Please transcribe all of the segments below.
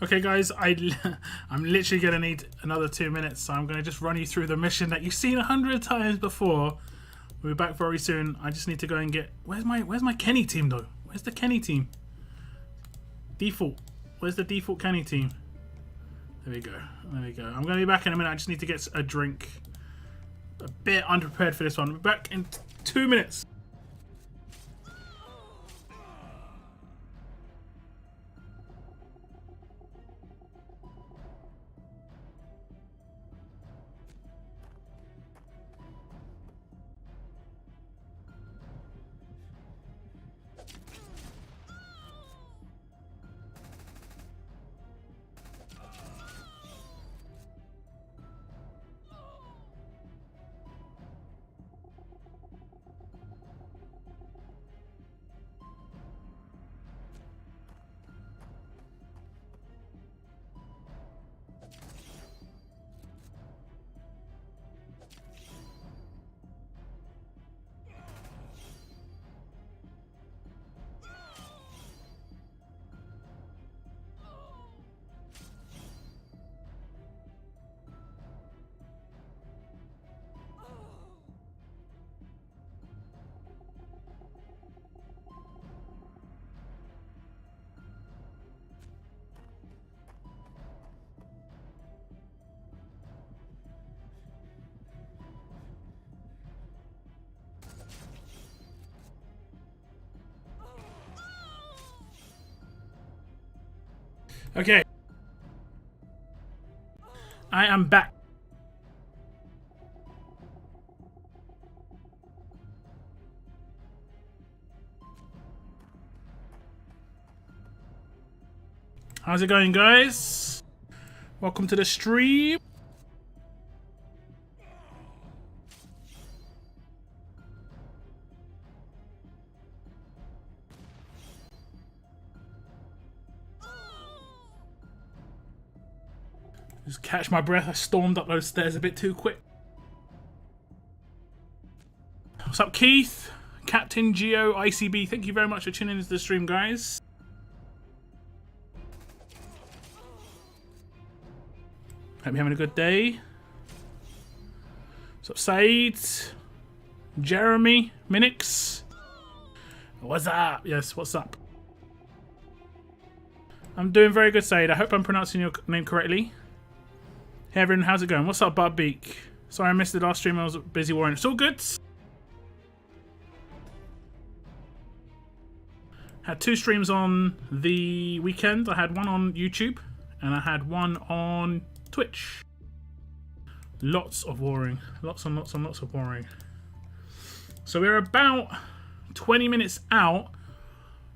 Okay, guys, I'm literally gonna need another 2 minutes, so I'm gonna just run you through the mission that you've seen 100 times before. We'll be back very soon. I just need to go and get. Where's my Kenny team though? Where's the Kenny team? Default. Where's the default Kenny team? There we go. There we go. I'm gonna be back in a minute. I just need to get a drink. A bit unprepared for this one. We'll be back in 2 minutes. Okay. I am back. How's it going, guys? Welcome to the stream. Just catch my breath. I stormed up those stairs a bit too quick. What's up, Keith? Captain Geo ICB, thank you very much for tuning into the stream, guys. Hope you're having a good day. What's up, Said? Jeremy? Minix? What's up? Yes, what's up? I'm doing very good, Said. I hope I'm pronouncing your name correctly. Hey everyone, how's it going? What's up, Bubbeak? Sorry I missed the last stream, I was busy warring. It's all good. Had 2 streams on the weekend. I had one on YouTube and I had one on Twitch. Lots of warring. Lots and lots and lots of warring. So we're about 20 minutes out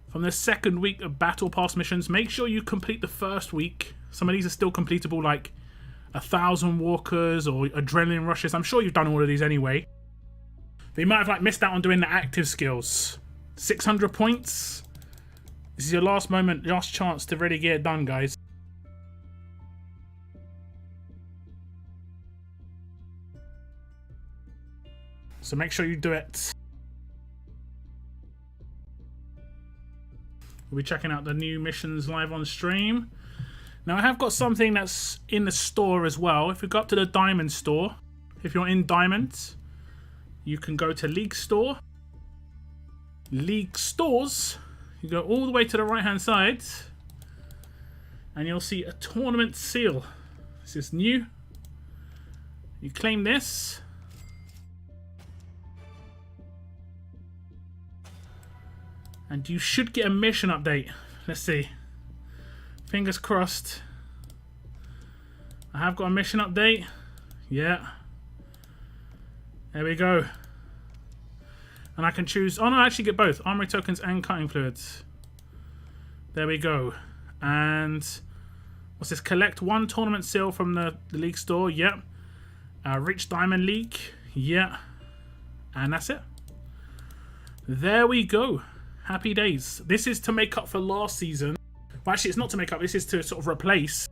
from the second week of Battle Pass missions. Make sure you complete the first week. Some of these are still completable, like 1,000 walkers or adrenaline rushes. I'm sure you've done all of these anyway. But you might have missed out on doing the active skills. 600 points. This is your last chance to really get it done, guys. So make sure you do it. We'll be checking out the new missions live on stream. Now I have got something that's in the store as well. If you go up to the Diamond store, if you're in Diamond, you can go to League Store. League Stores, you go all the way to the right hand side and you'll see a tournament seal. This is new. You claim this. And you should get a mission update. Let's see. Fingers crossed. I have got a mission update. Yeah. There we go. And I can choose... Oh no, I actually get both. Armory tokens and cutting fluids. There we go. And... What's this? Collect 1 tournament seal from the League store. Yep. Reach Diamond League. Yeah. And that's it. There we go. Happy days. This is to make up for last season. Well, actually, it's not to make up. This is to sort of replace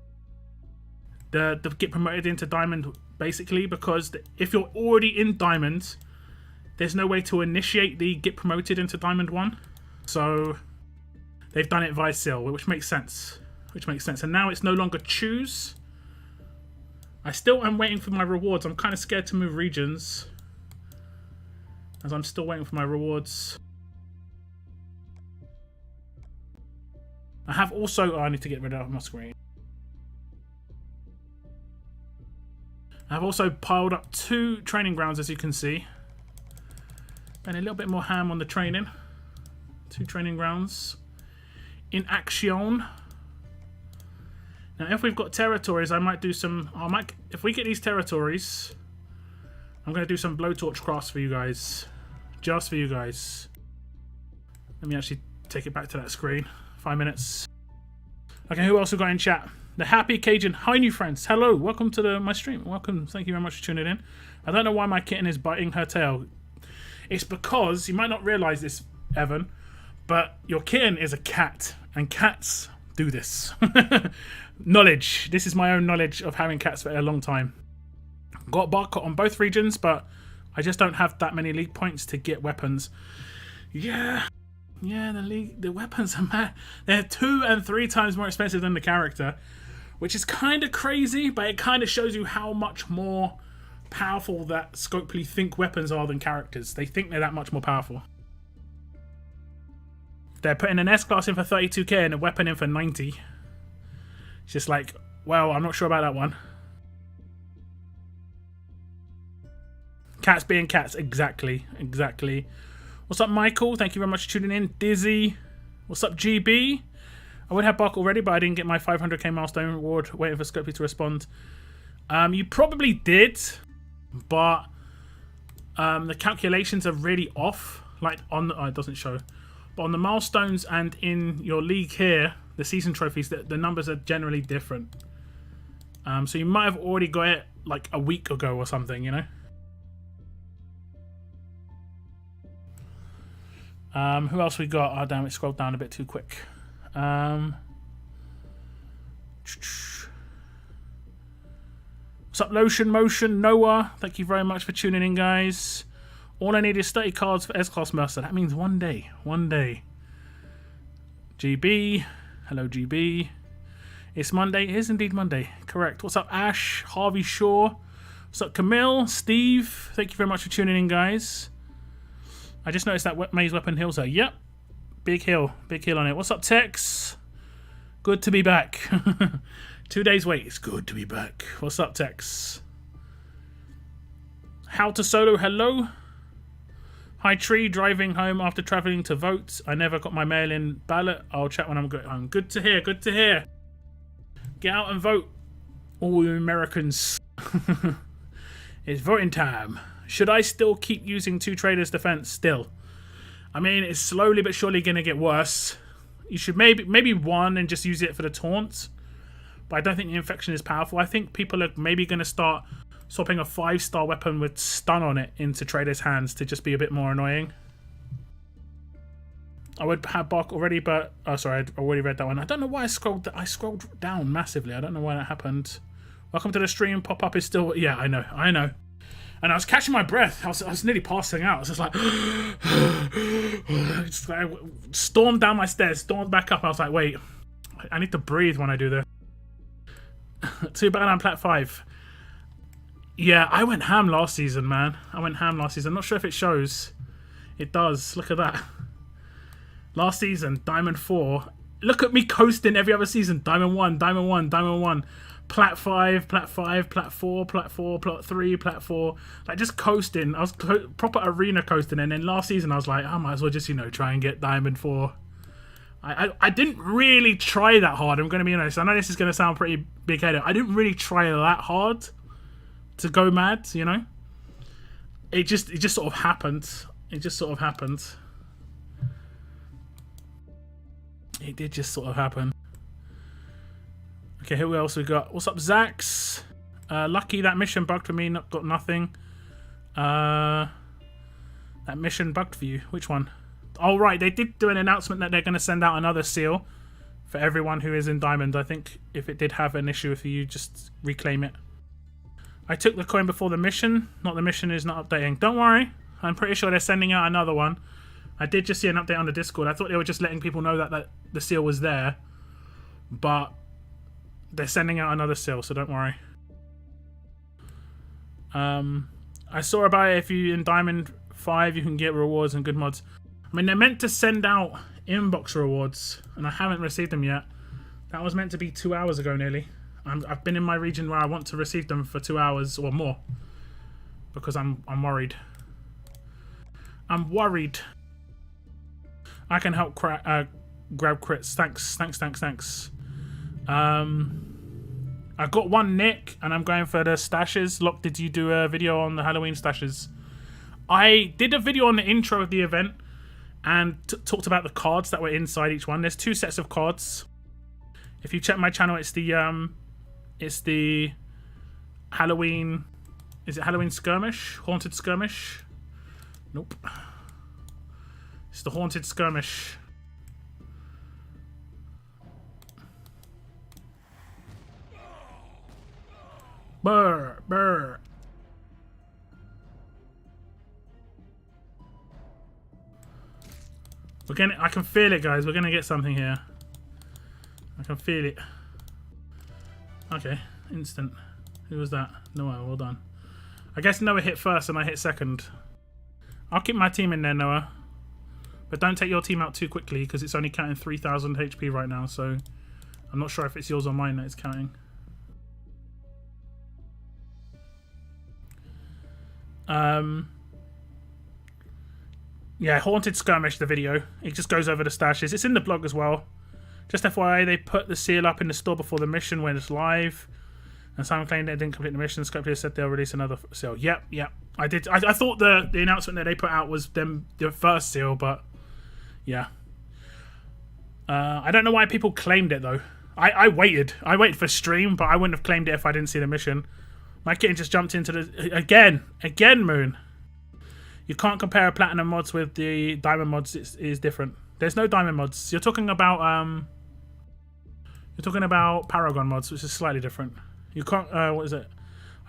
the get promoted into Diamond, basically, because if you're already in Diamond, there's no way to initiate the get promoted into Diamond 1. So they've done it via seal, which makes sense. which makes sense. And now it's no longer choose. I still am waiting for my rewards. I'm kind of scared to move regions, as I'm still waiting for my rewards. I have also... Oh, I need to get rid of my screen. I've also piled up 2 training grounds, as you can see. And a little bit more ham on the training. 2 training grounds in action. Now, if we've got territories, I might do some... if we get these territories, I'm going to do some blowtorch crafts for you guys. Just for you guys. Let me actually take it back to that screen. 5 minutes. Okay, who else we got in chat? The Happy Cajun. Hi, new friends. Hello. Welcome to my stream. Welcome. Thank you very much for tuning in. I don't know why my kitten is biting her tail. It's because, you might not realise this, Evan, but your kitten is a cat, and cats do this. Knowledge. This is my own knowledge of having cats for a long time. Got barcode on both regions, but I just don't have that many league points to get weapons. Yeah, the weapons are mad. They're 2 and 3 times more expensive than the character, which is kind of crazy, but it kind of shows you how much more powerful that Scopely think weapons are than characters. They think they're that much more powerful. They're putting an S-Class in for 32k and a weapon in for 90. It's just like, well, I'm not sure about that one. Cats being cats, exactly. What's up, Michael? Thank you very much for tuning in. Dizzy. What's up, GB? I would have Buck already, but I didn't get my 500k milestone reward. Waiting for Scopely to respond. You probably did, but the calculations are really off. Like on the, it doesn't show, but on the milestones and in your league here, the season trophies, the numbers are generally different. So you might have already got it like a week ago or something, you know. Who else we got? Oh damn, it scrolled down a bit too quick. What's up, Lotion Motion? Noah, thank you very much for tuning in, guys. All I need is 30 cards for S-Class Mercer. That means one day. GB, hello GB. It's Monday. It is indeed Monday. Correct. What's up, Ash? Harvey Shaw. What's up, Camille? Steve, thank you very much for tuning in, guys. I just noticed that Maze Weapon Hill's there. Yep. Big hill on it. What's up, Tex? Good to be back. 2 days wait. It's good to be back. What's up, Tex? How to solo. Hello. Hi, Tree. Driving home after travelling to vote. I never got my mail-in ballot. I'll chat when I'm home. Good to hear. Good to hear. Get out and vote, all you Americans. It's voting time. Should I still keep using 2 traders defense? Still. I mean, it's slowly but surely going to get worse. You should maybe 1 and just use it for the taunt. But I don't think the infection is powerful. I think people are maybe going to start swapping a 5-star weapon with stun on it into traders' hands to just be a bit more annoying. I would have Bark already, but... Oh, sorry, I already read that one. I don't know why I scrolled down massively. I don't know why that happened. Welcome to the stream. Pop-up is still... Yeah, I know. And I was catching my breath. I was nearly passing out. I was just like... I stormed down my stairs, stormed back up. I was like, wait, I need to breathe when I do this. Too bad I'm Plat 5. Yeah, I went ham last season, man. I'm not sure if it shows. It does. Look at that. Last season, Diamond 4. Look at me coasting every other season. Diamond 1, Diamond 1, Diamond 1. Plat 5, Plat 5, Plat 4, Plat 4, Plat 3, Plat 4. Like, just coasting. I was proper arena coasting. And then last season, I was like, I might as well just, try and get Diamond 4. I didn't really try that hard. I'm going to be honest. I know this is going to sound pretty big-headed. I didn't really try that hard to go mad, It just sort of happened. It just sort of happened. It did just sort of happen. Okay, who else we got? What's up, Zax? Lucky that mission bugged for me. Got nothing. That mission bugged for you. Which one? Oh, right. They did do an announcement that they're going to send out another seal for everyone who is in Diamond. I think if it did have an issue with you, just reclaim it. I took the coin before the mission. Not the mission is not updating. Don't worry. I'm pretty sure they're sending out another one. I did just see an update on the Discord. I thought they were just letting people know that the seal was there. But they're sending out another seal, so don't worry. I saw about it. If you in Diamond 5, you can get rewards and good mods. I mean, they're meant to send out inbox rewards, and I haven't received them yet. That was meant to be 2 hours ago, nearly. I've been in my region where I want to receive them for 2 hours or more, because I'm worried. I'm worried. I can help grab crits. Thanks. I got one nick, and I'm going for the stashes. Locke, did you do a video on the Halloween stashes? I did a video on the intro of the event and talked about the cards that were inside each one. There's 2 sets of cards. If you check my channel, it's the Halloween. Is it Halloween Skirmish? Haunted Skirmish? Nope. It's the Haunted Skirmish. Brr. I can feel it, guys. We're gonna get something here. I can feel it. Okay, instant. Who was that? Noah, well done. I guess Noah hit first and I hit second. I'll keep my team in there, Noah. But don't take your team out too quickly, because it's only counting 3,000 HP right now, so I'm not sure if it's yours or mine that it's counting. Yeah, Haunted Skirmish, the video. It just goes over the stashes. It's in the blog as well. Just FYI, they put the seal up in the store before the mission when it's live. And someone claimed they didn't complete the mission. Scope said they'll release another seal. Yep. I did. I thought the announcement that they put out was them the first seal, but yeah. I don't know why people claimed it though. I waited. I waited for stream, but I wouldn't have claimed it if I didn't see the mission. My kitten just jumped into the again, Moon. You can't compare platinum mods with the diamond mods. It's different. There's no diamond mods. You're talking about Paragon mods, which is slightly different. You can't. What is it?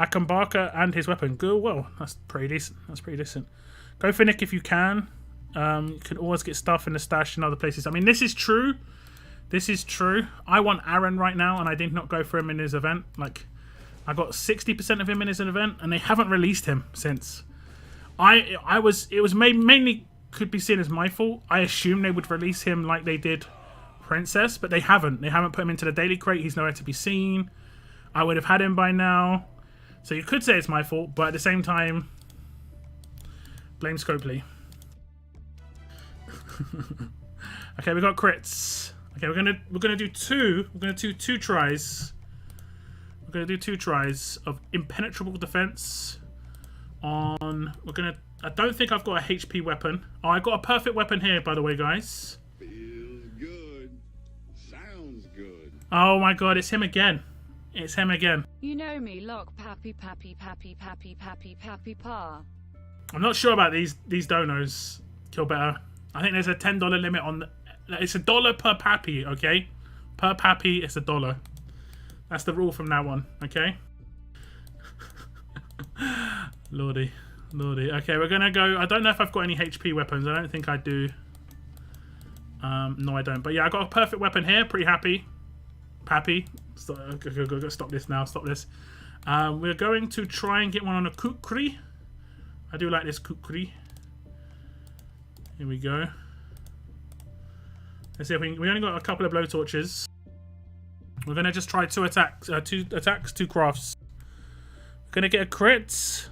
Akambarka and his weapon. Go well. That's pretty decent. Go for Nick if you can. You can always get stuff in the stash in other places. I mean, this is true. I want Aaron right now, and I did not go for him in his event. Like, I got 60% of him in his event, and they haven't released him since. It was mainly could be seen as my fault. I assumed they would release him like they did Princess, but they haven't. They haven't put him into the daily crate. He's nowhere to be seen. I would have had him by now. So you could say it's my fault, but at the same time, blame Scopely. Okay, we got crits. Okay, we're gonna do two. We're gonna do 2 tries. We're gonna do 2 tries of impenetrable defense. I don't think I've got a HP weapon. Oh, I got a perfect weapon here, by the way, guys. Feels good. Sounds good. Oh my god, it's him again. It's him again. You know me, Lock Pappy Pa. I'm not sure about these donos, Kill Better. I think there's a $10 limit on. It's $1 per pappy, okay? Per pappy, it's $1. That's the rule from now on, okay? Lordy. Okay, we're gonna go. I don't know if I've got any HP weapons. I don't think I do. No, I don't. But yeah, I got a perfect weapon here. Pretty happy. Pappy. Stop this now. Stop this. We're going to try and get one on a kukri. I do like this kukri. Here we go. Let's see if we only got a couple of blowtorches. We're gonna just try 2 attacks, 2 crafts. We're gonna get a crit.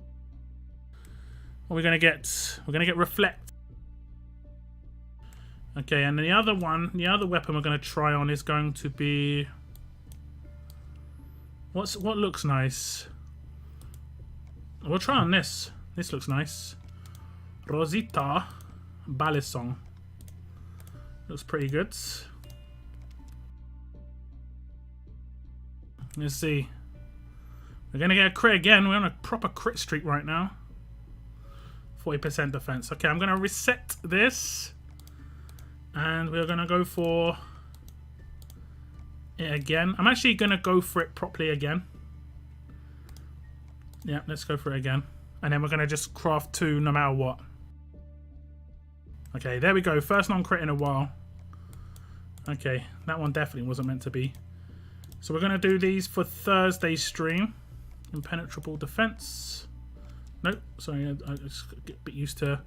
What are we gonna get? We're gonna get reflect. Okay, and the other weapon we're gonna try on is going to be what looks nice. We'll try on this. This looks nice. Rosita Balisong. Looks pretty good. Let's see. We're gonna get a crit again. We're on a proper crit streak right now. 40% defense. Okay, I'm gonna reset this, and we're gonna go for it again. I'm actually gonna go for it properly again. Yeah, let's go for it again, and then we're gonna just craft 2 no matter what. Okay, there we go. First non-crit in a while. Okay, that one definitely wasn't meant to be. So we're going to do these for Thursday's stream. Impenetrable defense. Nope, sorry, I just get a bit used to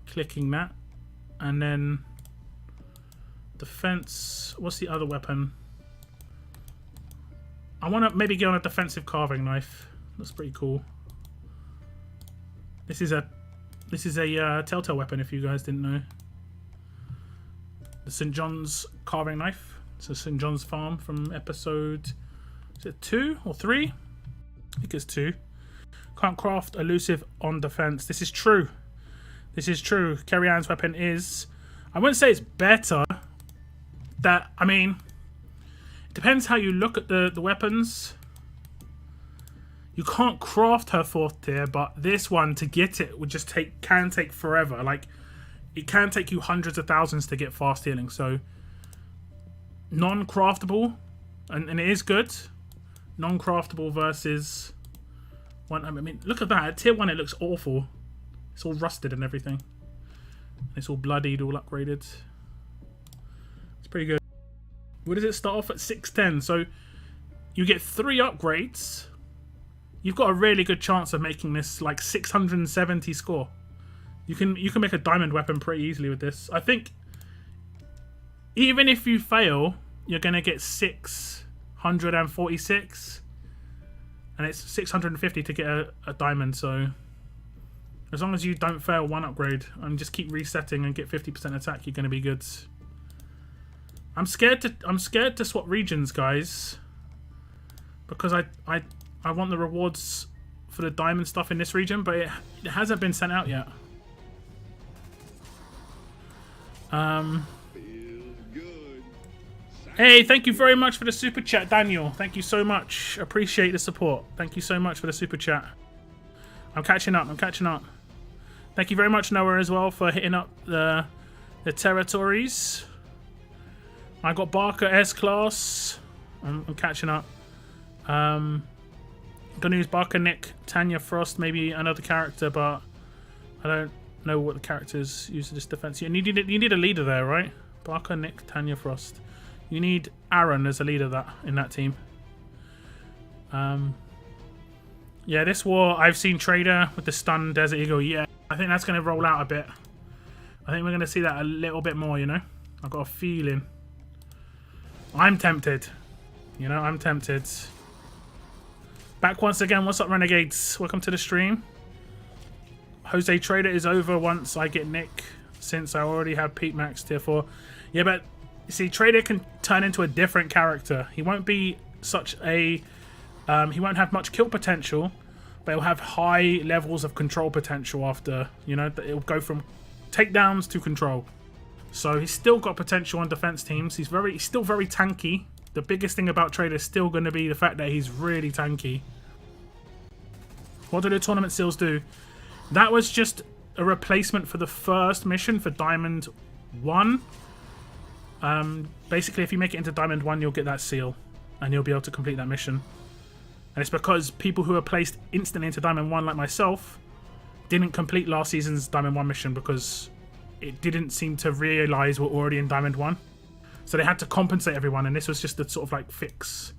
clicking that. And then defense. What's the other weapon? I want to maybe get on a defensive carving knife. That's pretty cool. This is a Telltale weapon, if you guys didn't know. The St. John's carving knife. It's a St. John's Farm from episode, is it 2 or 3? I think it's 2. Can't craft elusive on defense. This is true. This is true. Kerry Ann's weapon is, I wouldn't say it's better. I mean, it depends how you look at the weapons. You can't craft her 4th tier, but this one, to get it, would just can take forever. Like, it can take you hundreds of thousands to get fast healing. So, non-craftable, and it is good. Non-craftable versus one. I mean, look at that. At tier 1, it looks awful. It's all rusted and everything. It's all bloodied, all upgraded. It's pretty good. Where does it start off at? 610. So, you get 3 upgrades. You've got a really good chance of making this like 670 score. You can make a diamond weapon pretty easily with this. I think even if you fail, you're gonna get 646, and it's 650 to get a diamond. So as long as you don't fail one upgrade and just keep resetting and get 50% attack, you're gonna be good. I'm scared to swap regions, guys, because I want the rewards for the diamond stuff in this region, but it hasn't been sent out yet. Hey, thank you very much for the super chat, Daniel. Thank you so much. Appreciate the support. Thank you so much for the super chat. I'm catching up. Thank you very much, Noah, as well, for hitting up the territories. I got Barker S-Class. I'm catching up. Gonna use Barker, Nick, Tanya Frost, maybe another character, but I don't know what the characters use this defense. You need a leader there, right? Barker, Nick, Tanya Frost. You need Aaron as a leader in that team. Yeah, this war, I've seen Trader with the stunned Desert Eagle. Yeah, I think that's going to roll out a bit. I think we're going to see that a little bit more, you know? I've got a feeling. I'm tempted. You know, I'm tempted. Back once again. What's up, Renegades? Welcome to the stream. Jose Trader is over once I get Nick, since I already have Pete Max tier 4. Yeah, but see, Trader can turn into a different character. He won't be such a... he won't have much kill potential, but he'll have high levels of control potential after, you know, it'll go from takedowns to control. So he's still got potential on defense teams. He's still very tanky. The biggest thing about Trader is still going to be the fact that he's really tanky. What do the tournament seals do? That was just a replacement for the first mission for Diamond 1. Basically, if you make it into Diamond 1, you'll get that seal, and you'll be able to complete that mission. And it's because people who are placed instantly into Diamond 1, like myself, didn't complete last season's Diamond 1 mission because it didn't seem to realise we're already in Diamond 1. So they had to compensate everyone, and this was just a sort of like fix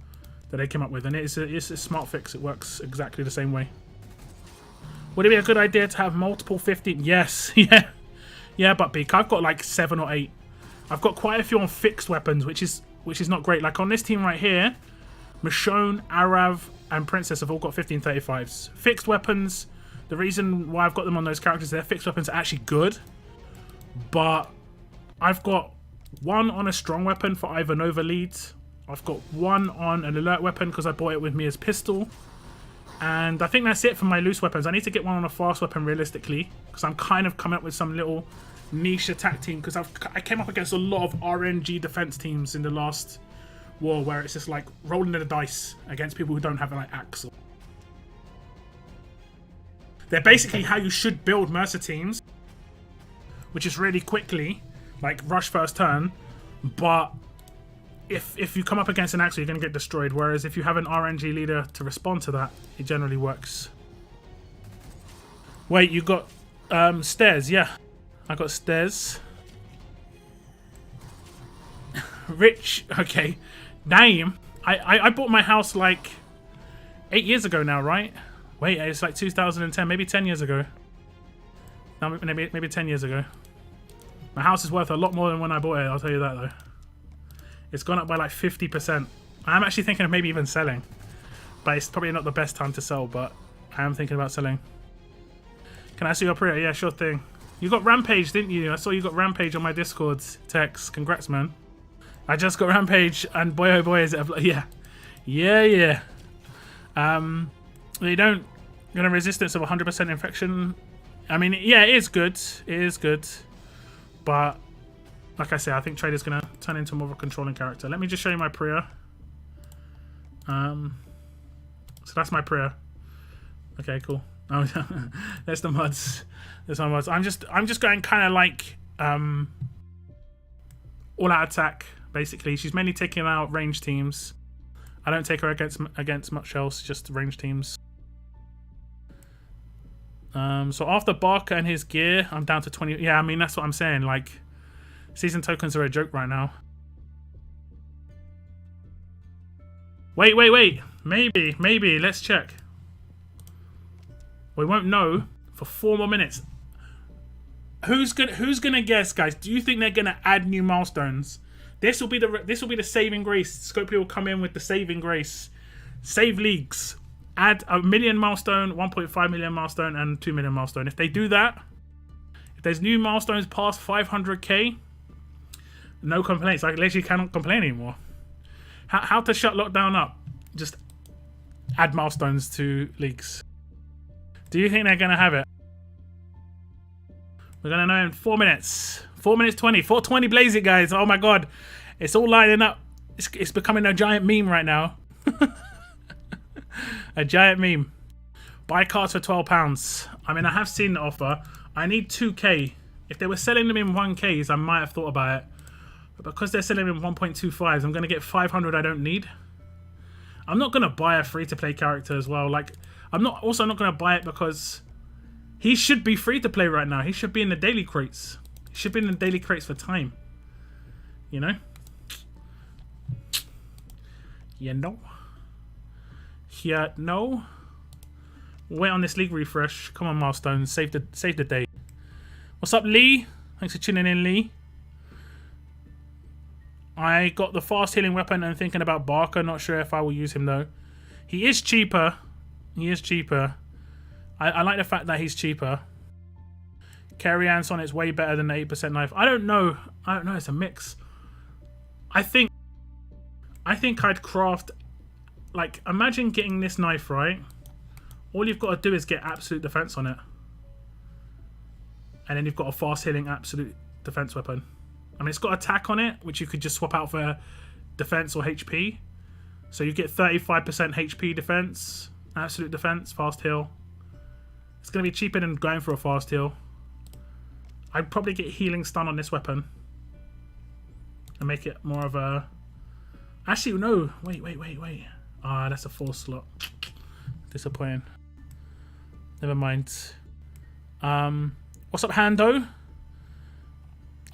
that they came up with. And it's a smart fix. It works exactly the same way. Would it be a good idea to have multiple 15? Yes, yeah. Yeah, but Beak, I've got like 7 or 8. I've got quite a few on fixed weapons, which is not great. Like on this team right here, Michonne, Arav, and Princess have all got 1535s. Fixed weapons, the reason why I've got them on those characters, their fixed weapons are actually good. But I've got 1 on a strong weapon for either Nova leads. I've got 1 on an alert weapon because I bought it with me as pistol. And I think that's it for my loose weapons. I need to get 1 on a fast weapon realistically, because I'm kind of coming up with some little niche attack team, because I came up against a lot of RNG defense teams in the last war where it's just like rolling the dice against people who don't have like axe. They're basically how you should build Mercer teams, which is really quickly, like rush first turn, but if you come up against an Axel, you're going to get destroyed, whereas if you have an RNG leader to respond to that, it generally works. Wait, you got stairs? Yeah, I got stairs. Rich, okay. Name, I bought my house like 8 years ago now, right? Wait, it's like 2010, maybe 10 years ago. No, maybe 10 years ago. My house is worth a lot more than when I bought it, I'll tell you that though. It's gone up by like 50%. I'm actually thinking of maybe even selling. But it's probably not the best time to sell, but I am thinking about selling. Can I see your prayer? Yeah, sure thing. You got Rampage, didn't you? I saw you got Rampage on my Discord text. Congrats, man. I just got Rampage, and boy oh boy is it... Yeah. Yeah. They don't get a resistance of 100% infection. I mean, yeah, it is good. It is good. But, like I said, I think Trader's going to turn into more of a controlling character. Let me just show you my prayer. So that's my prayer. Okay, cool. Oh, there's the mods. There's my mods. I'm just going kind of like all out attack. Basically, she's mainly taking out range teams. I don't take her against much else. Just range teams. So after Barker and his gear, I'm down to 20. Yeah, I mean that's what I'm saying. Like, season tokens are a joke right now. Wait. Maybe. Let's check. We won't know for 4 more minutes. Who's gonna guess, guys? Do you think they're gonna add new milestones? This will be the saving grace. Scopely will come in with the saving grace. Save leagues. Add a 1 million milestone, 1.5 million milestone, and 2 million milestone. If they do that, if there's new milestones past 500k, no complaints. I literally cannot complain anymore. How to shut lockdown up? Just add milestones to leagues. Do you think they're going to have it? We're going to know in 4 minutes. 4 minutes 20. 4:20 blaze it, guys. Oh my god. It's all lining up. It's becoming a giant meme right now. A giant meme. Buy cards for £12. I mean, I have seen the offer. I need 2k. If they were selling them in 1ks, I might have thought about it. But because they're selling them in 1.25s, I'm going to get 500 I don't need. I'm not going to buy a free-to-play character as well. Like, I'm not going to buy it because he should be free-to-play right now. He should be in the daily crates. He should be in the daily crates for time. You know? You know? Yeah, no. Wait on this league refresh. Come on, milestones. Save the day. What's up, Lee? Thanks for tuning in, Lee. I got the fast healing weapon and thinking about Barker. Not sure if I will use him though. He is cheaper. He is cheaper. I like the fact that he's cheaper. Carry-On Sonic's way better than the 8% knife. I don't know. It's a mix. I think I'd craft... Like, imagine getting this knife, right? All you've got to do is get absolute defense on it. And then you've got a fast healing absolute defense weapon. I mean, it's got attack on it, which you could just swap out for defense or HP. So you get 35% HP defense, absolute defense, fast heal. It's going to be cheaper than going for a fast heal. I'd probably get healing stun on this weapon. And make it more of a... Actually, no. Wait. Ah, that's a 4 slot. Disappointing. Never mind. What's up, Hando?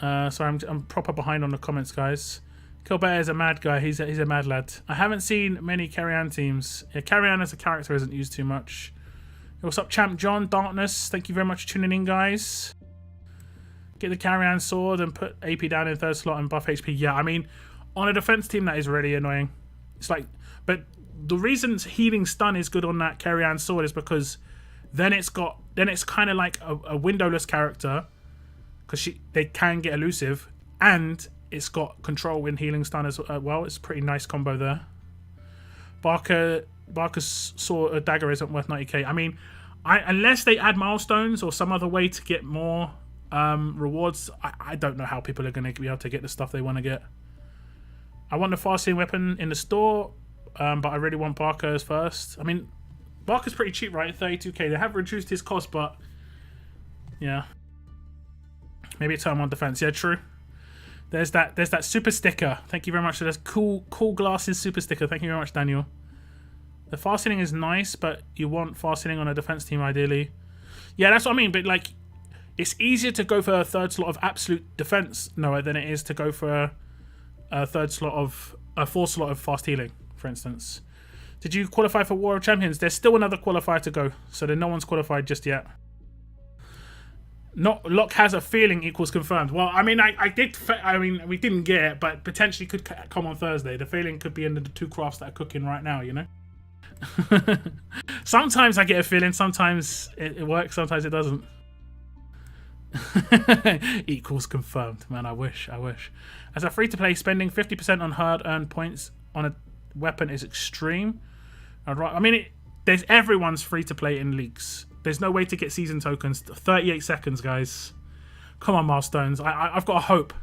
Sorry, I'm proper behind on the comments, guys. Kilbear is a mad guy. He's a mad lad. I haven't seen many Carry-On teams. Yeah, Carry-On as a character isn't used too much. What's up, Champ John? Darkness. Thank you very much for tuning in, guys. Get the Carry-On sword and put AP down in 3rd slot and buff HP. Yeah, I mean, on a defense team, that is really annoying. It's like... But the reason healing stun is good on that Carry-On sword is because then it's kind of like a windowless character because they can get elusive, and it's got control in healing stun as well. It's a pretty nice combo there. Barker's sword dagger isn't worth 90k. I mean, unless they add milestones or some other way to get more rewards, I don't know how people are going to be able to get the stuff they want to get. I want the fast healing weapon in the store. But I really want Barker's first. I mean, Barker's pretty cheap, right? 32k. They have reduced his cost, but yeah, maybe it's on defense. Yeah, true. There's that super sticker. Thank you very much for this cool glasses super sticker. Thank you very much, Daniel. The fast healing is nice, but you want fast healing on a defense team ideally. Yeah, that's what I mean. But like, it's easier to go for a 3rd slot of absolute defense, Noah, than it is to go for a 3rd slot of a 4th slot of fast healing. for instance. Did you qualify for War of Champions? There's still another qualifier to go, so then no one's qualified just yet. Not Lock has a feeling equals confirmed. Well, I mean, we didn't get it, but potentially could come on Thursday. The feeling could be in the 2 crafts that are cooking right now, you know? Sometimes I get a feeling, sometimes it works, sometimes it doesn't. Equals confirmed. Man, I wish. As a free-to-play, spending 50% on hard-earned points on a weapon is extreme. I mean, there's everyone's free-to-play in leagues. There's no way to get season tokens. 38 seconds, guys. Come on, milestones. I've got a hope.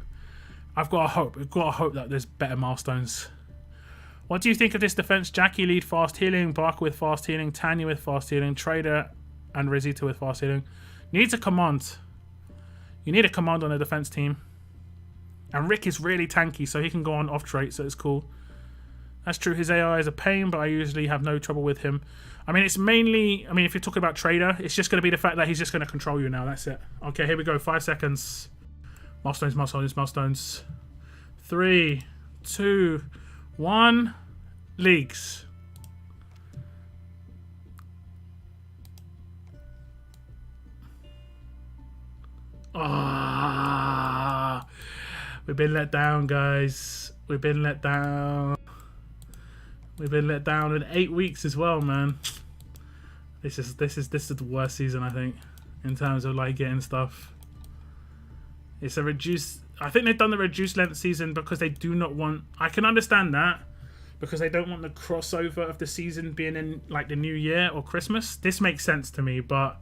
We've got a hope that there's better milestones. What do you think of this defense? Jackie lead fast healing, Barker with fast healing, Tanya with fast healing, Trader and Rizita with fast healing. Needs a command. You need a command on a defense team. And Rick is really tanky, so he can go on off trait, so it's cool. That's true, his AI is a pain, but I usually have no trouble with him. I mean, it's mainly... I mean, if you're talking about Trader, it's just going to be the fact that he's just going to control you now. That's it. Okay, here we go. 5 seconds. Milestones. 3, 2, 1. Leagues. Ah, we've been let down, guys. We've been let down. We've been let down in 8 weeks as well, man. This is the worst season, I think, in terms of like getting stuff. It's a reduced... I think they've done the reduced length season because they do not want... I can understand that, because they don't want the crossover of the season being in like the New Year or Christmas. This makes sense to me, but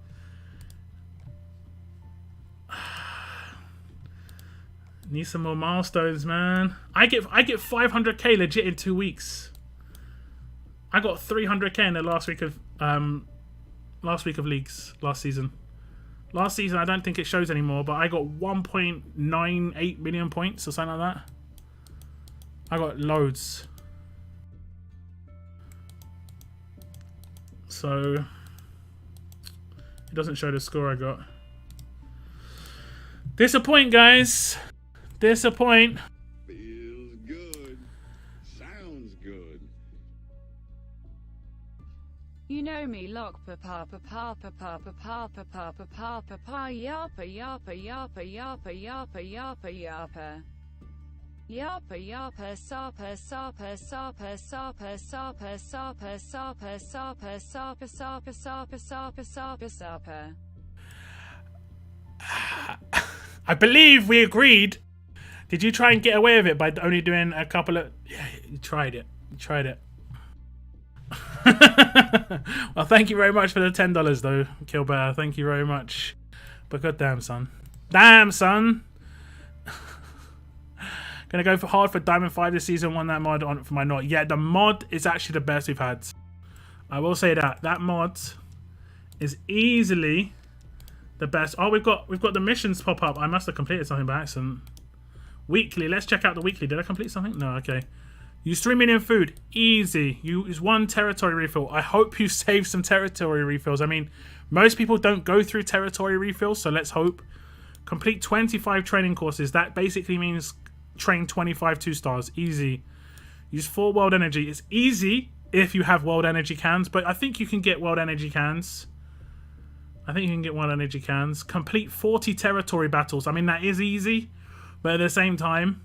need some more milestones, man. I get 500k legit in 2 weeks. I got 300k in the last week of leagues last season. Last season, I don't think it shows anymore, but I got 1.98 million points or something like that. I got loads. So it doesn't show the score I got. Disappoint, guys. Disappoint. Feels good. Sounds good. You know me, lock papa papa papa papa papa papa pa yappa yappa yappa yappa yappa yappa yappa. Yappa yappa sapa sapa sapa sapa sapa sapa sapa sapa sapa sapa sapa sapa sapa sapa. I believe we agreed. Did you try and get away with it by only doing a couple of... Yeah, you tried it. You tried it. Well, thank you very much for the $10 though, Killbear. Thank you very much. But goddamn, son. Damn, son. Gonna go for hard for Diamond 5 this season. Won that mod on for my knot. Yeah, the mod is actually the best we've had. I will say that. That mod is easily the best. Oh, we've got the missions pop up. I must have completed something by accident. Weekly. Let's check out the weekly. Did I complete something? No, okay. Use 3 million food. Easy. Use 1 territory refill. I hope you save some territory refills. I mean, most people don't go through territory refills, so let's hope. Complete 25 training courses. That basically means train 25 2-stars. Easy. Use 4 world energy. It's easy if you have world energy cans, but I think you can get world energy cans. Complete 40 territory battles. I mean, that is easy, but at the same time,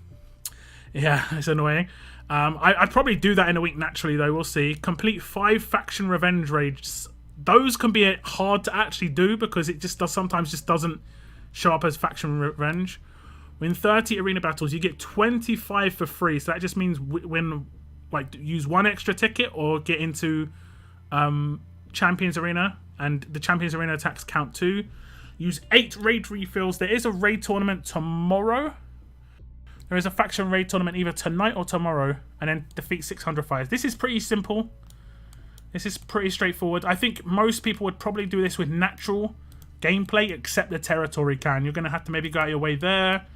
yeah, it's annoying. I'd probably do that in a week naturally, though. We'll see. Complete 5 faction revenge raids. Those can be hard to actually do because it just sometimes doesn't show up as faction revenge. Win 30 arena battles. You get 25 for free. So that just means win, like, use 1 extra ticket or get into Champions Arena, and the Champions Arena attacks count 2. Use 8 raid refills. There is a raid tournament tomorrow. There is a faction raid tournament either tonight or tomorrow, and then defeat 600 fires. This is pretty simple. This is pretty straightforward. I think most people would probably do this with natural gameplay, except the territory can. You're going to have to maybe go out your way there,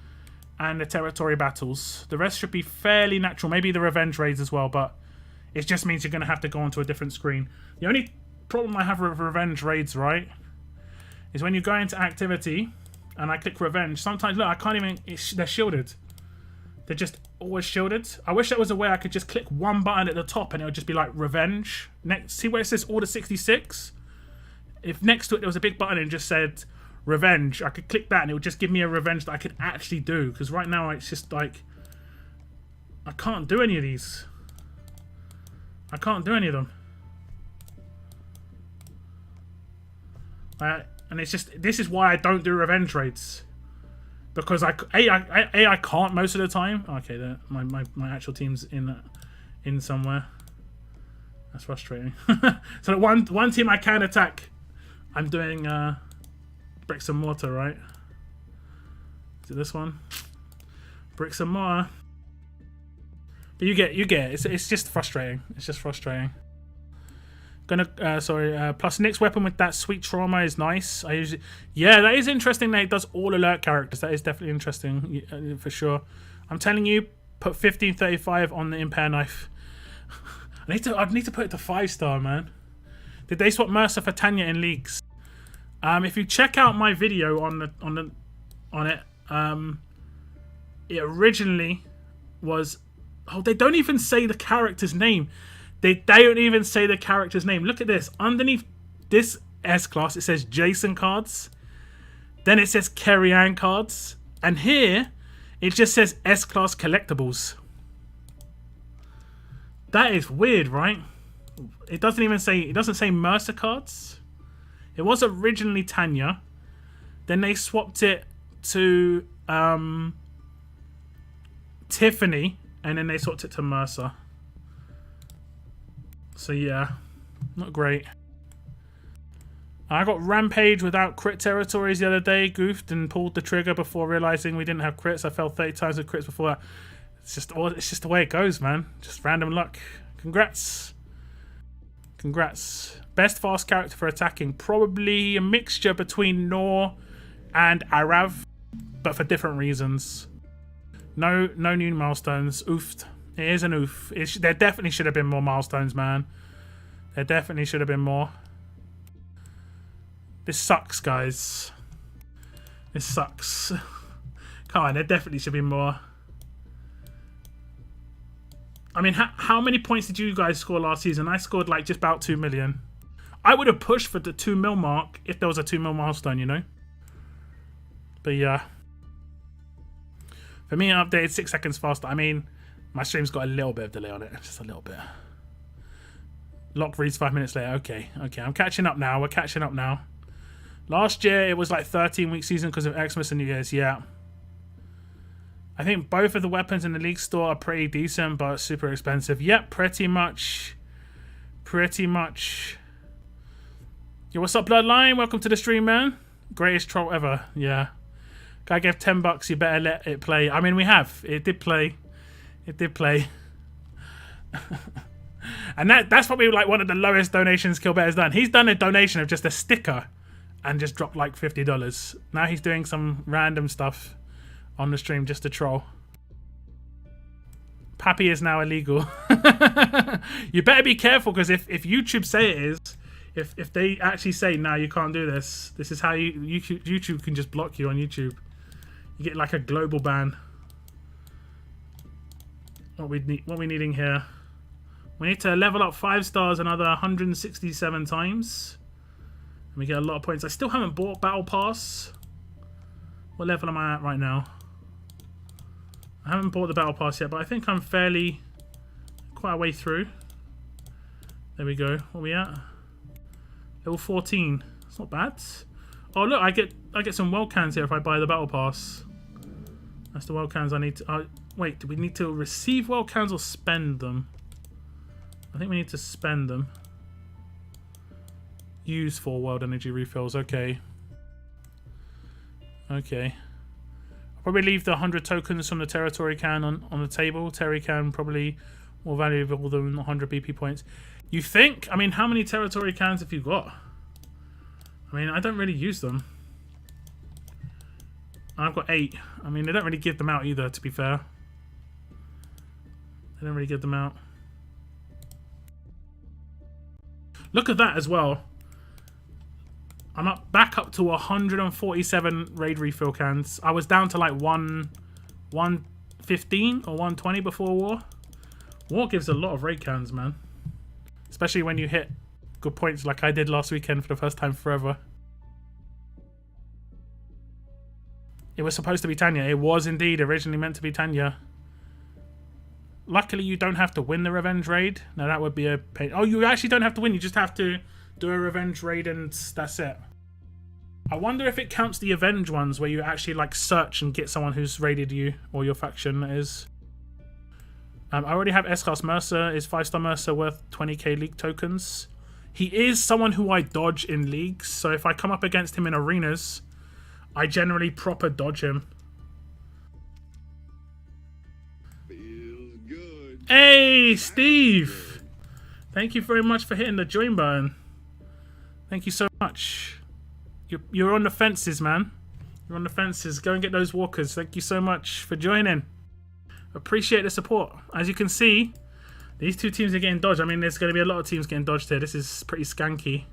and the territory battles. The rest should be fairly natural. Maybe the revenge raids as well, but it just means you're going to have to go onto a different screen. The only problem I have with revenge raids, right, is when you go into activity and I click revenge, sometimes, look, I can't even... they're shielded. They're just always shielded. I wish there was a way I could just click one button at the top and it would just be like revenge. Next, see where it says Order 66? If next to it there was a big button and just said revenge, I could click that and it would just give me a revenge that I could actually do. Because right now it's just like, I can't do any of these. I can't do any of them. And it's just, this is why I don't do revenge raids. Because I can't most of the time. Okay, my actual team's in somewhere. That's frustrating. So the one team I can attack, I'm doing bricks and mortar, right? Is it this one? Bricks and mortar. But you get it. It's just frustrating. It's just frustrating. Plus Nick's weapon with that sweet trauma is nice. Yeah, that is interesting that it does all alert characters. That is definitely interesting, for sure. I'm telling you, put 1535 on the impair knife. I'd need to put it to 5-star, man. Did they swap Mercer for Tanya in leagues? If you check out my video on it, it originally was. Oh, they don't even say the character's name. They don't even say the character's name. Look at this. Underneath this S-Class, it says Jason cards. Then it says Kerry Ann cards. And here, it just says S-Class collectibles. That is weird, right? It doesn't say Mercer cards. It was originally Tanya. Then they swapped it to Tiffany. And then they swapped it to Mercer. So yeah, not great. I got Rampage without crit territories the other day, goofed and pulled the trigger before realizing we didn't have crits. I fell 30 times with crits before that. It's just the way it goes, man. Just random luck. Congrats. Congrats. Best fast character for attacking. Probably a mixture between Nor and Arav, but for different reasons. No new milestones. Oofed. It is an oof. There definitely should have been more milestones, man. There definitely should have been more. This sucks, guys. This sucks. Come on, there definitely should be more. I mean, how many points did you guys score last season? I scored like just about 2 million. I would have pushed for the 2 mil mark if there was a 2 mil milestone, you know? But yeah. For me, I updated 6 seconds faster. I mean, my stream's got a little bit of delay on it. Just a little bit. Lock reads 5 minutes later. Okay. I'm catching up now. We're catching up now. Last year, it was like 13-week season because of Xmas and New Year's. Yeah. I think both of the weapons in the League store are pretty decent, but super expensive. Yep, pretty much. Pretty much. Yo, what's up, Bloodline? Welcome to the stream, man. Greatest troll ever. Yeah. Guy gave $10. You better let it play. I mean, we have. It did play. It did play. And that's probably like one of the lowest donations Kilbert has done. He's done a donation of just a sticker and just dropped like $50. Now he's doing some random stuff on the stream just to troll. Pappy is now illegal. You better be careful, because if YouTube say it is, if they actually say, no, you can't do this, this is how YouTube can just block you on YouTube. You get like a global ban. What we needing here? We need to level up 5 stars another 167 times. And we get a lot of points. I still haven't bought Battle Pass. What level am I at right now? I haven't bought the Battle Pass yet, but I think I'm quite a way through. There we go. What are we at? Level 14. It's not bad. Oh look, I get some world cans here if I buy the Battle Pass. That's the world cans I need to. Wait, do we need to receive world cans or spend them? I think we need to spend them. Use 4 world energy refills. Okay. Okay. I'll probably leave the 100 tokens from the territory can on the table. Terry can probably more valuable than 100 BP points. You think? I mean, how many territory cans have you got? I mean, I don't really use them. I've got 8. I mean, they don't really give them out either, to be fair. They don't really give them out. Look at that as well. I'm back up to 147 raid refill cans. I was down to like 1 115 or 120 before war. War gives a lot of raid cans, man. Especially when you hit good points like I did last weekend for the first time forever. It was supposed to be Tanya. It was indeed originally meant to be Tanya. Luckily, you don't have to win the revenge raid. Now, that would be a pain. Oh, you actually don't have to win. You just have to do a revenge raid and that's it. I wonder if it counts the avenge ones where you actually like search and get someone who's raided you or your faction, that is. I already have S-Class Mercer. Is 5-star Mercer worth 20k league tokens? He is someone who I dodge in leagues. So if I come up against him in arenas, I generally proper dodge him. Feels good. Hey, Steve! Thank you very much for hitting the join button. Thank you so much. You're on the fences, man. You're on the fences. Go and get those walkers. Thank you so much for joining. Appreciate the support. As you can see, these two teams are getting dodged. I mean, there's going to be a lot of teams getting dodged here. This is pretty skanky.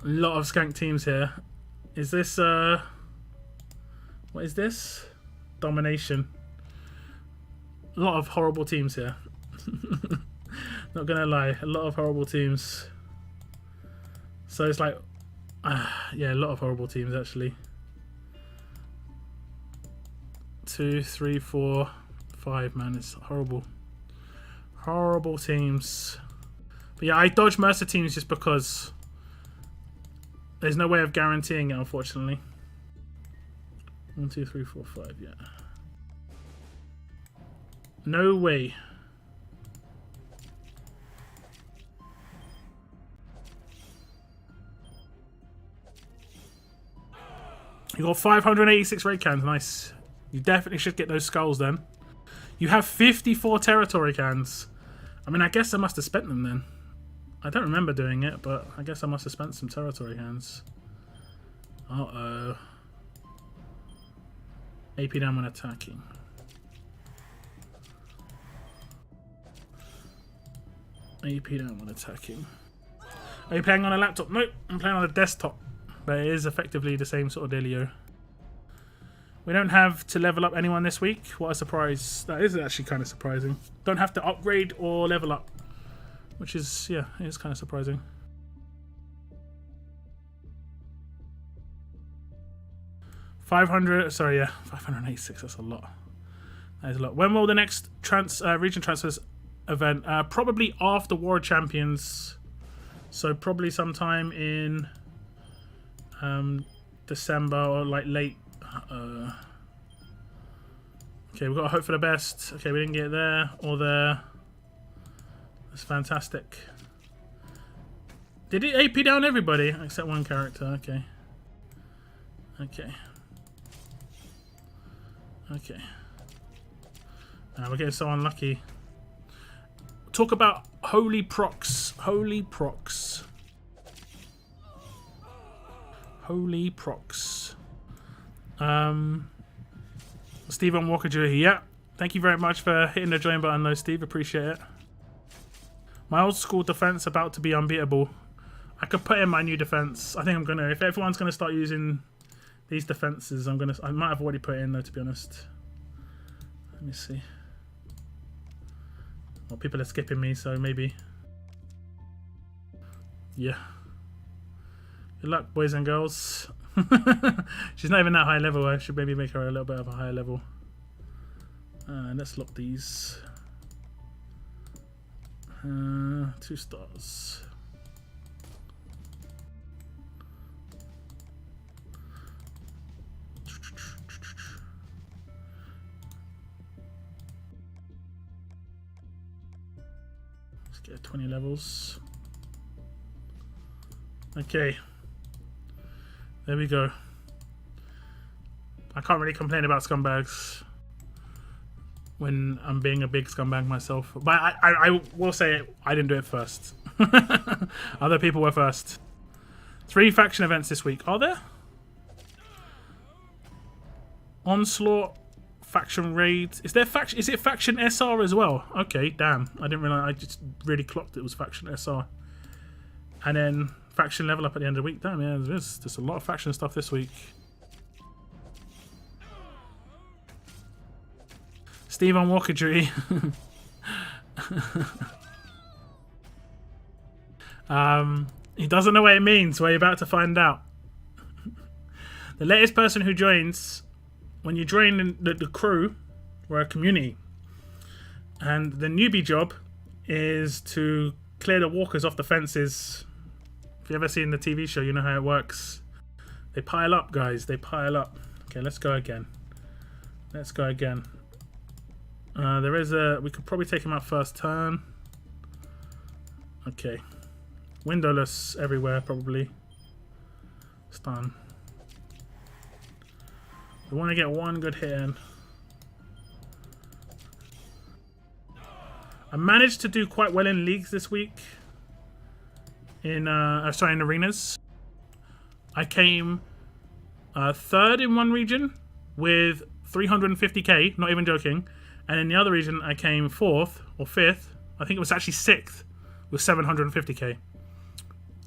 A lot of skank teams here. Is this, what is this? Domination. A lot of horrible teams here. Not gonna lie, a lot of horrible teams. So it's like, yeah, a lot of horrible teams actually. 2, 3, 4, 5, man, it's horrible. Horrible teams. But yeah, I dodge Mercer teams just because there's no way of guaranteeing it, unfortunately. 1, 2, 3, 4, 5, yeah. No way. You got 586 raid cans, nice. You definitely should get those skulls then. You have 54 territory cans. I mean, I guess I must have spent them then. I don't remember doing it, but I guess I must have spent some territory cans. Uh-oh. AP down when attacking. AP down when attacking. Are you playing on a laptop? Nope, I'm playing on a desktop. But it is effectively the same sort of dealio. We don't have to level up anyone this week. What a surprise. That is actually kind of surprising. Don't have to upgrade or level up. Which is, yeah, it is kind of surprising. Sorry, yeah, 586, that's a lot. That is a lot. When will the next region transfers event? Probably after War Champions. So probably sometime in December or like late. Okay, we've got to hope for the best. Okay, we didn't get there or there. That's fantastic. Did it AP down everybody except one character? Okay. Okay. Okay. Now we're getting so unlucky. Talk about holy procs. Holy procs. Holy procs. Stephen Walker Jury. Yeah. Thank you very much for hitting the join button though, Steve. Appreciate it. My old school defense about to be unbeatable. I could put in my new defense. I think I'm gonna. If everyone's gonna start using these defenses, I might have already put it in though, to be honest. Let me see. Well, people are skipping me, so maybe. Yeah. Good luck, boys and girls. She's not even that high level. I should maybe make her a little bit of a higher level. Let's lock these. 2 stars. Let's get 20 levels. Okay. There we go. I can't really complain about scumbags when I'm being a big scumbag myself. But I will say I didn't do it first. Other people were first. 3 faction events this week. Are there? Onslaught, faction raids. Is there faction? Is it faction SR as well? Okay, damn. I didn't realize. I just really clocked it was faction SR. And then faction level up at the end of the week. Damn, yeah, there's a lot of faction stuff this week. Steve on Walker Tree. He doesn't know what it means. We're about to find out. The latest person who joins, when you join the crew, we're a community. And the newbie job is to clear the walkers off the fences. If you ever seen the TV show, you know how it works. They pile up, guys. They pile up. Okay, let's go again. Let's go again. There is a... We could probably take him out first turn. Okay. Windowless everywhere, probably. Stun. We want to get one good hit in. I managed to do quite well in leagues this week. In arenas. I came third in one region with 350k, not even joking. And in the other region, I came fourth or fifth. I think it was actually sixth with 750k.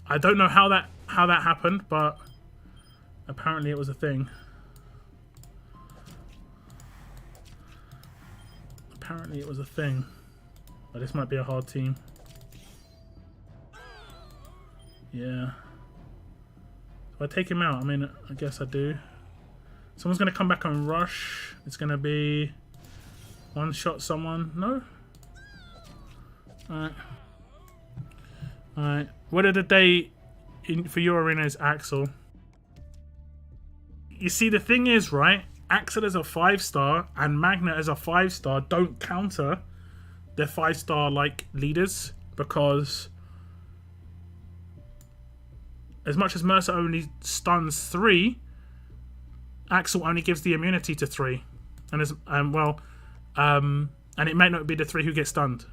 I don't know how that happened, but apparently it was a thing. Apparently it was a thing. But this might be a hard team. Yeah. Do I take him out? I mean, I guess I do. Someone's going to come back and rush. It's going to be one shot someone. No? Alright. Alright. What of the day for your arena is Axel. You see, the thing is, right? Axel as a 5-star and Magna as a 5-star don't counter their 5-star like leaders, because as much as Mercer only stuns 3, Axel only gives the immunity to 3, and and it may not be the 3 who get stunned.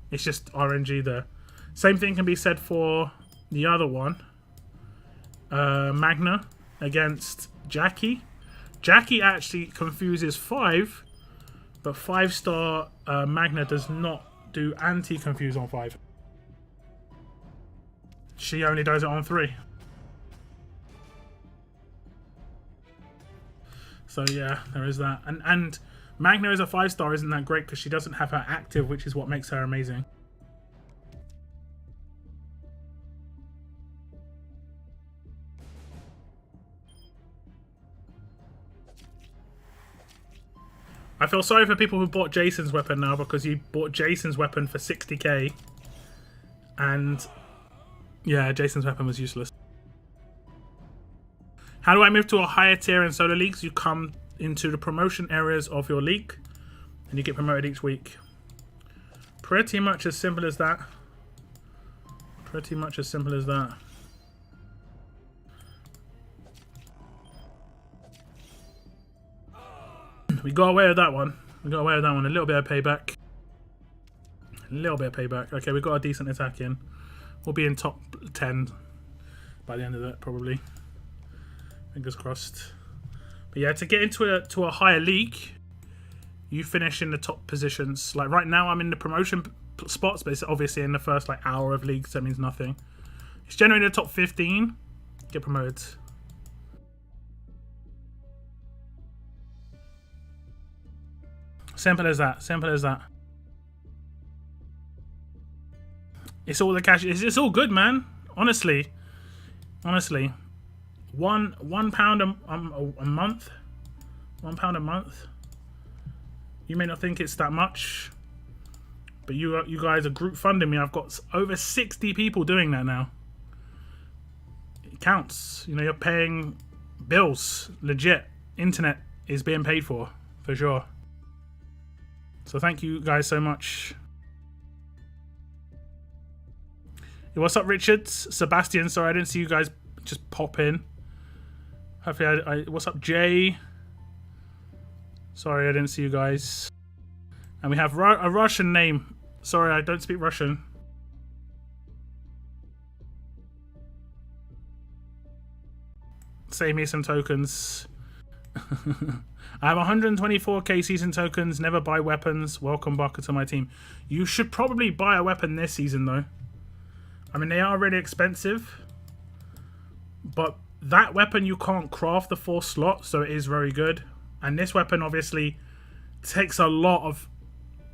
It's just RNG there. Same thing can be said for the other one, Magna against Jackie. Jackie actually confuses 5, but 5-star Magna does not do anti-confuse on 5. She only does it on 3. So yeah, there is that. And Magna as a 5-star isn't that great because she doesn't have her active, which is what makes her amazing. I feel sorry for people who bought Jason's weapon now, because you bought Jason's weapon for 60k. And yeah, Jason's weapon was useless. How do I move to a higher tier in solo leagues? You come into the promotion areas of your league and you get promoted each week. Pretty much as simple as that. Pretty much as simple as that. We got away with that one. We got away with that one. A little bit of payback. A little bit of payback. Okay, we got a decent attack in. We'll be in top 10 by the end of that, probably. Fingers crossed. But yeah, to get into a higher league, you finish in the top positions. Like right now, I'm in the promotion spots, but it's obviously in the first like hour of leagues. That means nothing. It's generally the top 15. Get promoted. Simple as that. Simple as that. It's all the cash. It's all good, man. Honestly. Honestly. £1 a month. £1 a month. You may not think it's that much, but you guys are group funding me. I've got over 60 people doing that now. It counts. You know, you're paying bills. Legit. Internet is being paid for sure. So thank you guys so much. Hey, what's up, Richard? Sebastian, sorry I didn't see you guys just pop in. Hopefully what's up, Jay? Sorry I didn't see you guys. And we have a Russian name. Sorry, I don't speak Russian. Save me some tokens. I have 124k season tokens. Never buy weapons. Welcome Barker to my team. You should probably buy a weapon this season though. I mean, they are really expensive, but that weapon you can't craft the 4 slot, so it is very good. And this weapon obviously takes a lot of,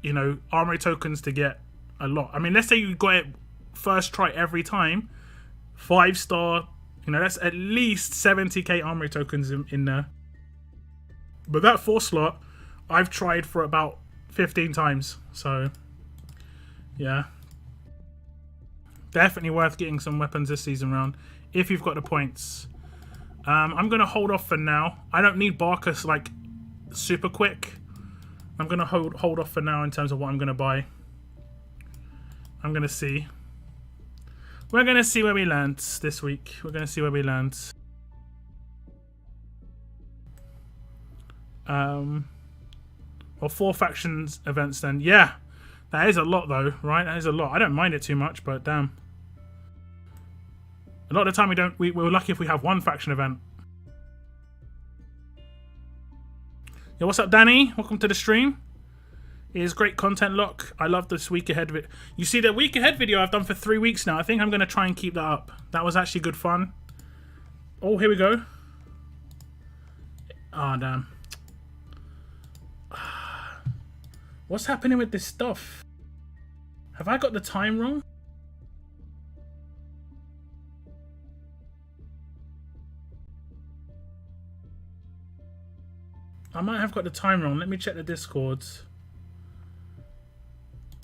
you know, armory tokens to get a lot. I mean, let's say you got it first try every time, 5-star, you know, that's at least 70k armory tokens in there. But that 4 slot, I've tried for about 15 times. So, yeah. Definitely worth getting some weapons this season round if you've got the points. I'm going to hold off for now. I don't need Barkus like super quick. I'm going to hold off for now in terms of what I'm going to buy. I'm going to see. We're going to see where we land this week. We're going to see where we land. Well, 4 factions events then. Yeah, that is a lot though, right? That is a lot. I don't mind it too much, but damn. A lot of the time we're lucky if we have 1 faction event. Yo, what's up, Danny? Welcome to the stream. It is great content, Lock. I love this week ahead of it. You see the week ahead video I've done for 3 weeks now. I think I'm going to try and keep that up. That was actually good fun. Oh, here we go. Oh, damn. What's happening with this stuff? Have I got the time wrong? I might have got the time wrong. Let me check the Discords.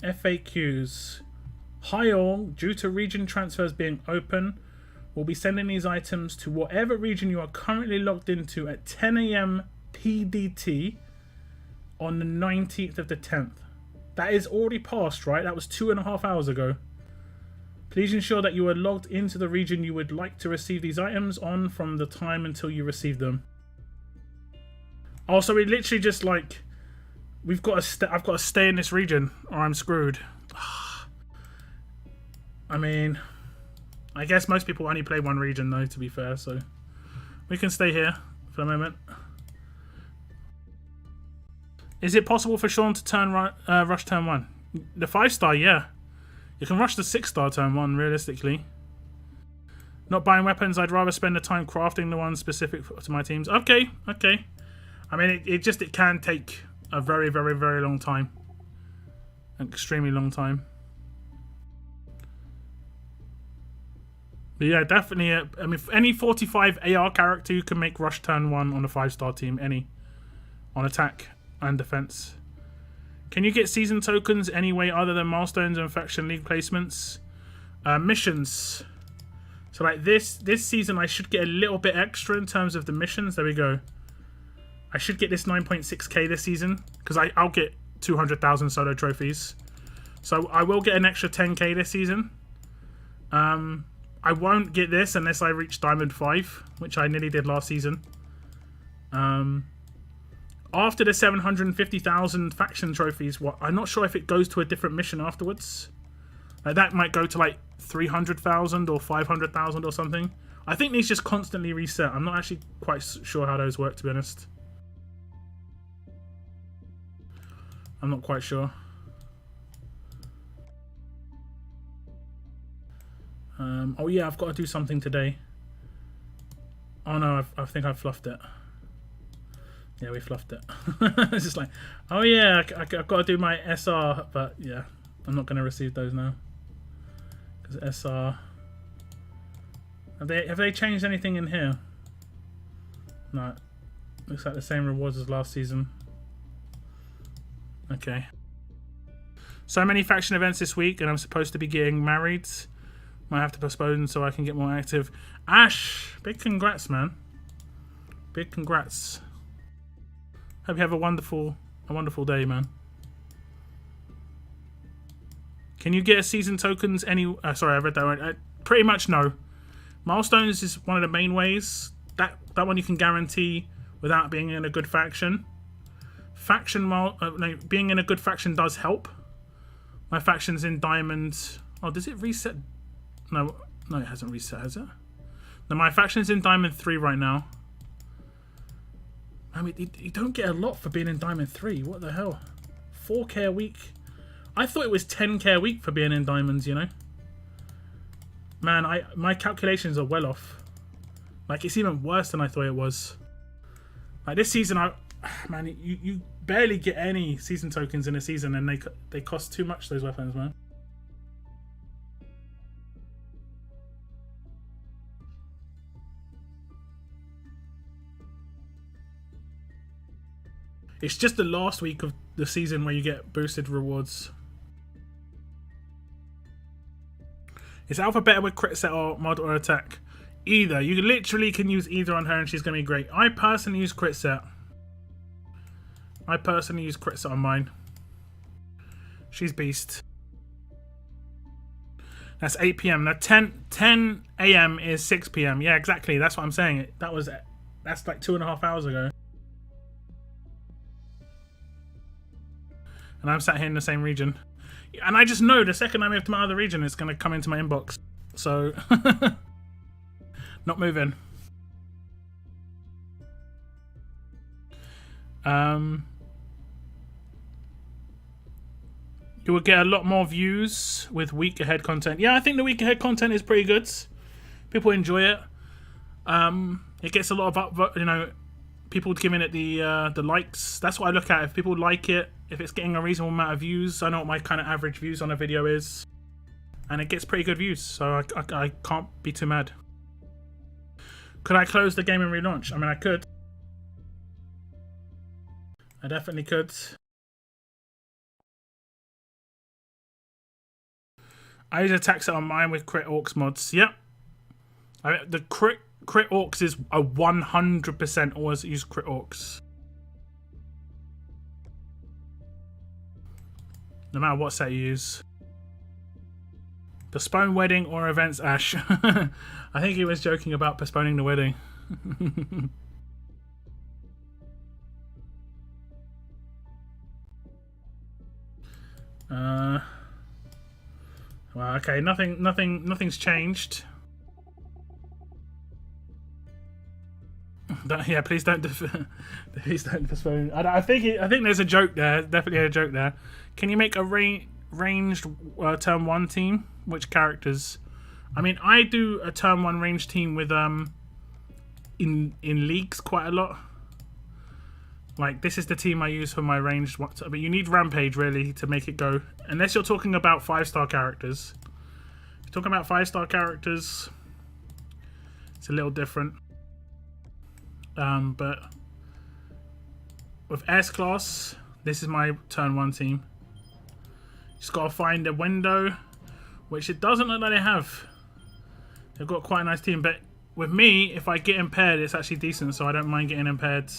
FAQs. Hi all, due to region transfers being open, we'll be sending these items to whatever region you are currently logged into at 10 AM PDT on the 19th of the 10th. That is already passed, right? That was 2.5 hours ago. Please ensure that you are logged into the region you would like to receive these items on from the time until you receive them. Also, we literally just like, I've got to stay in this region or I'm screwed. I mean, I guess most people only play 1 region though, to be fair, so we can stay here for a moment. Is it possible for Sean to turn rush turn 1? The 5-star, yeah. You can rush the 6-star turn 1, realistically. Not buying weapons, I'd rather spend the time crafting the ones specific to my teams. Okay, okay. I mean, it can take a very, very, very long time. An extremely long time. But yeah, definitely. I mean, any 45 AR character you can make rush turn 1 on a 5-star team. Any. On attack and defense. Can you get season tokens any way other than milestones and faction league placements? Missions. So like this season I should get a little bit extra in terms of the missions. There we go. I should get this 9.6k this season because I'll get 200,000 solo trophies. So I will get an extra 10k this season. I won't get this unless I reach Diamond 5, which I nearly did last season. After the 750,000 faction trophies, I'm not sure if it goes to a different mission afterwards. Like that might go to like 300,000 or 500,000 or something. I think these just constantly reset. I'm not actually quite sure how those work, to be honest. I'm not quite sure. Oh yeah, I've got to do something today. Oh no, I think I fluffed it. Yeah, we fluffed it. It's just like, oh yeah, I've got to do my SR, but yeah, I'm not going to receive those now. Because SR... Have they changed anything in here? No. Looks like the same rewards as last season. Okay. So many faction events this week, and I'm supposed to be getting married. Might have to postpone so I can get more active. Ash, big congrats, man. Big congrats. Hope you have a wonderful day, man. Can you get season tokens any... sorry, I read that right. Pretty much no. Milestones is one of the main ways. That one you can guarantee without being in a good faction. No, being in a good faction does help. My faction's in Diamond... Oh, does it reset? No, it hasn't reset, has it? No, my faction's in Diamond 3 right now. I mean, you don't get a lot for being in Diamond 3. What the hell? 4k a week. I thought it was 10k a week for being in Diamonds, you know? Man, my calculations are well off. Like, it's even worse than I thought it was. Like, this season, Man, you barely get any season tokens in a season, and they cost too much, those weapons, man. It's just the last week of the season where you get boosted rewards. Is Alpha better with crit set or mod or attack? Either. You literally can use either on her and she's going to be great. I personally use crit set. I personally use crit set on mine. She's beast. That's 8 PM. Now 10 AM is 6 PM. Yeah, exactly. That's what I'm saying. That's like 2.5 hours ago. And I'm sat here in the same region. And I just know the second I move to my other region, it's going to come into my inbox. So, not moving. You will get a lot more views with week ahead content. Yeah, I think the week ahead content is pretty good. People enjoy it. It gets a lot of people giving it the likes. That's what I look at. If people like it, if it's getting a reasonable amount of views, I know what my kind of average views on a video is, and it gets pretty good views, so I can't be too mad. Could I close the game and relaunch? I mean, I could. I definitely could. I use attack set on mine with crit orcs mods. Yep. The crit orcs is a 100% always use crit orcs. No matter what set you use. Postpone wedding or events, Ash. I think he was joking about postponing the wedding. Well, okay, nothing's changed. Yeah, please don't postpone. I think there's a joke there. Definitely a joke there. Can you make a ranged turn 1 team? Which characters? I mean, I do a turn 1 ranged team with in leagues quite a lot. Like, this is the team I use for my ranged one, but you need Rampage really to make it go. Unless you're talking about 5-star characters. If you're talking about 5-star characters, it's a little different. But with S-Class, this is my turn 1 team. Just gotta find a window, which it doesn't look like they have. They've got quite a nice team, but with me, if I get impaired, it's actually decent, so I don't mind getting impaired.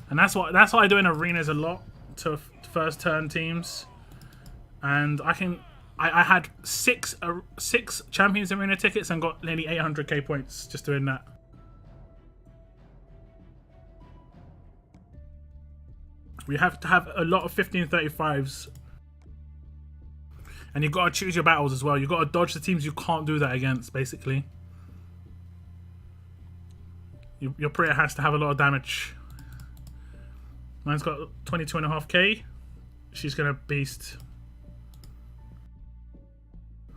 And that's what I do in arenas a lot, to first turn teams. And I had six Champions Arena tickets and got nearly 800k points just doing that. We have to have a lot of 1535s. And you've got to choose your battles as well. You've got to dodge the teams you can't do that against, basically. Your Priya has to have a lot of damage. Mine's got 22.5k. She's going to beast.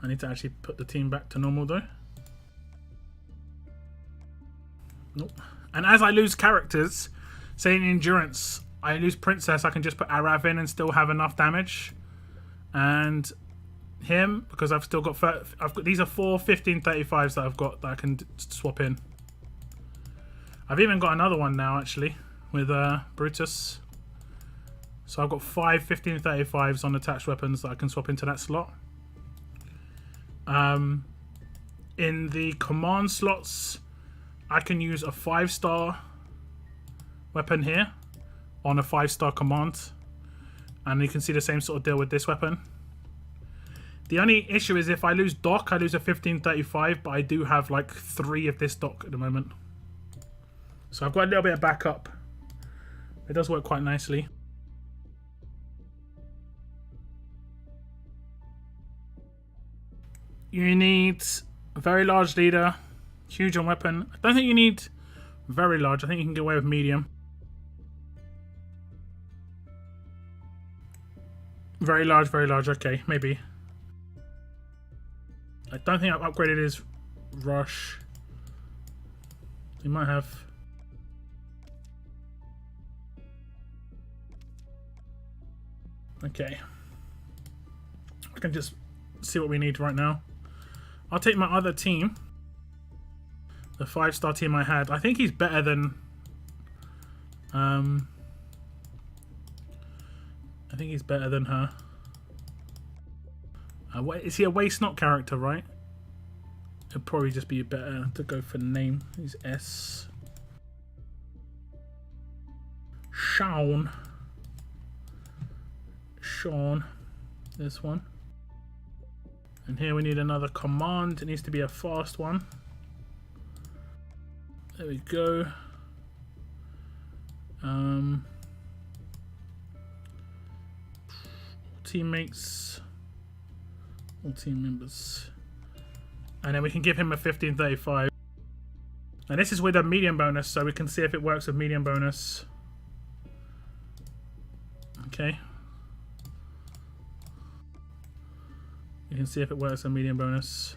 I need to actually put the team back to normal though. Nope. And as I lose characters, say in endurance, I lose Princess, I can just put Arav in and still have enough damage. And him, because I've still got these are 4 1535s that I've got that I can swap in. I've even got another one now actually with Brutus. So I've got 5 1535s on attached weapons that I can swap into that slot. In the command slots, I can use a 5-star weapon here on a 5-star command, and you can see the same sort of deal with this weapon. The only issue is if I lose Doc, I lose a 1535, but I do have like 3 of this Doc at the moment, so I've got a little bit of backup. It does work quite nicely. You need a very large leader, huge on weapon. I don't think you need very large. I think you can get away with medium. Very large, okay, maybe. I don't think I've upgraded his rush. You might have. Okay. I can just see what we need right now. I'll take my other team. The 5-star team I had. I think he's better than... I think he's better than her. Is he a waste not character, right? It'd probably just be better to go for the name. He's S. Sean. This one. And here we need another command. It needs to be a fast one. There we go. Teammates. All team members. And then we can give him a 1535. And this is with a medium bonus, so we can see if it works with medium bonus. Okay. You can see if it works with medium bonus.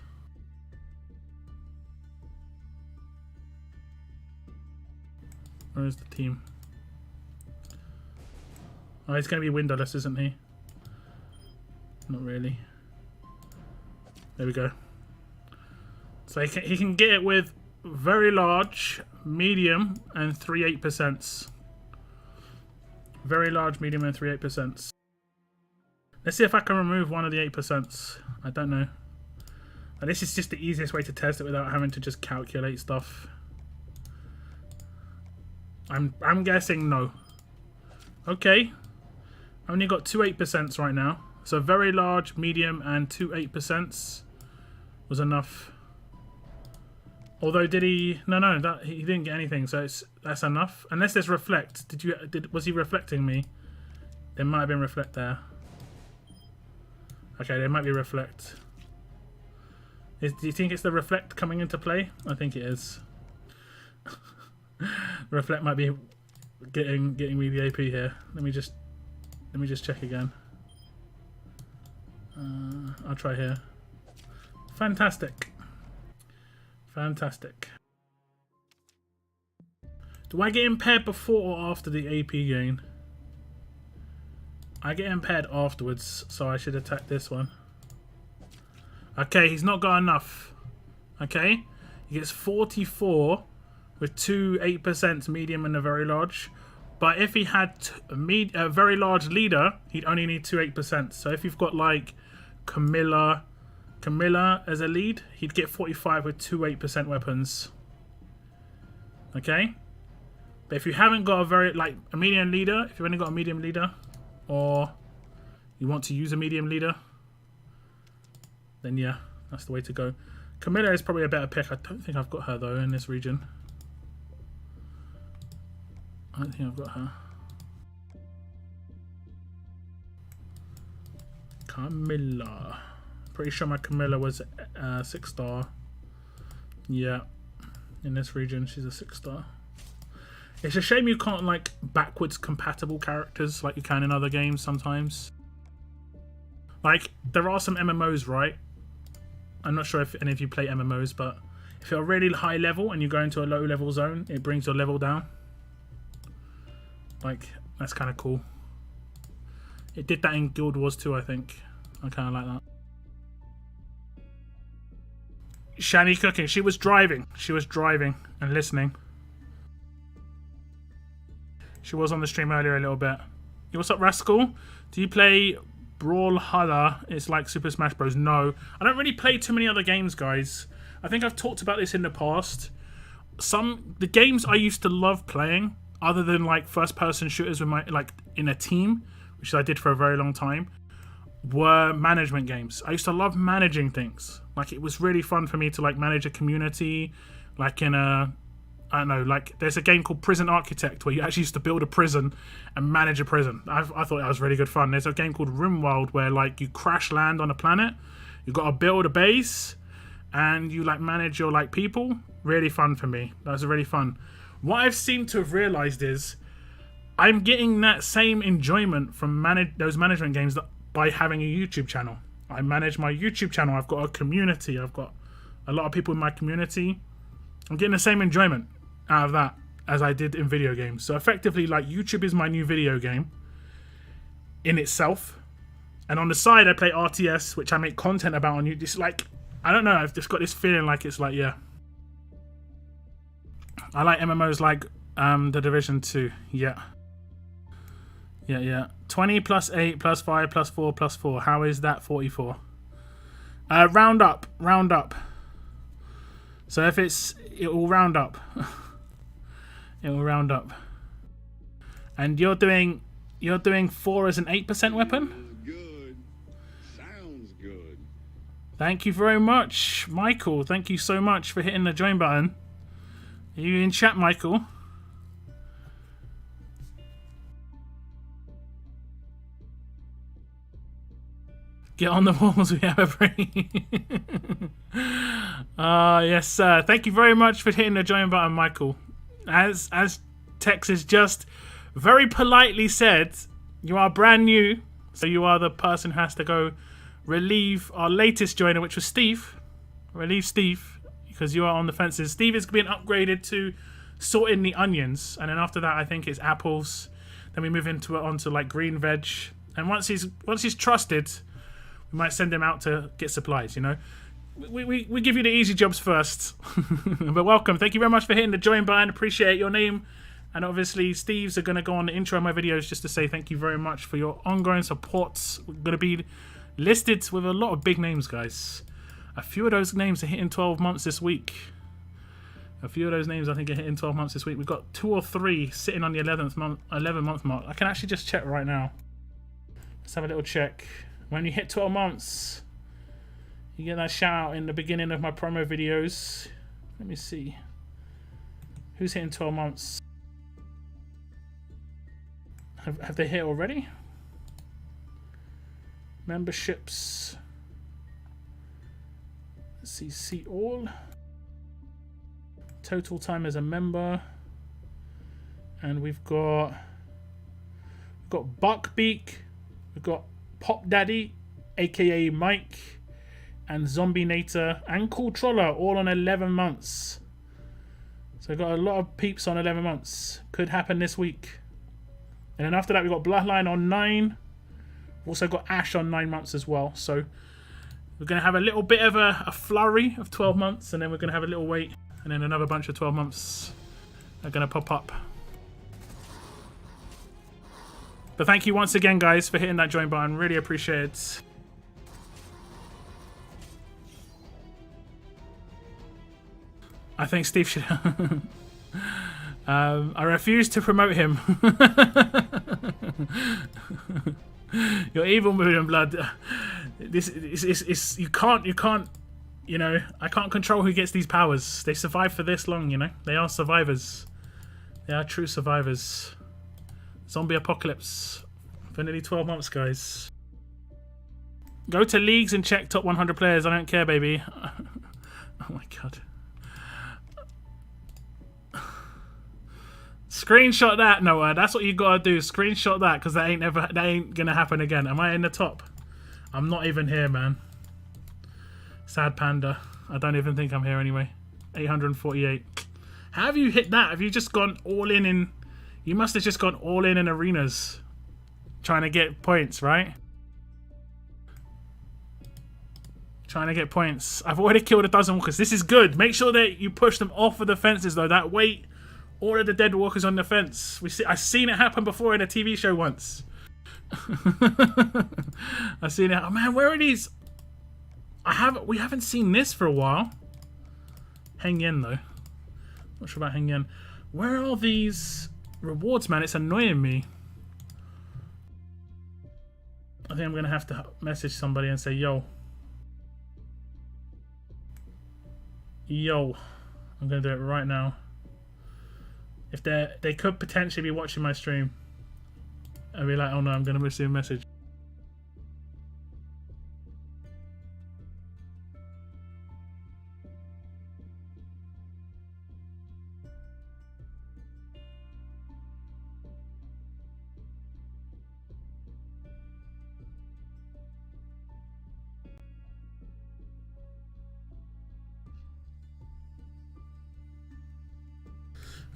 Where is the team? Oh, he's going to be windowless, isn't he? Not really. There we go. So he can get it with very large, medium, and 3 8%. Very large, medium, and 3 8%. Let's see if I can remove one of the 8%. I don't know. And this is just the easiest way to test it without having to just calculate stuff. I'm guessing no. Okay. I only got 2 8% right now. So very large, medium, and 2 8% was enough. Although did he? No, that he didn't get anything. So that's enough. Unless there's reflect. Was he reflecting me? There might have been reflect there. Okay, there might be reflect. Do you think it's the reflect coming into play? I think it is. Reflect might be getting me the AP here. Let me just check again. I'll try here. Fantastic. Fantastic. Do I get impaired before or after the AP gain? I get impaired afterwards, so I should attack this one. Okay, he's not got enough. Okay, he gets 44 with 2 8%, medium, and a very large. But if he had a very large leader, he'd only need 2 8%. So if you've got like Camilla as a lead, he'd get 45 with 2 8% weapons. Okay, but if you haven't got a medium leader, if you've only got a medium leader, or you want to use a medium leader, then yeah, that's the way to go. Camilla is probably a better pick. I don't think I've got her though in this region. I don't think I've got her. Camilla. Pretty sure my Camilla was 6-star. Yeah, in this region she's a 6-star. It's a shame you can't like backwards compatible characters like you can in other games sometimes. Like there are some MMOs, right? I'm not sure if any of you play MMOs, but if you're really high level and you go into a low level zone, it brings your level down. Like that's kind of cool. It did that in Guild Wars too, I think. I kind of like that. Shani cooking. She was driving. She was driving and listening. She was on the stream earlier a little bit. Yo, what's up, Rascal? Do you play Brawlhalla? It's like Super Smash Bros. No. I don't really play too many other games, guys. I think I've talked about this in the past. The games I used to love playing, other than like first-person shooters with in a team, which I did for a very long time, were management games. I used to love managing things. Like it was really fun for me to like manage a community, like in a, I don't know, like there's a game called Prison Architect where you actually used to build a prison and manage a prison. I thought that was really good fun. There's a game called RimWorld where like you crash land on a planet, you got to build a base, and you like manage your like people. Really fun for me. That was really fun. What I've seemed to have realized is I'm getting that same enjoyment from those management games by having a YouTube channel. I manage my YouTube channel. I've got a community. I've got a lot of people in my community. I'm getting the same enjoyment out of that as I did in video games. So effectively, like, YouTube is my new video game. in itself. And on the side, I play RTS, which I make content about on YouTube. It's like, I don't know, I've just got this feeling like it's like, yeah. I like MMOs like The Division 2. Yeah. Yeah. 20 plus 8 plus 5 plus 4 plus 4. How is that 44? Round up. So if it will round up. It will round up. And you're doing 4 as an 8% weapon? Good. Sounds good. Thank you very much, Michael. Thank you so much for hitting the join button. Are you in chat, Michael? Get on the walls, we have a brain. Yes, sir. Thank you very much for hitting the join button, Michael. As Tex has just very politely said, you are brand new, so you are the person who has to go relieve our latest joiner, which was Steve. Relieve Steve, because you are on the fences. Steve is being upgraded to sorting the onions, and then after that, I think it's apples. Then we move onto like green veg, and once he's trusted, we might send him out to get supplies. You know, we give you the easy jobs first. But welcome, thank you very much for hitting the join button. Appreciate your name. And obviously, Steve's are going to go on the intro of my videos just to say thank you very much for your ongoing support. We're going to be listed with a lot of big names, guys. A few of those names are hitting 12 months this week. A few of those names, I think, are hitting 12 months this week. We've got 2 or 3 sitting on the 11 month mark. I can actually just check right now. Let's have a little check. When you hit 12 months, you get that shout out in the beginning of my promo videos. Let me see. Who's hitting 12 months? Have they hit already? Memberships. Let's see all. Total time as a member. And we've got Buckbeak. We've got Pop Daddy, aka Mike, and Zombie Nator, and Cool Troller, all on 11 months. So we've got a lot of peeps on 11 months. Could happen this week. And then after that, we've got Bloodline on 9. We've also got Ash on 9 months as well. So we're going to have a little bit of a flurry of 12 months, and then we're going to have a little wait, and then another bunch of 12 months are going to pop up. But thank you once again, guys, for hitting that join button. Really appreciate it. I think Steve should... I refuse to promote him. You're evil, Moon and Blood. This is you can't, you know, I can't control who gets these powers. They survive for this long, you know. They are survivors. They are true survivors. Zombie apocalypse for nearly 12 months, guys. Go to leagues and check top 100 players. I don't care, baby. Oh my god. Screenshot that, Noah. That's what you gotta do. Screenshot that, because that ain't gonna happen again. Am I in the top? I'm not even here, man. Sad panda. I don't even think I'm here anyway. 848. How have you hit that? Have you just gone all in? You must have just gone all in arenas, trying to get points, right? Trying to get points. I've already killed a dozen walkers. This is good. Make sure that you push them off of the fences, though. That weight. All of the dead walkers on the fence. I've seen it happen before in a TV show once. I've seen it. Oh man, where are these? We haven't seen this for a while. Heng Yen though. Not sure about Heng Yen. Where are these rewards, man? It's annoying me. I think I'm gonna have to message somebody and say, yo. I'm gonna do it right now. If they could potentially be watching my stream and be like, oh no, I'm going to receive a message.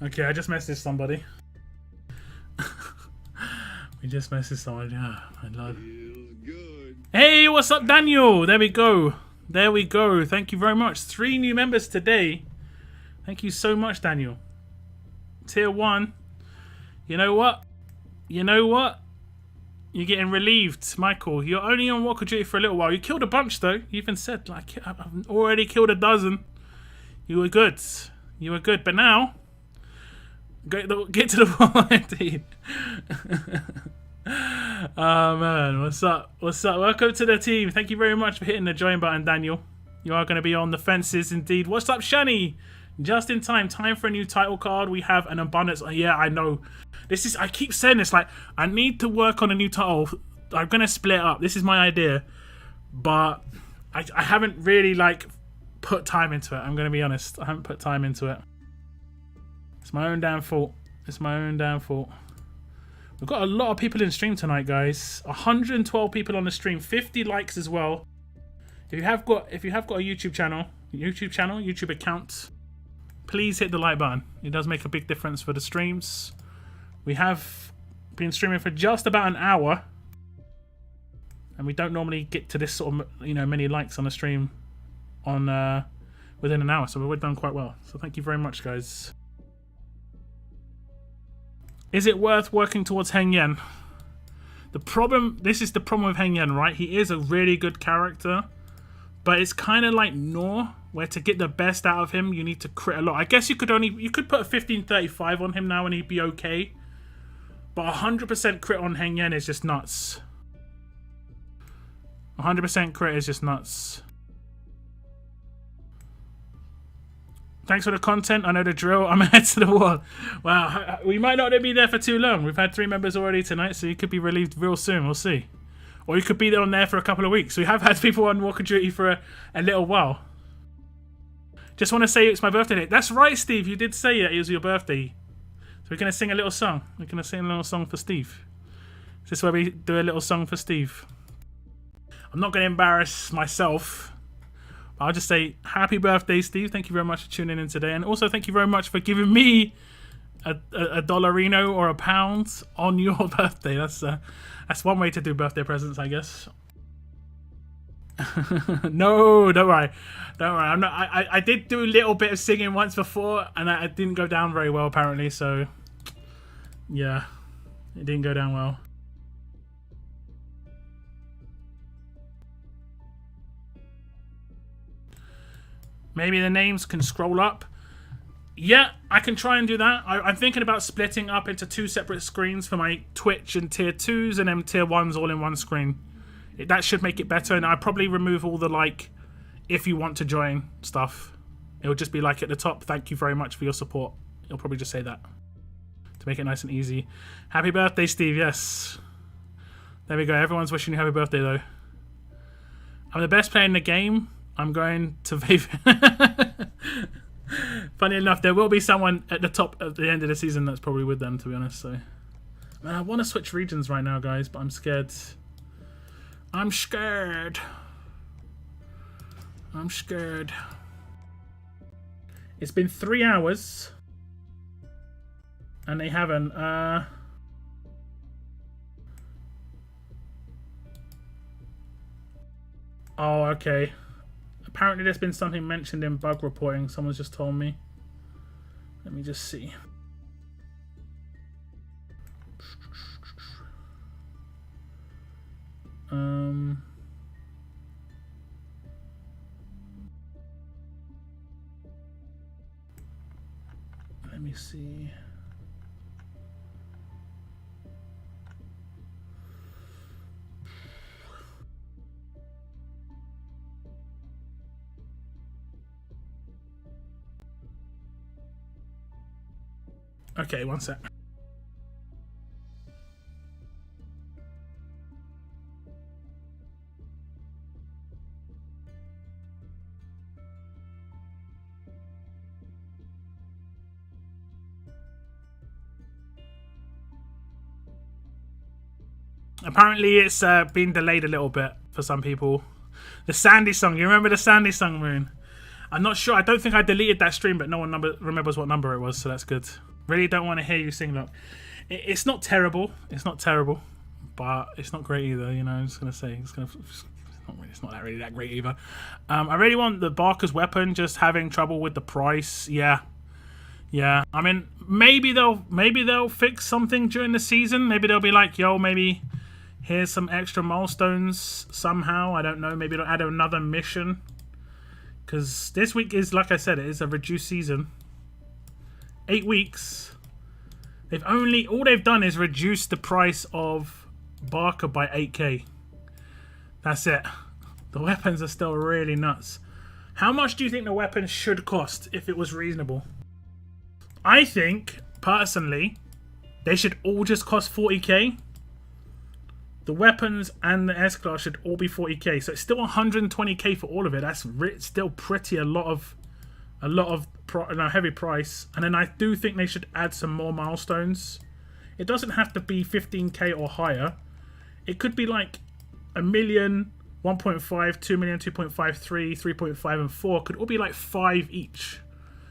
Okay, I just messaged somebody. You just messaged someone. Yeah, my lord. Feels good. Hey, what's up, Daniel? There we go. There we go. Thank you very much. 3 new members today. Thank you so much, Daniel. Tier 1. You know what? You know what? You're getting relieved, Michael. You're only on Walker Duty for a little while. You killed a bunch, though. You even said, like, I've already killed a dozen. You were good. You were good. But now, get to the wall, indeed. Oh, man. What's up? What's up? Welcome to the team. Thank you very much for hitting the join button, Daniel. You are going to be on the fences, indeed. What's up, Shani? Just in time. Time for a new title card. We have an abundance. Yeah, I know. I keep saying this, like, I need to work on a new title. I'm going to split up. This is my idea. But I haven't really, like, put time into it. I'm going to be honest. I haven't put time into it. It's my own damn fault. It's my own damn fault. We've got a lot of people in stream tonight, guys. 112 people on the stream. 50 likes as well. If you have got a YouTube account, please hit the like button. It does make a big difference for the streams. We have been streaming for just about an hour, and we don't normally get to this sort of, you know, many likes on a stream on within an hour, so we've done quite well. So thank you very much, guys. Is it worth working towards Heng Yen? This is the problem with Heng Yen, right? He is a really good character, but it's kind of like Nor, where to get the best out of him, you need to crit a lot. I guess you could put a 1535 on him now and he'd be okay. But 100% crit on Heng Yen is just nuts. 100% crit is just nuts. Thanks for the content. I know the drill. I'm ahead to the wall. Wow, we might not be there for too long. We've had 3 members already tonight, so you could be relieved real soon. We'll see. Or you could be on there for a couple of weeks. We have had people on Walker Duty for a little while. Just want to say it's my birthday day. That's right, Steve. You did say it was your birthday. So we're going to sing a little song. We're going to sing a little song for Steve. Is this where we do a little song for Steve? I'm not going to embarrass myself. I'll just say happy birthday, Steve. Thank you very much for tuning in today. And also thank you very much for giving me a dollarino or a pound on your birthday. That's one way to do birthday presents, I guess. No, don't worry. Don't worry. I'm not. I did do a little bit of singing once before, and it didn't go down very well, apparently. So, yeah, it didn't go down well. Maybe the names can scroll up. Yeah, I can try and do that. I'm thinking about splitting up into 2 separate screens for my Twitch and tier 2s and then tier 1s all in one screen. That should make it better, and I'll probably remove all the, like, if you want to join stuff. It'll just be like at the top, thank you very much for your support. It'll probably just say that to make it nice and easy. Happy birthday, Steve. Yes. There we go. Everyone's wishing you happy birthday, though. I'm the best player in the game. I'm going to vape. Funny enough, there will be someone at the top at the end of the season that's probably with them, to be honest. So, man, I want to switch regions right now, guys, but I'm scared. I'm scared. I'm scared. It's been 3 hours. And they haven't. Oh, okay. Apparently there's been something mentioned in bug reporting. Someone's just told me. Let me just see. Let me see. Okay, one sec. Apparently it's been delayed a little bit for some people. The Sandy song, you remember the Sandy song, Moon? I'm not sure, I don't think I deleted that stream, but no one remembers what number it was, so that's good. Really don't want to hear you sing, look. It's not terrible, it's not terrible. but it's not great either. You know, I'm just gonna say it's not really that great either. I really want the Barker's weapon. Just having trouble with the price. Yeah. I mean, maybe they'll fix something during the season. Maybe they'll be like, yo, maybe here's some extra milestones somehow. I don't know. Maybe they'll add another mission. Because this week is, like I said, it is a reduced season. 8 weeks. All they've done is reduce the price of Barker by 8k. That's it. The weapons are still really nuts. How much do you think the weapons should cost if it was reasonable? I think, personally, they should all just cost 40k. The weapons and the S-Class should all be 40k. So it's still 120k for all of it. That's still pretty a lot of heavy price. And then I do think they should add some more milestones. It doesn't have to be 15k or higher. It could be like 1 million, 1.5, 2 million, 2.5, 3, 3.5, and 4. Could all be like 5 each.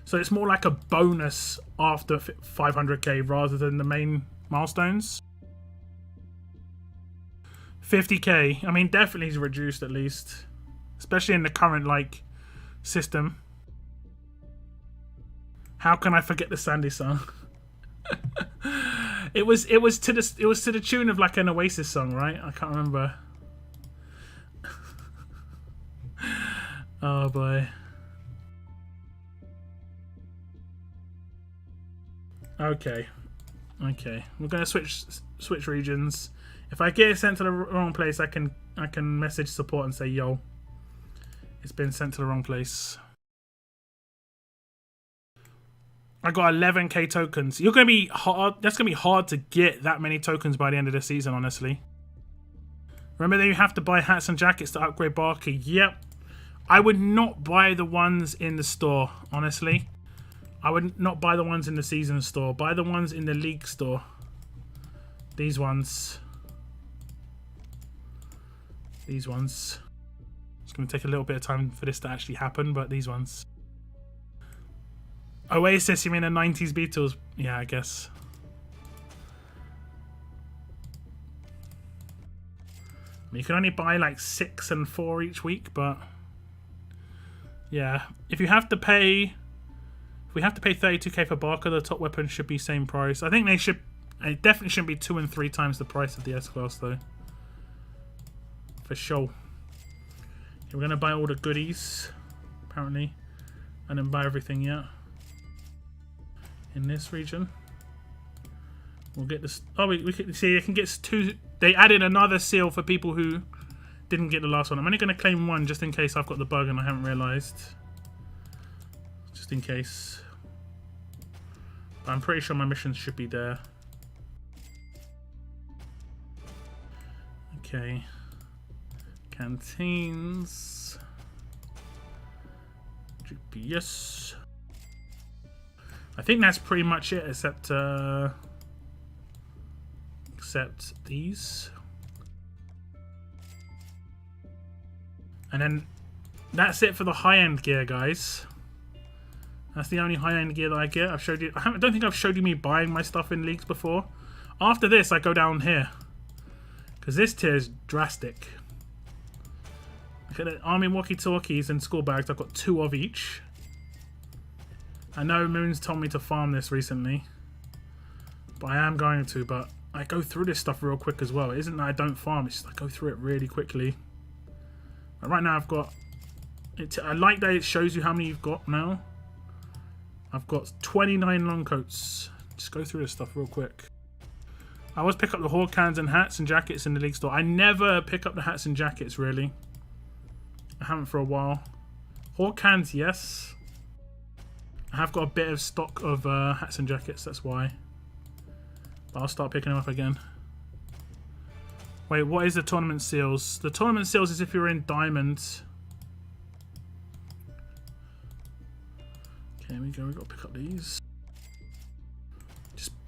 So it's more like a bonus after 500k rather than the main milestones. 50k. I mean, definitely is reduced at least, especially in the current like system. How can I forget the Sandy song? it was to the tune of like an Oasis song, right? I can't remember. Oh boy. Okay. We're gonna switch regions. If I get it sent to the wrong place, I can message support and say, yo, it's been sent to the wrong place. I got 11k tokens. You're gonna be hard. That's gonna be hard to get that many tokens by the end of the season, honestly. Remember that you have to buy hats and jackets to upgrade Barker. Yep. I would not buy the ones in the store, honestly. I would not buy the ones in the season store. Buy the ones in the league store. These ones. It's going to take a little bit of time for this to actually happen, but these ones. Oasis, you mean the 90s Beatles? Yeah, I guess. You can only buy like 6 and 4 each week, but yeah. If we have to pay 32k for Barker, the top weapon should be same price. I think it definitely shouldn't be 2 and 3 times the price of the S-Class though. For sure. Okay, we're gonna buy all the goodies, apparently, and then buy everything, yeah. In this region, we'll get this. Oh, we can see you can get 2. They added another seal for people who didn't get the last one. I'm only gonna claim 1 just in case I've got the bug and I haven't realised. Just in case. But I'm pretty sure my missions should be there. Okay. Canteens. GPS. I think that's pretty much it, except these. And then that's it for the high-end gear, guys. That's the only high-end gear that I get. I've showed you. I don't think I've showed you me buying my stuff in leagues before. After this, I go down here. Because this tier is drastic. Look at the army walkie-talkies and school bags. I've got 2 of each. I know Moon's told me to farm this recently. But I am going to. But I go through this stuff real quick as well. It isn't that I don't farm. It's just I go through it really quickly. But right now I've got... I like that it shows you how many you've got now. I've got 29 long coats. Just go through this stuff real quick. I always pick up the horde cans and hats and jackets in the league store. I never pick up the hats and jackets, really. I haven't for a while. Horde cans, yes. I have got a bit of stock of hats and jackets, that's why. But I'll start picking them up again. Wait, what is the tournament seals? The tournament seals is if you're in diamonds. Okay, here we go. We've got to pick up these.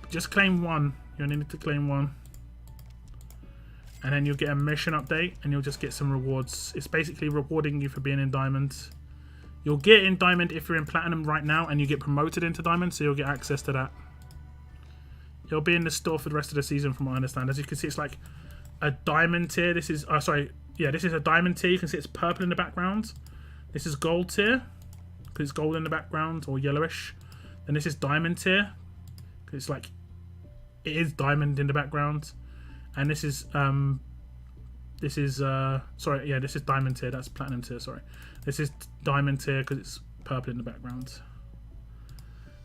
Just claim 1. You only need to claim 1. And then you'll get a mission update and you'll just get some rewards. It's basically rewarding you for being in diamond. You'll get in diamond if you're in platinum right now and you get promoted into diamond, so you'll get access to that. You'll be in the store for the rest of the season from what I understand. As you can see, it's like a diamond tier. This is sorry, yeah, this is a diamond tier. You can see it's purple in the background. This is gold tier because it's gold in the background or yellowish. And this is diamond tier because it's like it is diamond in the background. And this is sorry, yeah, this is diamond tier. That's platinum tier. Sorry, this is diamond tier because it's purple in the background.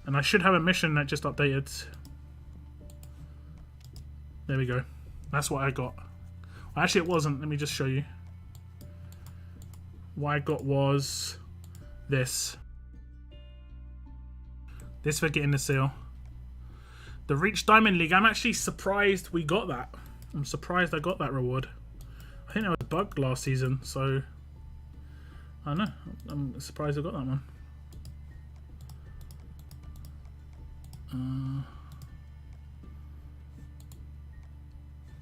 And I should have a mission that just updated. There we go. That's what I got. Well, actually, it wasn't. Let me just show you. What I got was this. This for getting the seal. The Reach Diamond League. I'm actually surprised we got that. I'm surprised I got that reward. I think that was bugged last season, so I don't know. I'm surprised I got that one.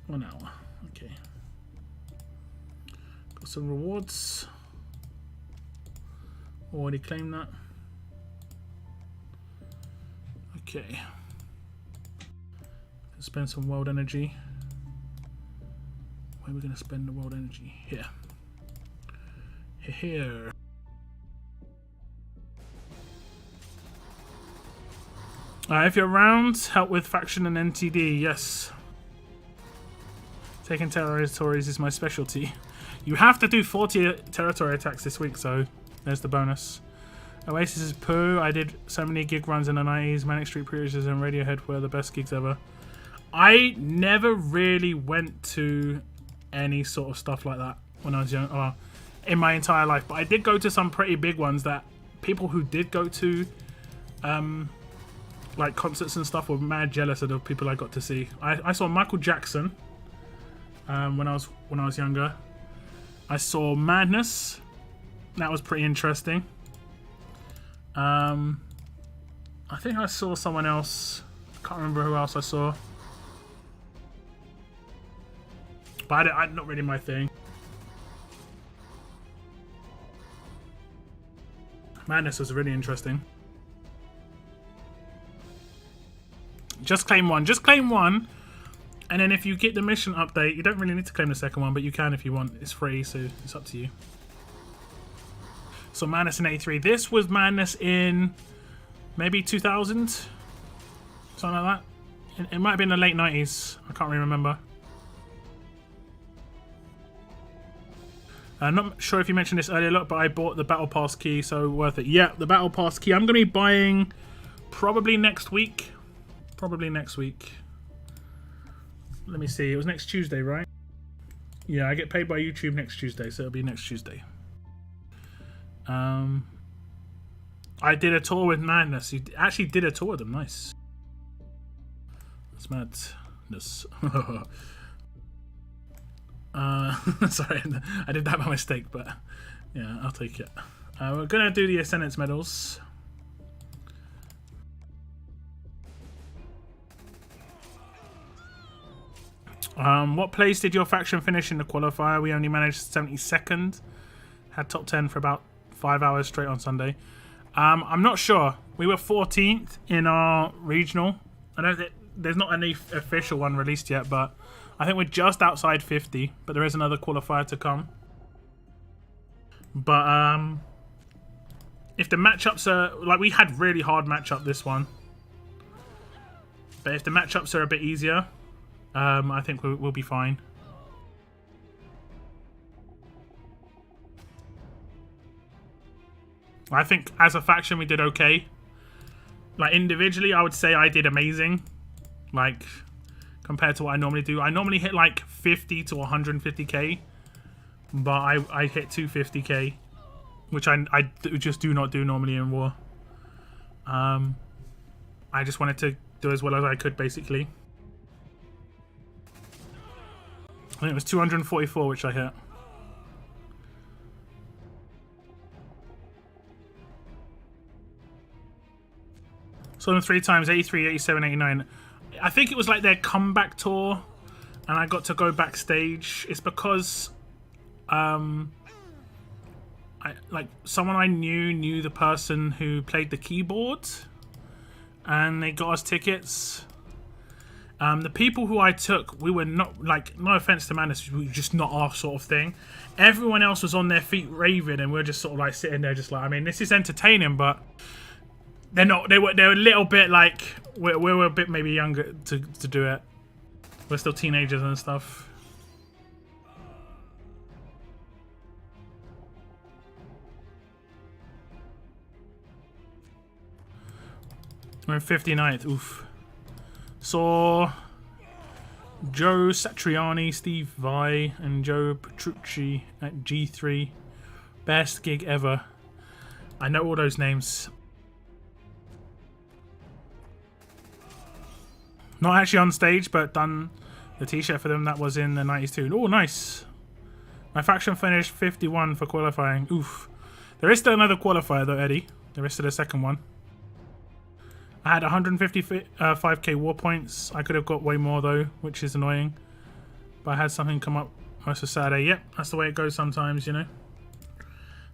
1 hour. Okay. Got some rewards. Already claimed that. Okay. Spend some world energy. Where are we going to spend the world energy? Here. Here. If you're around, help with faction and NTD. Yes. Taking territories is my specialty. You have to do 40 territory attacks this week, so there's the bonus. Oasis is poo. I did so many gig runs in the 90s. Manic Street Preachers and Radiohead were the best gigs ever. I never really went to any sort of stuff like that when I was young, or in my entire life. But I did go to some pretty big ones that people who did go to like concerts and stuff were mad jealous of the people I got to see. I saw Michael Jackson when I was younger. I saw Madness. That was pretty interesting. I think I saw someone else. I can't remember who else I saw. But not really my thing. Madness was really interesting. Just claim one. Just claim one. And then if you get the mission update, you don't really need to claim the second one, but you can if you want. It's free, so it's up to you. So Madness in 83. This was Madness in maybe 2000? Something like that. It might have been the late 90s. I can't really remember. I'm not sure if you mentioned this earlier, look, but I bought the Battle Pass key, so worth it. Yeah, the Battle Pass key. I'm going to be buying probably next week. Probably next week. Let me see. It was next Tuesday, right? Yeah, I get paid by YouTube next Tuesday, so it'll be next Tuesday. I did a tour with Madness. You actually did a tour with them. Nice. That's madness. Sorry, I did that by mistake, but yeah, I'll take it. We're gonna do the Ascendance medals. What place did your faction finish in the qualifier? We only managed 72nd. Had top 10 for about 5 hours straight on Sunday. I'm not sure. We were 14th in our regional. I know that there's not any official one released yet, but I think we're just outside 50. But there is another qualifier to come. But if the matchups are like, we had really hard matchup this one. But if the matchups are a bit easier, I think we'll be fine. I think as a faction we did okay. Like individually, I would say I did amazing. Like compared to what I normally do. I normally hit like 50 to 150k, but I hit 250k, which I just do not do normally in War. I just wanted to do as well as I could, basically. I think it was 244, which I hit. Saw them 3 times, 83, 87, 89. I think it was like their comeback tour, and I got to go backstage. It's because someone I knew the person who played the keyboard, and they got us tickets. The people who I took, we were not, like, no offense to Madness, we were just not our sort of thing. Everyone else was on their feet raving, and we are just sort of like sitting there just like, I mean, this is entertaining, but they're not, they're a little bit like, we were a bit maybe younger to do it. We're still teenagers and stuff. We're in 59th, oof. Saw Joe Satriani, Steve Vai, and Joe Petrucci at G3. Best gig ever. I know all those names. Not actually on stage, but done the t-shirt for them. That was in the 90s too. Oh, nice. My faction finished 51 for qualifying. Oof. There is still another qualifier though, Eddie. There is still a second one. I had 155k war points. I could have got way more though, which is annoying. But I had something come up most of Saturday. Yep, that's the way it goes sometimes, you know.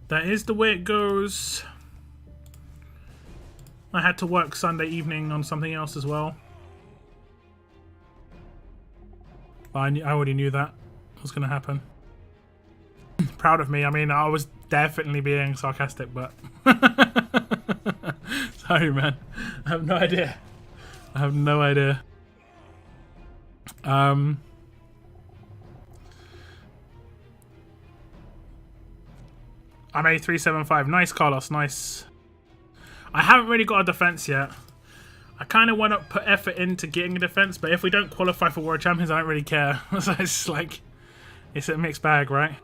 That is the way it goes. I had to work Sunday evening on something else as well. But I already knew that was going to happen. Proud of me. I mean, I was definitely being sarcastic, but... Sorry, man. I have no idea. I have no idea. I made 375. Nice, Carlos. Nice. I haven't really got a defense yet. I kind of want to put effort into getting a defense, but if we don't qualify for World Champions, I don't really care. So it's like, it's a mixed bag, right?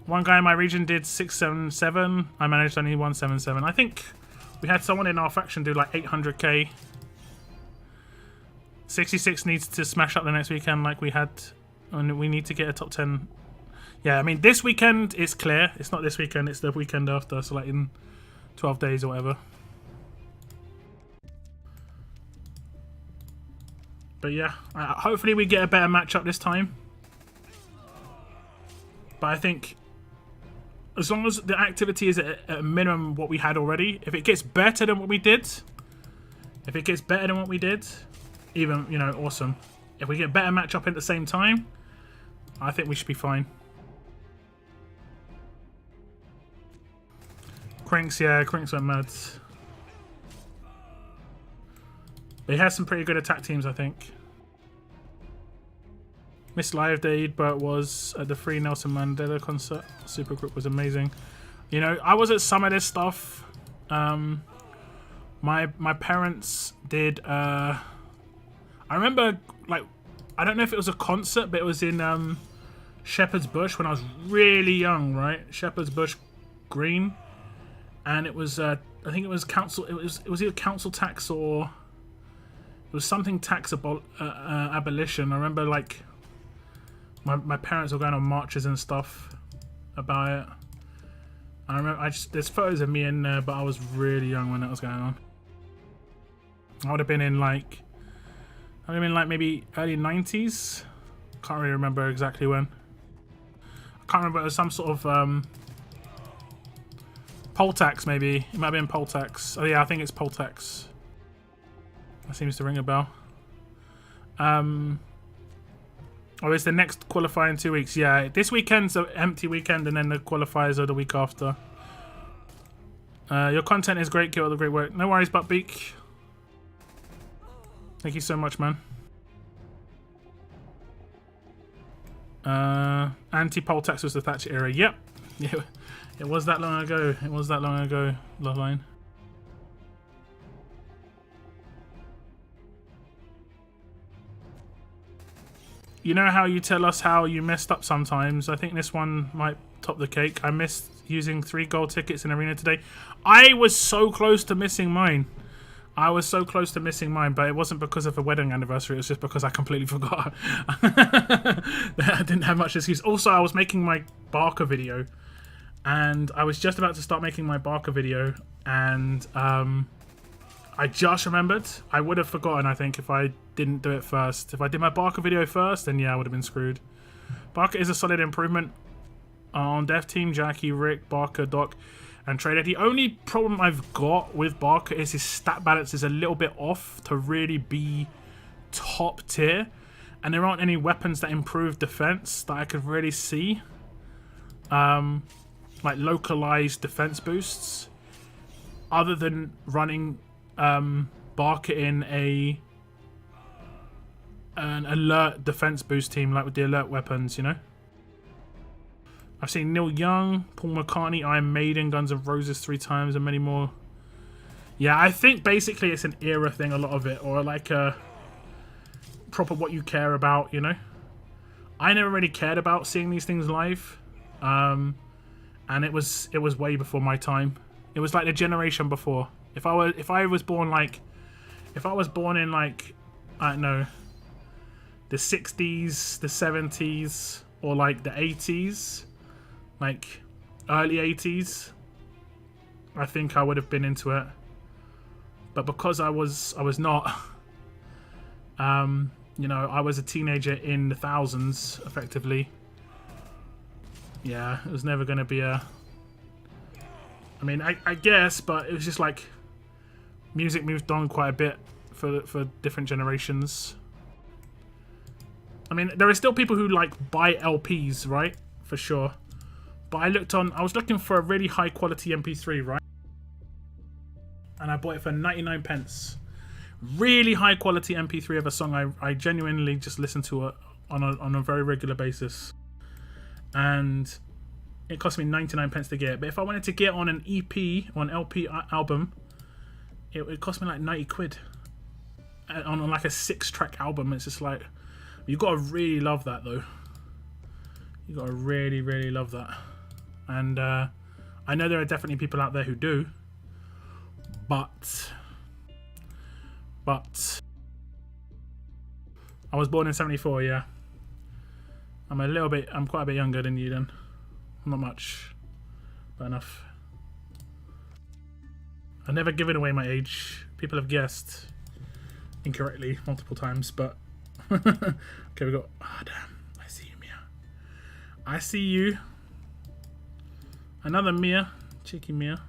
One guy in my region did 677. I managed only 177. I think we had someone in our faction do like 800k. 66 needs to smash up the next weekend like we had. And we need to get a top 10. Yeah, I mean, this weekend is clear. It's not this weekend, it's the weekend after. So like in 12 days or whatever. But yeah, hopefully we get a better matchup this time. But I think... as long as the activity is at a minimum what we had already, if it gets better than what we did, even, you know, awesome. If we get better matchup at the same time, I think we should be fine. Crinks, yeah, Crinks went mad. But he has some pretty good attack teams, I think. Missed Live Aid, but was at the Free Nelson Mandela concert. Supergroup was amazing. You know, I was at some of this stuff. My parents did. I remember, like, I don't know if it was a concert, but it was in Shepherd's Bush when I was really young, right? Shepherd's Bush Green, and it was. I think it was council. It was either council tax or it was something tax abolition. I remember like. My parents were going on marches and stuff about it. I remember there's photos of me in there, but I was really young when that was going on. I would have been in like maybe early 90s. Can't really remember exactly when. I can't remember. It was some sort of poll tax maybe. It might have been poll tax. Oh yeah, I think it's poll tax. That seems to ring a bell. Oh, it's the next qualifier in 2 weeks. Yeah, this weekend's an empty weekend, and then the qualifiers are the week after. Your content is great. Keep up the great work. No worries, Buttbeak. Thank you so much, man. Anti-poll tax was the Thatcher era. Yep. Yeah, it was that long ago. It was that long ago, Loveline. You know how you tell us how you messed up sometimes? I think this one might top the cake. I missed using 3 gold tickets in Arena today. I was so close to missing mine. But it wasn't because of a wedding anniversary. It was just because I completely forgot. I didn't have much excuse. Also, I was making my Barker video. And I was just about to start making my Barker video. And I just remembered. I would have forgotten, I think, if I didn't do it first. If I did my Barker video first, then yeah, I would have been screwed. Barker is a solid improvement on Death Team. Jackie, Rick, Barker, Doc, and traded. The only problem I've got with Barker is his stat balance is a little bit off to really be top tier, and there aren't any weapons that improve defense that I could really see, like localized defense boosts, other than running Barker in an alert defense boost team, like with the alert weapons, you know. I've seen Neil Young, Paul McCartney, Iron Maiden, Guns N' Roses 3 times, and many more. Yeah, I think basically it's an era thing, a lot of it, or like a proper what you care about, you know. I never really cared about seeing these things live, and it was way before my time. It was like the generation before. If I was born in like, I don't know, the 60s, the 70s, or like the 80s, like early 80s, I think I would have been into it. But because I was not, you know, I was a teenager in the thousands, effectively. Yeah, it was never going to be a... I mean, I guess, but it was just like music moved on quite a bit for different generations. I mean, there are still people who like buy LPs, right? For sure. But I was looking for a really high quality MP3, right? And I bought it for 99 pence. Really high quality MP3 of a song I genuinely just listen to on a very regular basis. And it cost me 99 pence to get it. But if I wanted to get on an EP or an LP album, it cost me like 90 quid. On like a 6-track album. It's just like, you gotta really love that though. You gotta really, really love that. And I know there are definitely people out there who do. But I was born in 74, yeah. I'm quite a bit younger than you then. Not much, but enough. I've never given away my age. People have guessed incorrectly multiple times, but okay, we got. Oh damn! I see you, Mia. I see you. Another Mia, cheeky Mia.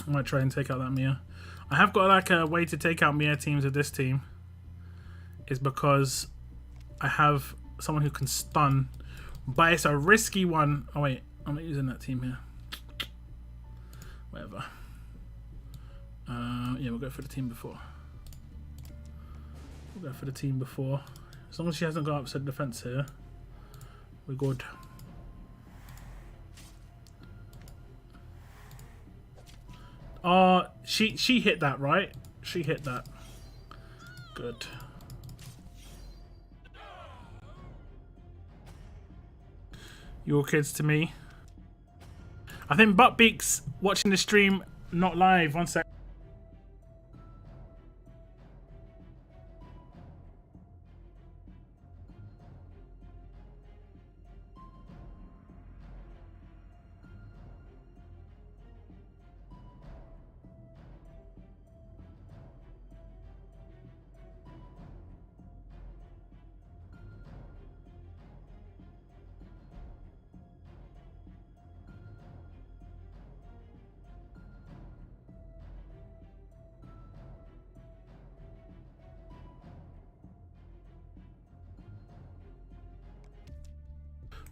I might try and take out that Mia. I have got like a way to take out Mia teams with this team. Is because I have someone who can stun, but it's a risky one. Oh wait, I'm not using that team here. Whatever. Yeah, we'll go for the team before. We'll go for the team before. As long as she hasn't got upset defense here, we're good. She hit that, right? She hit that. Good. Your kids to me. I think Buttbeak's watching the stream, not live. One sec.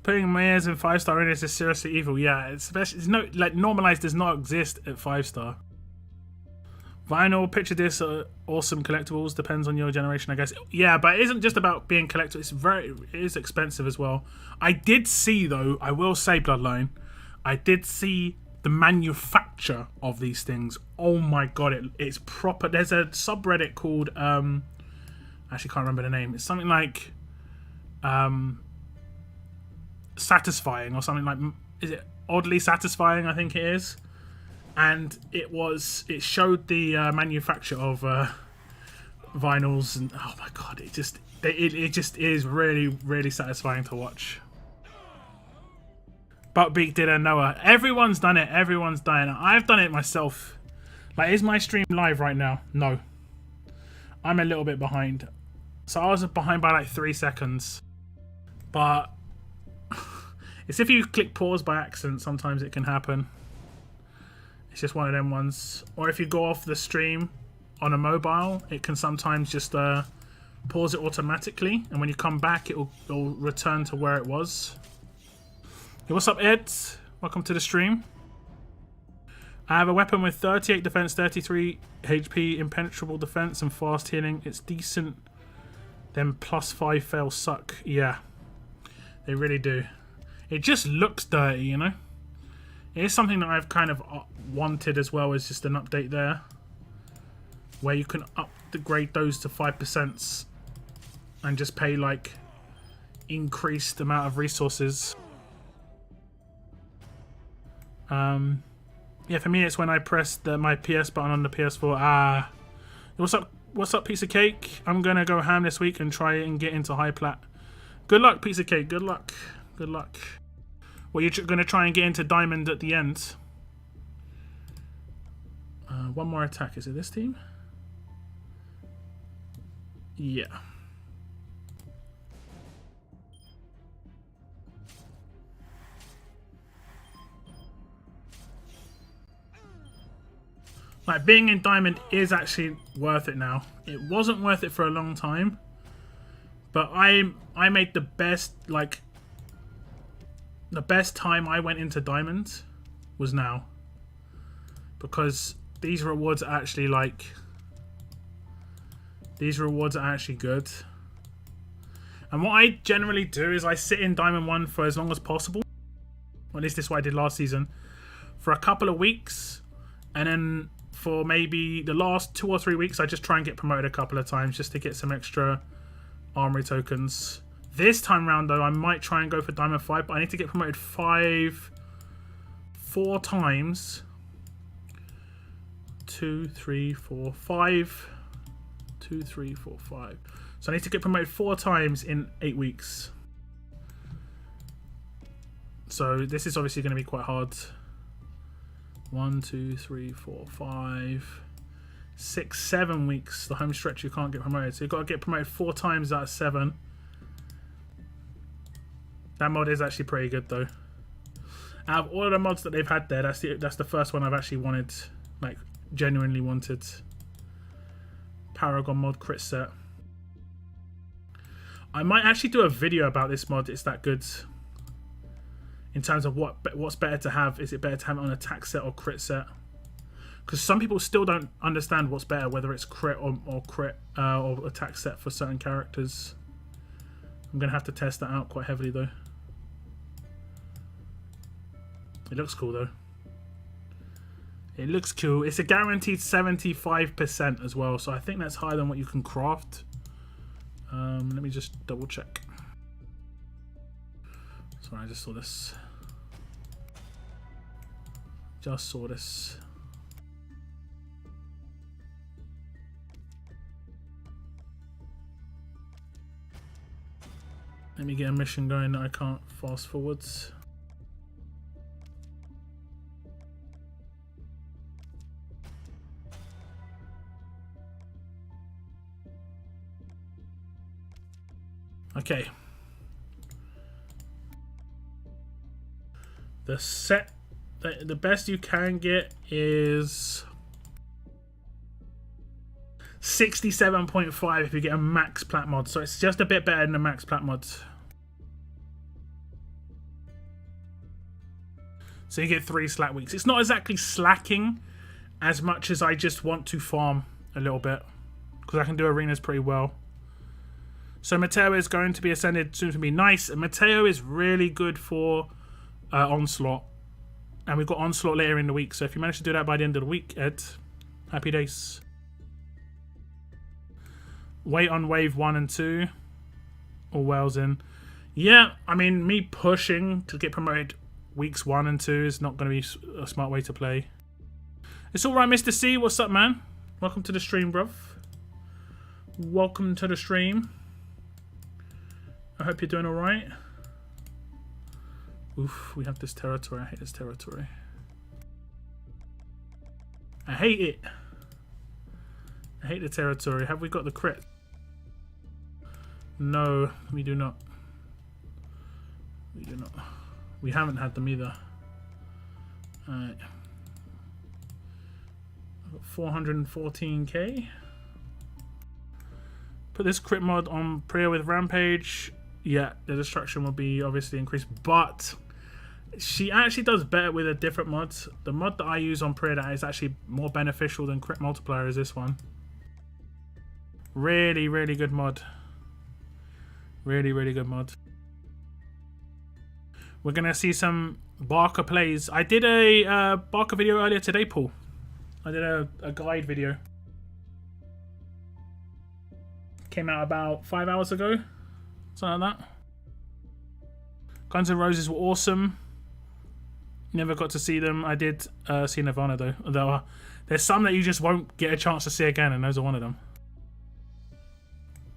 Putting Mayors in 5-star arenas is seriously evil. Yeah, it's no like normalized does not exist at 5-star. Vinyl, picture disc, awesome collectibles. Depends on your generation, I guess. Yeah, but it isn't just about being collectible. It is expensive as well. I did see though. I will say, Bloodline. I did see the manufacture of these things. Oh my god, it's proper. There's a subreddit called I actually can't remember the name. It's something like satisfying or something like, is it oddly satisfying? I think it is. And it showed the manufacture of vinyls, and oh my god, it just is really, really satisfying to watch. Buttbeak did a Noah. Everyone's done it. Everyone's done it. I've done it myself. Like, is my stream live right now? No. I'm a little bit behind. So I was behind by like 3 seconds. But It's if you click pause by accident, sometimes it can happen. It's just one of them ones. Or if you go off the stream on a mobile, it can sometimes just pause it automatically, and when you come back, it'll return to where it was. Hey, what's up, Ed? Welcome to the stream. I have a weapon with 38 defense, 33 HP, impenetrable defense, and fast healing. It's decent. Then +5 fail suck. Yeah, they really do. It just looks dirty, you know? It is something that I've kind of wanted as well, as just an update there, where you can upgrade those to 5% and just pay like increased amount of resources. Yeah, for me it's when I press my PS button on the PS4. What's up, piece of cake? I'm gonna go ham this week and try and get into high plat. Good luck, piece of cake. Good luck. Good luck. Well, you're gonna try and get into diamond at the end. One more attack. Is it this team? Yeah. Like, being in diamond is actually worth it now. It wasn't worth it for a long time, but I made the best, like, the best time I went into diamond was now, because these rewards are actually like, these rewards are actually good. And what I generally do is I sit in diamond 1 for as long as possible. Or at least this is what I did last season, for a couple of weeks, and then for maybe the last 2 or 3 weeks I just try and get promoted a couple of times just to get some extra armory tokens. This time round though, I might try and go for diamond 5, but I need to get promoted 4 times. 2, 3, 4, 5. 2, 3, 4, 5. So I need to get promoted 4 times in 8 weeks. So this is obviously going to be quite hard. 1, 2, 3, 4, 5, 6, 7 weeks. The home stretch you can't get promoted. So you've got to get promoted 4 times out of 7. That mod is actually pretty good though. Out of all of the mods that they've had there, that's the first one I've actually wanted, like genuinely wanted. Paragon mod crit set. I might actually do a video about this mod. It's that good. In terms of what's better to have. Is it better to have it on attack set or crit set? Because some people still don't understand what's better, whether it's crit or crit or attack set for certain characters. I'm gonna have to test that out quite heavily though. It looks cool though. It looks cool. It's a guaranteed 75% as well, so I think that's higher than what you can craft. Let me just double check. Sorry, I just saw this. Just saw this. Let me get a mission going that I can't fast forwards. Okay. The set, the best you can get is 67.5 if you get a max plat mod. So it's just a bit better than the max plat mod. So you get 3 slack weeks. It's not exactly slacking as much as I just want to farm a little bit, because I can do arenas pretty well. So Mateo is going to be ascended soon to be nice. And Mateo is really good for Onslaught. And we've got Onslaught later in the week. So if you manage to do that by the end of the week, Ed, happy days. Wait on wave 1 and 2. All wells in. Yeah, I mean, me pushing to get promoted weeks 1 and 2 is not going to be a smart way to play. It's alright, Mr. C. What's up, man? Welcome to the stream, bruv. Welcome to the stream. I hope you're doing alright. Oof, we have this territory. I hate this territory. I hate it. I hate the territory. Have we got the crit? No, we do not. We do not. We haven't had them either. Alright. 414k. Put this crit mod on Priya with Rampage. Yeah, the destruction will be obviously increased, but she actually does better with a different mod. The mod that I use on Priya that is actually more beneficial than crit multiplier is this one. Really, really good mod. Really, really good mod. We're gonna see some Barker plays. I did a Barker video earlier today, Paul. I did a guide video. Came out about 5 hours ago. Something like that. Guns N' Roses were awesome. Never got to see them. I did see Nirvana though. Although there's some that you just won't get a chance to see again, and those are one of them.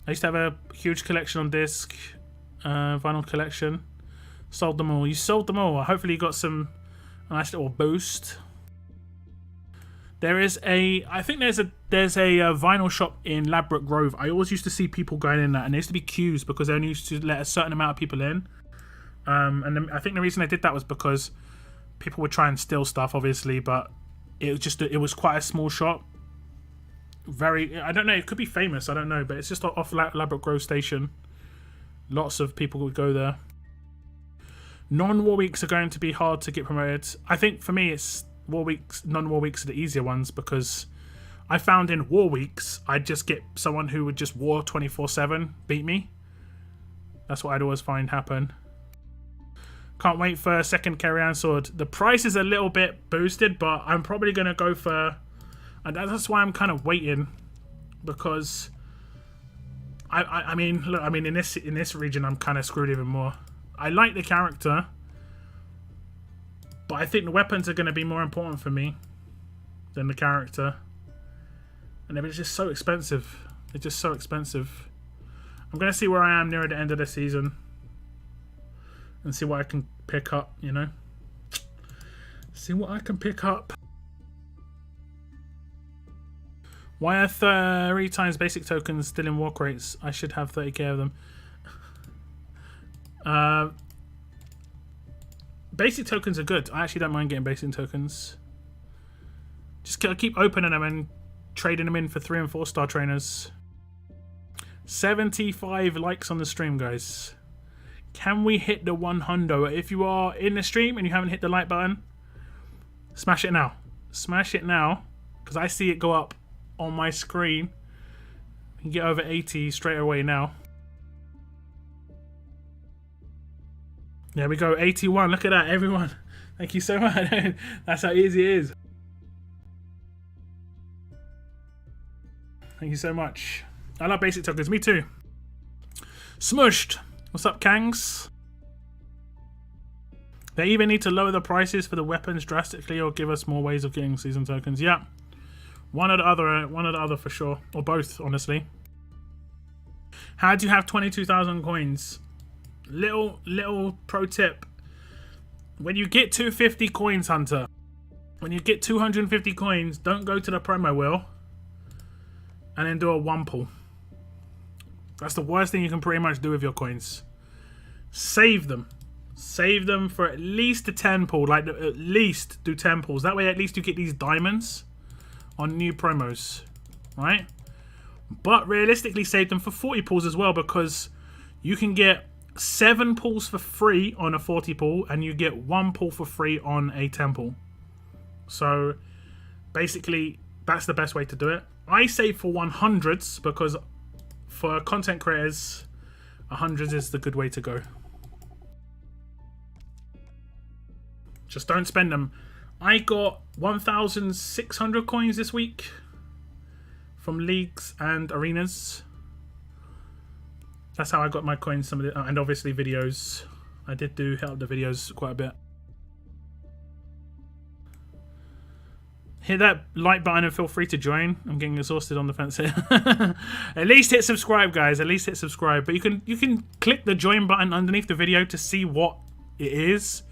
I used to have a huge collection on disc, vinyl collection. Sold them all. You sold them all. Hopefully you got some nice little boost. There is a, I think there's a vinyl shop in Ladbroke Grove. I always used to see people going in that, and there used to be queues because they only used to let a certain amount of people in. And then I think the reason they did that was because people would try and steal stuff, obviously, but it was just it was quite a small shop. Very, I don't know, it could be famous, I don't know, but it's just off Ladbroke Grove Station. Lots of people would go there. Non-war weeks are going to be hard to get promoted. I think for me it's war weeks, non-war weeks are the easier ones, because I found in war weeks I'd just get someone who would just war 24/7 beat me. That's what I'd always find happen. Can't wait for a second Carry-On sword. The price is a little bit boosted, but I'm probably going to go for, and that's why I'm kind of waiting, because I mean, look, I mean in this region I'm kind of screwed even more. I like the character, but I think the weapons are going to be more important for me than the character. And they're just so expensive. They're just so expensive. I'm going to see where I am near the end of the season and see what I can pick up, you know? See what I can pick up. Why are 3 times basic tokens still in war crates? I should have 30k of them. Basic tokens are good. I actually don't mind getting basic tokens. Just keep opening them and trading them in for 3 and 4 star trainers. 75 likes on the stream, guys. Can we hit the 100? If you are in the stream and you haven't hit the like button, smash it now. Smash it now, because I see it go up on my screen. You can get over 80 straight away now. There we go, 81. Look at that, everyone. Thank you so much. That's how easy it is. Thank you so much. I love basic tokens. Me too. Smushed. What's up, Kangs? They even need to lower the prices for the weapons drastically, or give us more ways of getting season tokens. Yeah, one or the other for sure, or both, honestly. How do you have 22,000 coins? Little pro tip: when you get 250 coins, Hunter, when you get 250 coins, don't go to the promo wheel and then do a 1 pull. That's the worst thing you can pretty much do with your coins. Save them. Save them for at least a 10 pull. Like, at least do 10 pulls. That way at least you get these diamonds on new promos. Right? But realistically save them for 40 pulls as well, because you can get 7 pulls for free on a 40 pull, and you get 1 pull for free on a 10 pull. So basically that's the best way to do it. I save for 100s because for content creators 100s is the good way to go. Just don't spend them. I got 1,600 coins this week from leagues and arenas. That's how I got my coins. Some of the, and obviously videos. I did help the videos quite a bit. Hit that like button and feel free to join. I'm getting exhausted on the fence here. At least hit subscribe, guys. At least hit subscribe. But you can click the join button underneath the video to see what it is.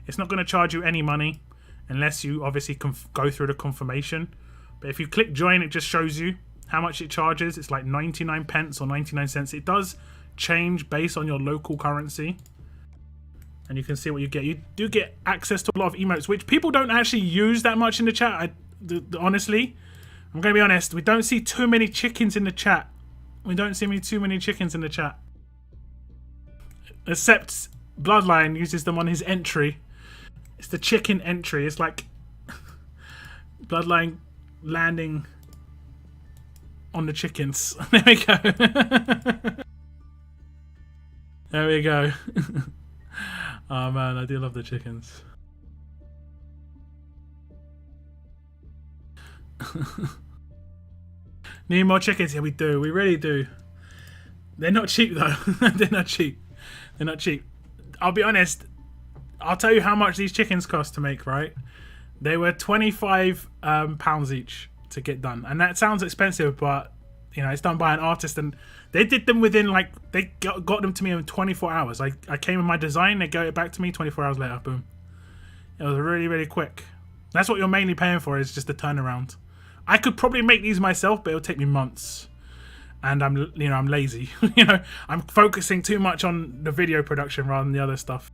It's not going to charge you any money unless you obviously go through the confirmation. But if you click join, it just shows you how much it charges. It's like 99 pence or 99 cents. It does change based on your local currency. And you can see what you get. You do get access to a lot of emotes, which people don't actually use that much in the chat. Honestly, I'm going to be honest. We don't see too many chickens in the chat. We don't see too many chickens in the chat. Except Bloodline uses them on his entry. It's the chicken entry. It's like Bloodline landing on the chickens. There we go. There we go. Oh man, I do love the chickens. Need more chickens? Yeah, we do. We really do. They're not cheap though. They're not cheap. They're not cheap. I'll be honest. I'll tell you how much these chickens cost to make, right? They were £25 each to get done. And that sounds expensive, but you know, it's done by an artist, and they did them within, like, they got them to me in 24 hours. I came with my design, they got it back to me 24 hours later, boom. It was really, really quick. That's what you're mainly paying for, is just the turnaround. I could probably make these myself, but it'll take me months. And I'm lazy. You know, I'm focusing too much on the video production rather than the other stuff.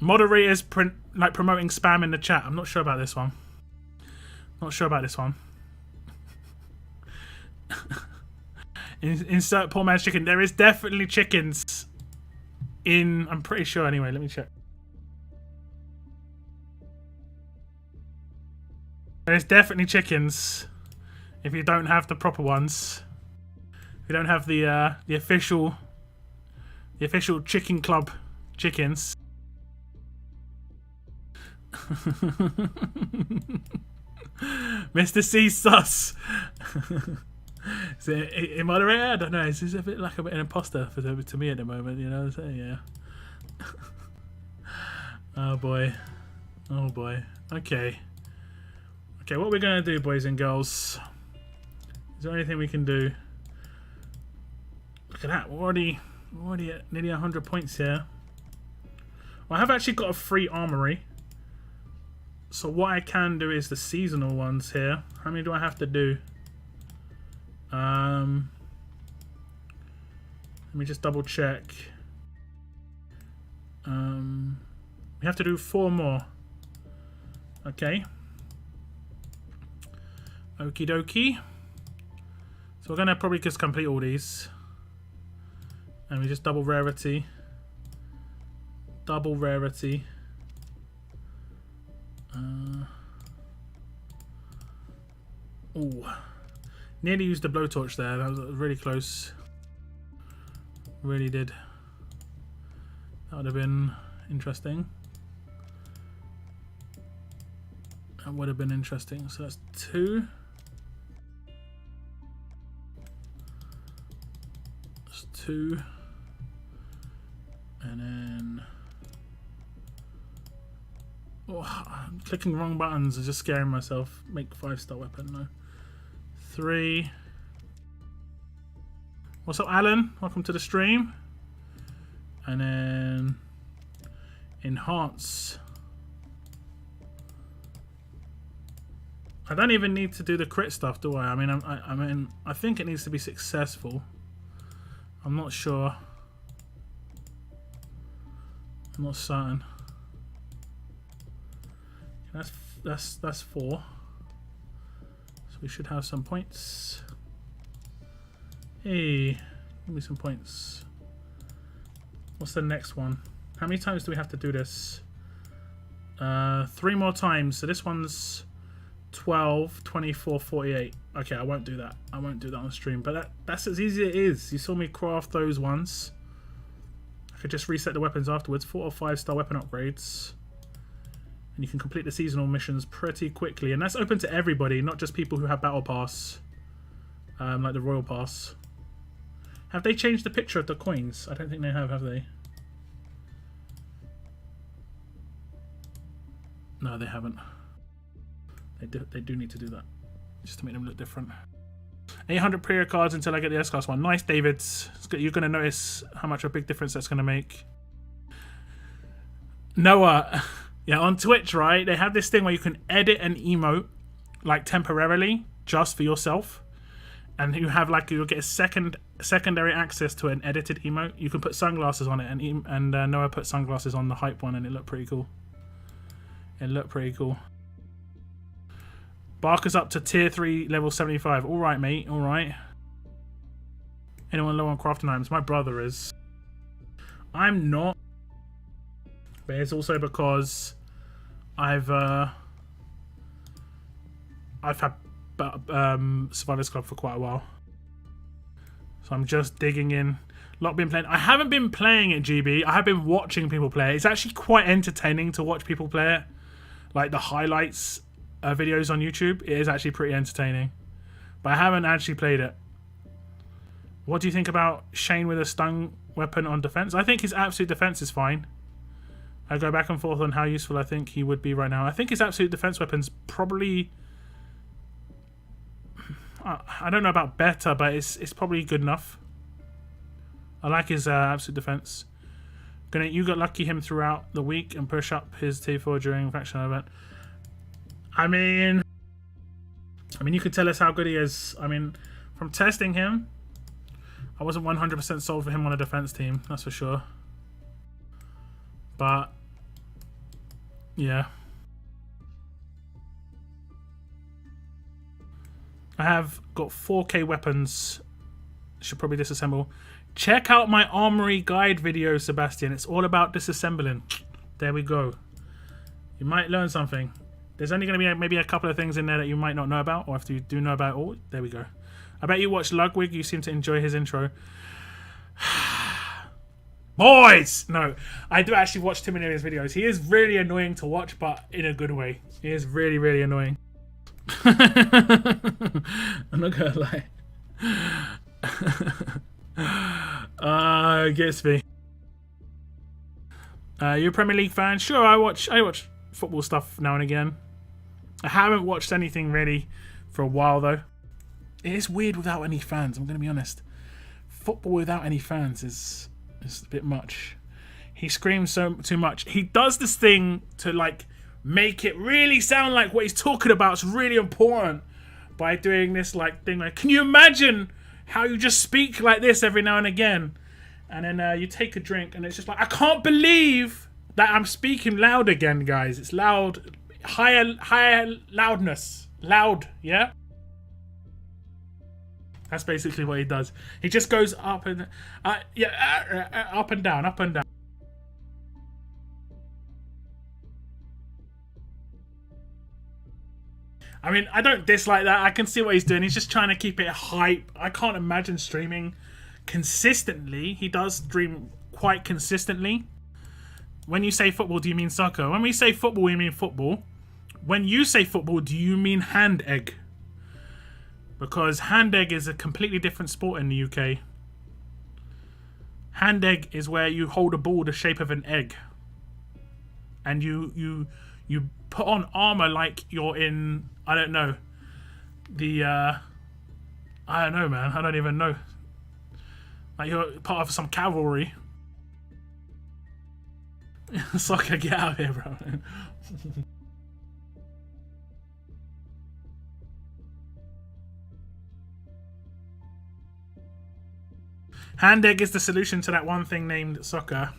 Moderators promoting spam in the chat. I'm not sure about this one. Not sure about this one. Insert poor man's chicken. There is definitely chickens in. I'm pretty sure. Anyway, let me check. There's definitely chickens. If you don't have the proper ones, if you don't have the official chicken club chickens. Mr. C sus. Is it a moderator? I don't know. Is this a bit like an imposter to me at the moment? You know what I'm saying? Yeah. Oh boy. Oh boy. Okay. Okay, what we're gonna do, boys and girls? Is there anything we can do? Look at that. We're already at nearly 100 points here. Well, I have actually got a free armory. So what I can do is the seasonal ones here. How many do I have to do? Let me just double check. We have to do 4 more. Okay. Okie dokie. So we're gonna probably just complete all these. And we just double rarity. Double rarity. Oh, nearly used the blowtorch there. That was really close. Really did. That would have been interesting. That would have been interesting. So that's 2. That's 2. And then... oh, I'm clicking the wrong buttons. I'm just scaring myself. Make 5-star weapon. No. 3. What's up, Alan? Welcome to the stream. And then enhance. I don't even need to do the crit stuff, do I? I mean, I think it needs to be successful. I'm not sure. I'm not certain. That's 4. So we should have some points. Hey, give me some points. What's the next one? How many times do we have to do this? 3 more times. So this one's 12, 24, 48. Okay, I won't do that. I won't do that on stream. But that's as easy as it is. You saw me craft those ones. I could just reset the weapons afterwards. 4 or 5-star weapon upgrades. And you can complete the seasonal missions pretty quickly. And that's open to everybody, not just people who have Battle Pass. Like the Royal Pass. Have they changed the picture of the coins? I don't think they have they? No, they haven't. They do need to do that. Just to make them look different. 800 prayer cards until I get the S-Class one. Nice, David. You're going to notice how much of a big difference that's going to make. Noah... yeah, on Twitch, right, they have this thing where you can edit an emote, like, temporarily, just for yourself. and you have like you'll get a secondary access to an edited emote. You can put sunglasses on it, and Noah put sunglasses on the hype one, and it looked pretty cool. It looked pretty cool. Barker's up to tier 3, level 75. All right, mate. All right. Anyone low on crafting items? My brother is. I'm not, but it's also because I've had Survivors Club for quite a while, so I'm just digging in. Not been playing. I haven't been playing it, GB. I have been watching people play it. It's actually quite entertaining to watch people play it. Like the highlights videos on YouTube, it is actually pretty entertaining. But I haven't actually played it. What do you think about Shane with a stun weapon on defense? I think his absolute defense is fine. I go back and forth on how useful I think he would be right now. I think his absolute defense weapon's probably... I don't know about better, but it's probably good enough. I like his absolute defense. You got lucky him throughout the week and push up his T4 during faction event. I mean, you could tell us how good he is. I mean, from testing him, I wasn't 100% sold for him on a defense team, that's for sure. But yeah, I have got 4K weapons. Should probably disassemble. Check out my armory guide video, Sebastian. It's all about disassembling. There we go. You might learn something. There's only going to be maybe a couple of things in there that you might not know about, or if you do know about it all, there we go. I bet you watch Ludwig. You seem to enjoy his intro. Boys! No, I do actually watch Tim and his videos. He is really annoying to watch, but in a good way. He is really, really annoying. I'm not going to lie. Gets me. You're a Premier League fan? Sure, I watch football stuff now and again. I haven't watched anything really for a while though. It is weird without any fans, I'm going to be honest. Football without any fans is a bit much. He screams too much. He does this thing to like make it really sound like what he's talking about is really important by doing this like thing like, can you imagine how you just speak like this every now and again? And then you take a drink and it's just like, I can't believe that I'm speaking loud again, guys. It's loud. Higher loudness. Loud, yeah? That's basically what he does. He just goes up and... up and down, up and down. I mean, I don't dislike that. I can see what he's doing. He's just trying to keep it hype. I can't imagine streaming consistently. He does stream quite consistently. When you say football, do you mean soccer? When we say football, we mean football. When you say football, do you mean hand egg? Because hand egg is a completely different sport in the UK. Hand egg is where you hold a ball the shape of an egg. And you put on armor like you're in, I don't know, I don't know, man. I don't even know. Like you're part of some cavalry. Soccer, get out of here, bro. Hand egg is the solution to that one thing named soccer.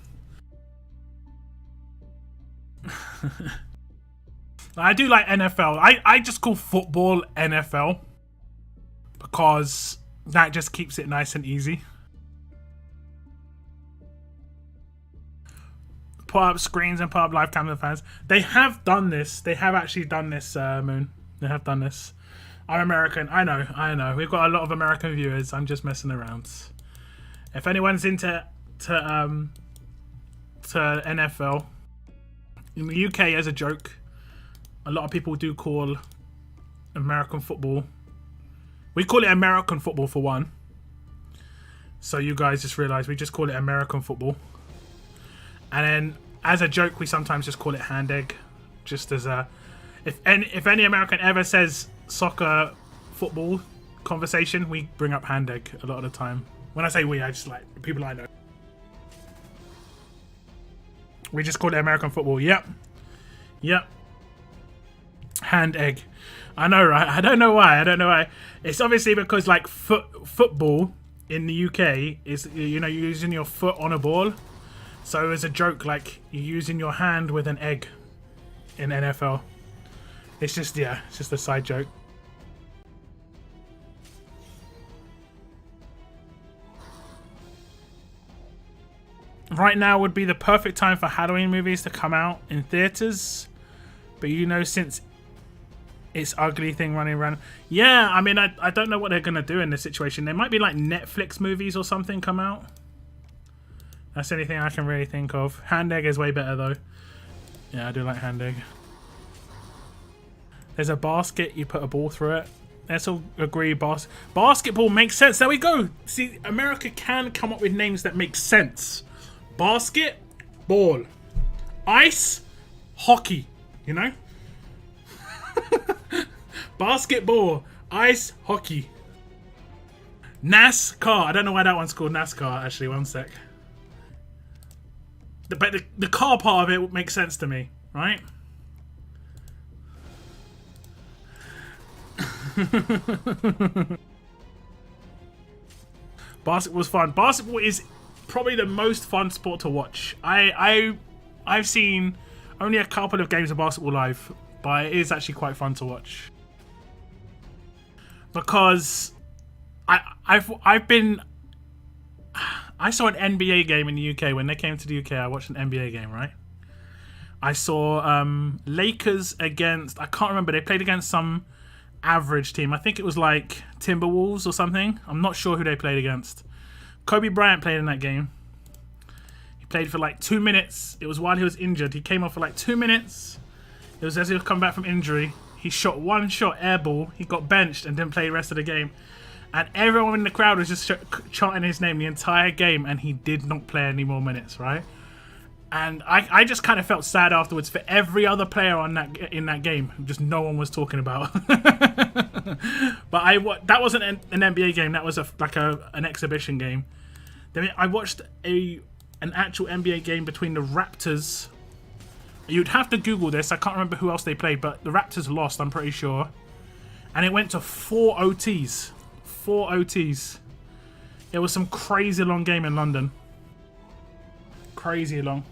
I do like NFL. I just call football NFL because that just keeps it nice and easy. Put up screens and put up live camera fans. They have done this. They have actually done this, Moon. They have done this. I'm American. I know. We've got a lot of American viewers. I'm just messing around. If anyone's into NFL, in the UK, as a joke, a lot of people do call American football. We call it American football for one. So you guys just realise we just call it American football. And then, as a joke, we sometimes just call it hand egg. Just as a... If any American ever says soccer, football conversation, we bring up hand egg a lot of the time. When I say we, I just like people I know. We just call it American football. Yep. Hand egg. I know, right? I don't know why. I don't know why. It's obviously because like football in the UK is, you know, you're using your foot on a ball. So as a joke, like you're using your hand with an egg in NFL. It's just, yeah, it's just a side joke. Right now would be the perfect time for Halloween movies to come out in theaters. But you know, since it's ugly thing running around. Yeah, I mean, I don't know what they're going to do in this situation. There might be like Netflix movies or something come out. That's anything I can really think of. Hand egg is way better though. Yeah, I do like hand egg. There's a basket, you put a ball through it. Let's all agree basketball makes sense. There we go. See, America can come up with names that make sense. Basket, ball. Ice, hockey, you know? Basketball, ice, hockey. NASCAR. I don't know why that one's called NASCAR, actually. One sec. But the car part of it makes sense to me, right? Basketball's fun. Basketball is probably the most fun sport to watch. I've seen only a couple of games of basketball live, but it is actually quite fun to watch. Because I saw an NBA game in the UK. When they came to the UK, I watched an NBA game, right? I saw Lakers against, I can't remember, they played against some average team. I think it was like Timberwolves or something. I'm not sure who they played against. Kobe Bryant played in that game. He played for like 2 minutes. It was while he was injured. He came off for like 2 minutes. It was as he was coming back from injury. He shot one shot, air ball. He got benched and didn't play the rest of the game. And everyone in the crowd was just chanting his name the entire game, and he did not play any more minutes, right? And I just kind of felt sad afterwards for every other player on in that game. Just no one was talking about. But that wasn't an NBA game. That was an exhibition game. Then I watched an actual NBA game between the Raptors. You'd have to Google this. I can't remember who else they played, but the Raptors lost, I'm pretty sure. And it went to 4 OTs. 4 OTs. It was some crazy long game in London. Crazy long.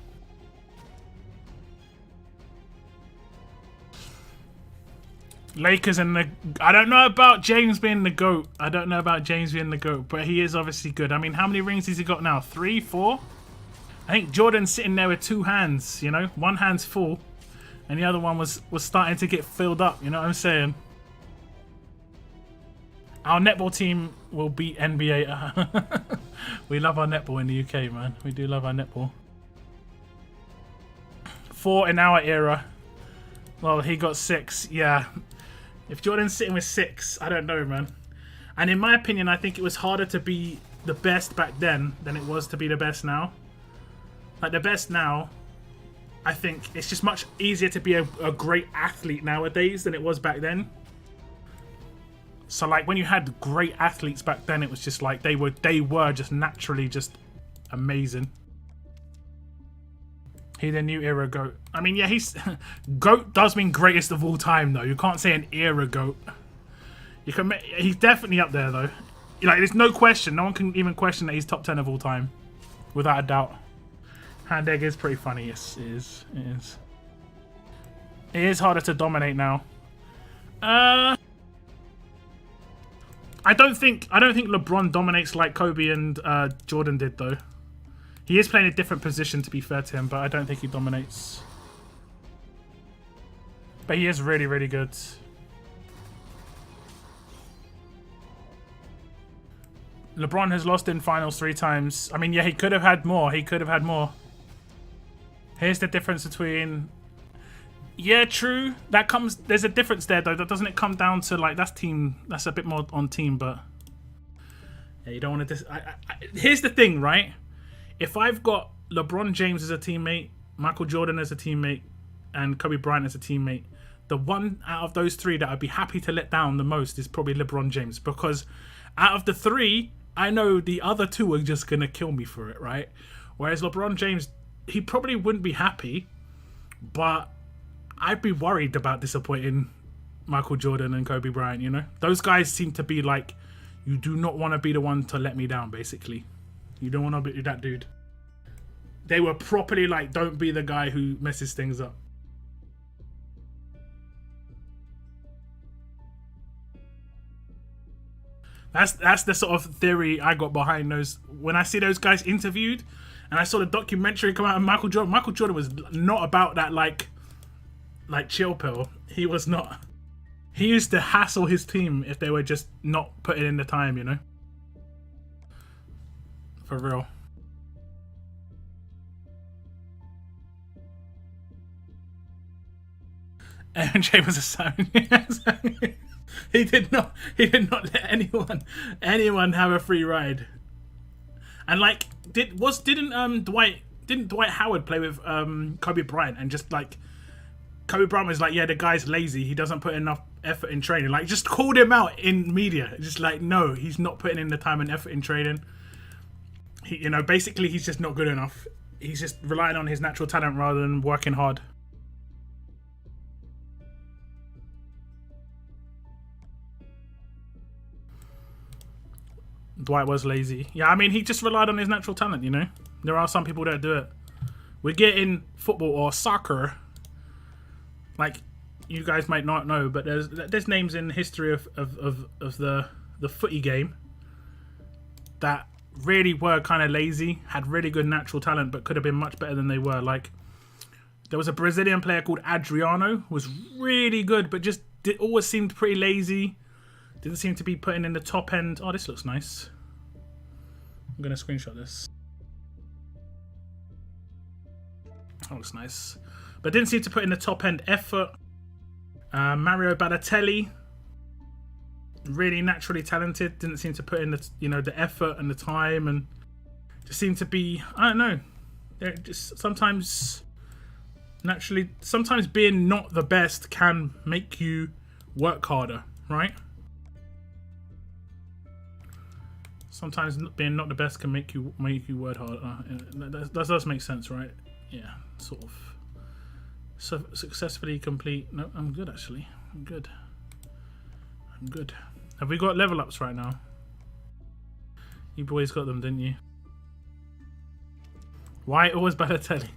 Lakers and the... I don't know about James being the GOAT. I don't know about James being the GOAT, but he is obviously good. I mean, how many rings has he got now? 3, 4? I think Jordan's sitting there with 2 hands, you know? One hand's full, and the other one was starting to get filled up, you know what I'm saying? Our netball team will beat NBA. We love our netball in the UK, man. We do love our netball. 4 in our era. Well, he got 6, yeah. If Jordan's sitting with 6, I don't know, man. And in my opinion, I think it was harder to be the best back then than it was to be the best now. Like, the best now, I think it's just much easier to be a great athlete nowadays than it was back then. So, like, when you had great athletes back then, it was just like they were just naturally just amazing. He's a new era GOAT. I mean, yeah, he's... GOAT does mean greatest of all time, though. You can't say an era GOAT. You can. He's definitely up there, though. Like, there's no question. No one can even question that he's top 10 of all time. Without a doubt. Hand egg is pretty funny. Yes, it is. It is. It is harder to dominate now. I don't think LeBron dominates like Kobe and Jordan did, though. He is playing a different position, to be fair to him, but I don't think he dominates. But he is really, really good. LeBron has lost in finals 3 times. I mean, yeah, he could have had more. He could have had more. Here's the difference between... Yeah, true. That comes... There's a difference there, though. That doesn't it come down to, like, that's team... That's a bit more on team, but... Yeah, you don't want to... Here's the thing, right? If I've got LeBron James as a teammate, Michael Jordan as a teammate, and Kobe Bryant as a teammate, the one out of those 3 that I'd be happy to let down the most is probably LeBron James. Because out of the 3, I know the other 2 are just going to kill me for it, right? Whereas LeBron James, he probably wouldn't be happy, but I'd be worried about disappointing Michael Jordan and Kobe Bryant, you know? Those guys seem to be like, you do not want to be the one to let me down, basically. You don't want to be that dude. They were properly like, don't be the guy who messes things up. That's the sort of theory I got behind those. When I see those guys interviewed, and I saw the documentary come out of Michael Jordan. Michael Jordan was not about that like chill pill. He was not. He used to hassle his team if they were just not putting in the time, you know. For real. MJ was a savage. He did not let anyone have a free ride. And like didn't Dwight Howard play with Kobe Bryant, and just like Kobe Bryant was like, yeah, the guy's lazy, he doesn't put enough effort in training. Like, just called him out in media. Just like, no, he's not putting in the time and effort in training. He, you know, basically he's just not good enough. He's just relying on his natural talent rather than working hard. Dwight was lazy. Yeah, I mean, he just relied on his natural talent, you know? There are some people that do it. We get in football or soccer, like, you guys might not know, but there's names in history of the footy game that really were kind of lazy, had really good natural talent, but could have been much better than they were. Like, there was a Brazilian player called Adriano, who was really good, but just always seemed pretty lazy. Didn't seem to be putting in the top end. Oh, this looks nice. I'm going to screenshot this. That looks nice. But didn't seem to put in the top end effort. Mario Balotelli, really naturally talented. Didn't seem to put in the, you know, the effort and the time, and just seemed to be, I don't know. They're just sometimes being not the best can make you work harder, right? Sometimes being not the best can make you work harder. That does make sense, right? Yeah, sort of. So successfully complete. No, I'm good actually. I'm good. Have we got level ups right now? You boys got them, didn't you? Why always Balotelli?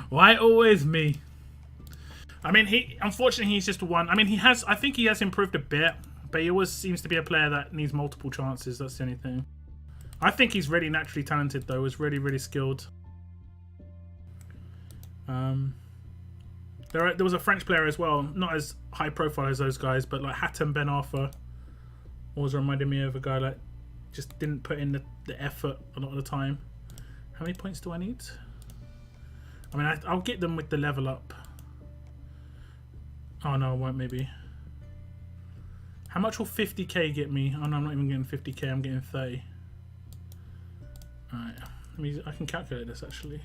Why always me? I mean, unfortunately he's just one. I mean, I think he has improved a bit, but he always seems to be a player that needs multiple chances. That's the only thing. I think he's really naturally talented though. He's really skilled. There was a French player as well, not as high profile as those guys, but like Hatem Ben Arfa always reminded me of a guy like just didn't put in the effort a lot of the time. How many points do I need? I mean, I'll get them with the level up. Oh no, I won't maybe. How much will 50k get me? Oh no, I'm not even getting 50k, I'm getting 30. Alright, I can calculate this actually.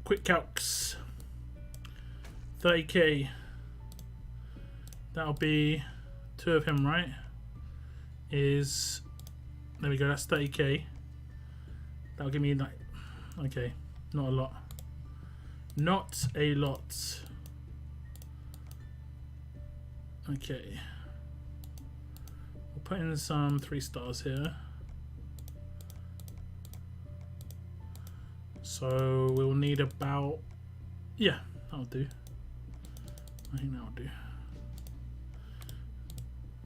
Quick calcs. 30k. That'll be 2 of him, right? There we go, that's 30k. That'll give me like, okay, not a lot. Not a lot. Okay. We'll put in some 3 stars here. So we'll need about, yeah, that'll do. I think that'll do.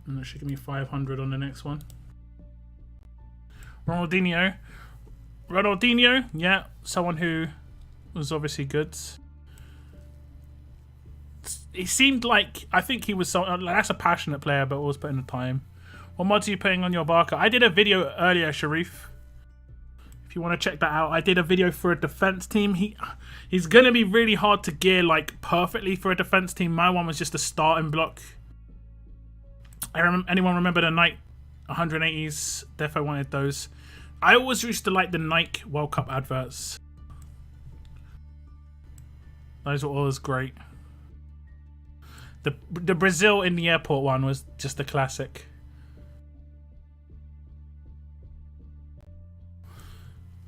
And that should give me 500 on the next one. Ronaldinho, yeah, someone who was obviously good. He seemed like, I think he was that's a passionate player, but always putting the time. What mods are you putting on your Barker? I did a video earlier, Sharif. If you want to check that out, I did a video for a defense team. He's gonna be really hard to gear like perfectly for a defense team. My one was just a starting block. Anyone remember the Nike 180s? Defo wanted those. I always used to like the Nike World Cup adverts. Those were always great. The Brazil in the airport one was just a classic.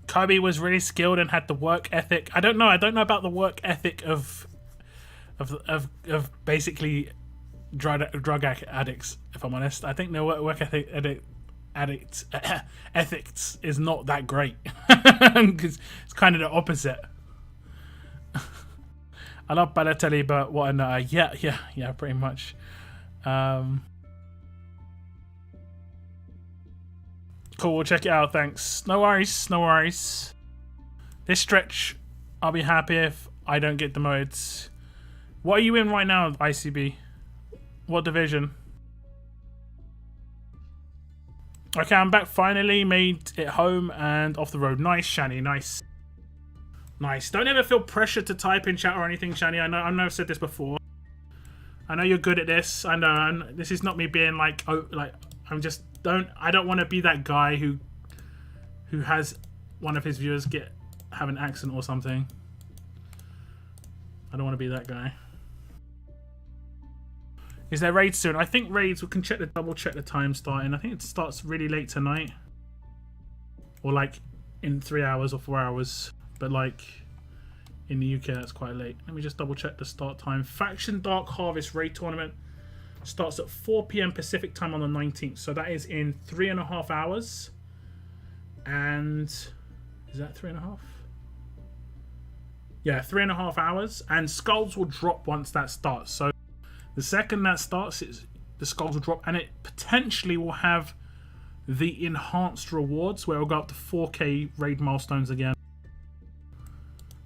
Kobe was really skilled and had the work ethic. I don't know about the work ethic of of basically drug addicts. If I'm honest, I think their work ethics is not that great because it's kind of the opposite. I love Balotelli, but what a yeah, pretty much. Cool, we'll check it out. Thanks. No worries. This stretch, I'll be happy if I don't get demoted. What are you in right now, ICB? What division? Okay, I'm back finally. Made it home and off the road. Nice, Shani. Nice. Don't ever feel pressure to type in chat or anything, Shani. I know I've said this before. I know you're good at this. I know. And this is not me being like, oh, like I don't want to be that guy who has one of his viewers have an accent or something. I don't want to be that guy. Is there raids soon? I think raids, we can double check the time starting. I think it starts really late tonight. Or like in 3 hours or 4 hours. But like in the UK that's quite late. Let me just double check the start time. Faction Dark Harvest raid tournament starts at 4 PM Pacific time on the 19th. So that is in 3.5 hours. And is that 3.5? Yeah, 3.5 hours. And skulls will drop once that starts. So the second that starts, the skulls will drop, and it potentially will have the enhanced rewards where it'll go up to 4K raid milestones again.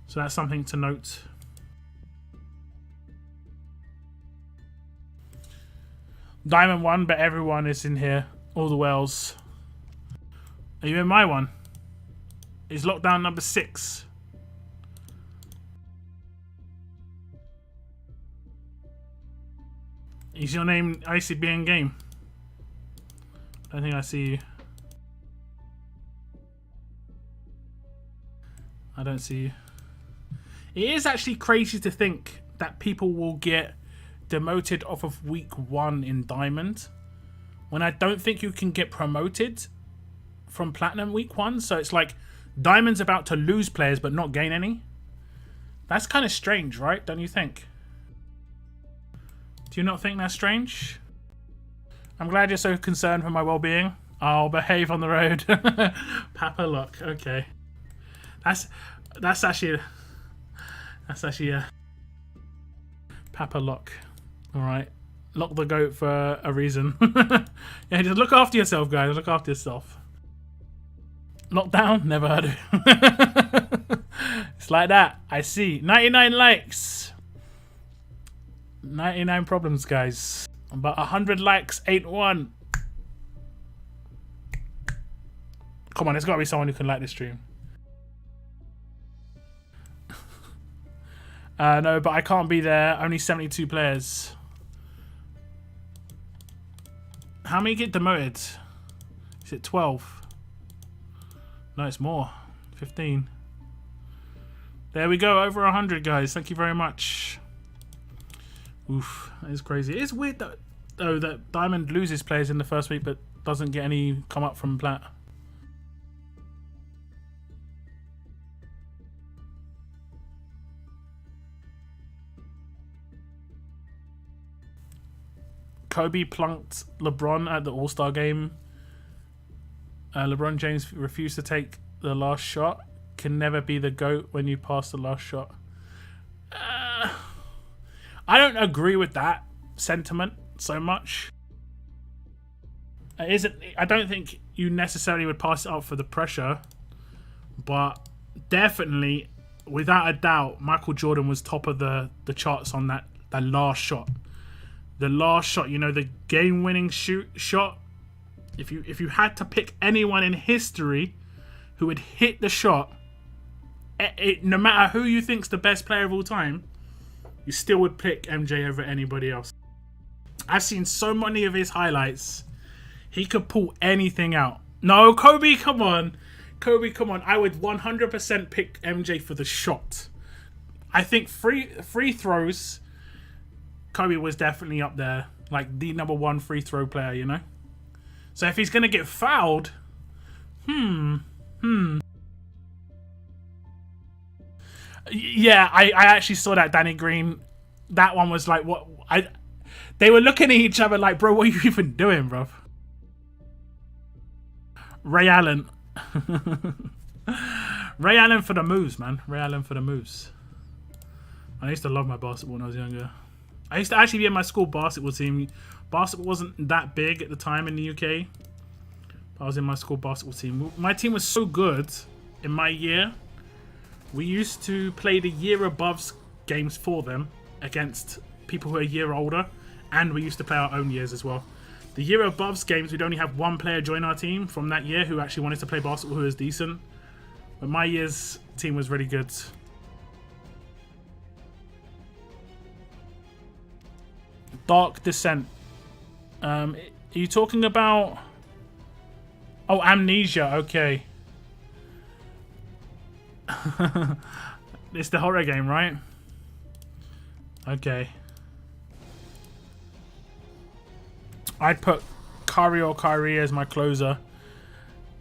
So that's something to note. Diamond 1, but everyone is in here. All the whales. Are you in my one? Is lockdown number 6. Is your name ICB in game? I think I see you. I don't see you. It is actually crazy to think that people will get demoted off of week 1 in Diamond, when I don't think you can get promoted from Platinum week 1. So it's like Diamond's about to lose players but not gain any. That's kind of strange, right? Don't you think? Do you not think that's strange? I'm glad you're so concerned for my well-being. I'll behave on the road. Papa Lock. Okay. That's actually Papa Lock. All right. Lock the goat for a reason. Yeah, just look after yourself, guys. Look after yourself. Lockdown? Never heard of it. It's like that. I see. 99 likes. 99 problems, guys. But 100 likes ain't one. Come on, there's got to be someone who can like this stream. No, but I can't be there. Only 72 players. How many get demoted? Is it 12? No, it's more. 15. There we go. Over 100, guys. Thank you very much. Oof, that is crazy. It's weird though that Diamond loses players in the first week but doesn't get any come up from Plat. Kobe plunked LeBron at the All-Star game. LeBron James refused to take the last shot. Can never be the GOAT when you pass the last shot. I don't agree with that sentiment so much. I don't think you necessarily would pass it up for the pressure, but definitely, without a doubt, Michael Jordan was top of the charts on that last shot. The last shot, you know, the game-winning shot. If you had to pick anyone in history who would hit the shot, no matter who you think's the best player of all time, you still would pick MJ over anybody else. I've seen so many of his highlights. He could pull anything out. No, Kobe, come on. Kobe, come on. I would 100% pick MJ for the shot. I think free throws, Kobe was definitely up there. Like the #1 free throw player, you know? So if he's going to get fouled, Yeah, I actually saw that Danny Green that one was like, what they were looking at each other like, bro, what are you even doing, bro? Ray Allen. Ray Allen for the moves, man. Ray Allen for the moves. I used to love my basketball when I was younger. I used to actually be in my school basketball team. Basketball wasn't that big at the time in the UK. I was in my school basketball team. My team was so good in my year. We used to play the year above games for them against people who are a year older, and we used to play our own years as well. The year above games, we'd only have one player join our team from that year who actually wanted to play basketball, who was decent. But my year's team was really good. Dark Descent. Are you talking about... Oh, Amnesia, okay. It's the horror game, right? Okay. I'd put Kyrie or Kyrie as my closer.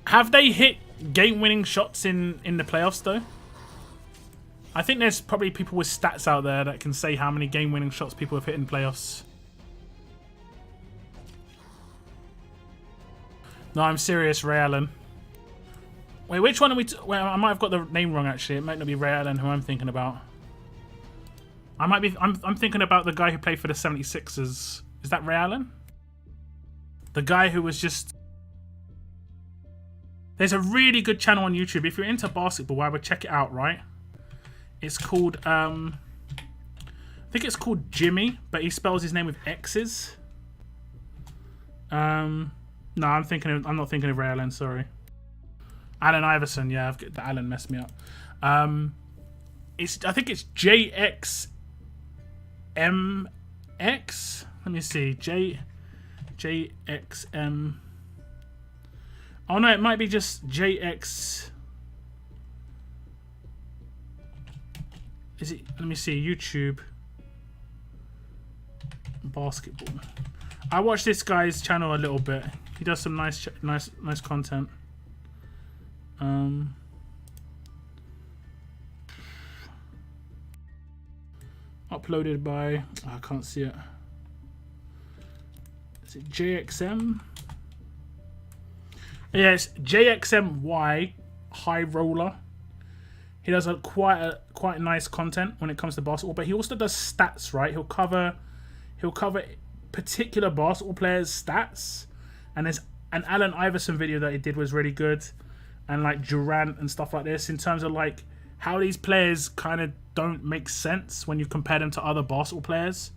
Have they hit game-winning shots in the playoffs, though? I think there's probably people with stats out there that can say how many game-winning shots people have hit in playoffs. No, I'm serious, Ray Allen. Wait, which one are we... Well, I might have got the name wrong, actually. It might not be Ray Allen who I'm thinking about. I might be... I'm thinking about the guy who played for the 76ers. Is that Ray Allen? The guy who was just... There's a really good channel on YouTube. If you're into basketball, I would check it out, right? It's called... I think it's called Jimmy, but he spells his name with X's. No, I'm not thinking of Ray Allen, sorry. Let the Allen messed me up. I think it's JXMX. Let me see. JXM. Oh no, it might be just JX. Is it? Let me see. YouTube. Basketball. I watch this guy's channel a little bit. He does some nice content. Uploaded by... I can't see it. Is it JXM? Yes, JXMY High Roller. He does quite nice content when it comes to basketball, but he also does stats, right? He'll cover particular basketball players' stats, and there's an Allen Iverson video that he did was really good, and like Durant and stuff like this, in terms of like how these players kind of don't make sense when you compare them to other basketball players,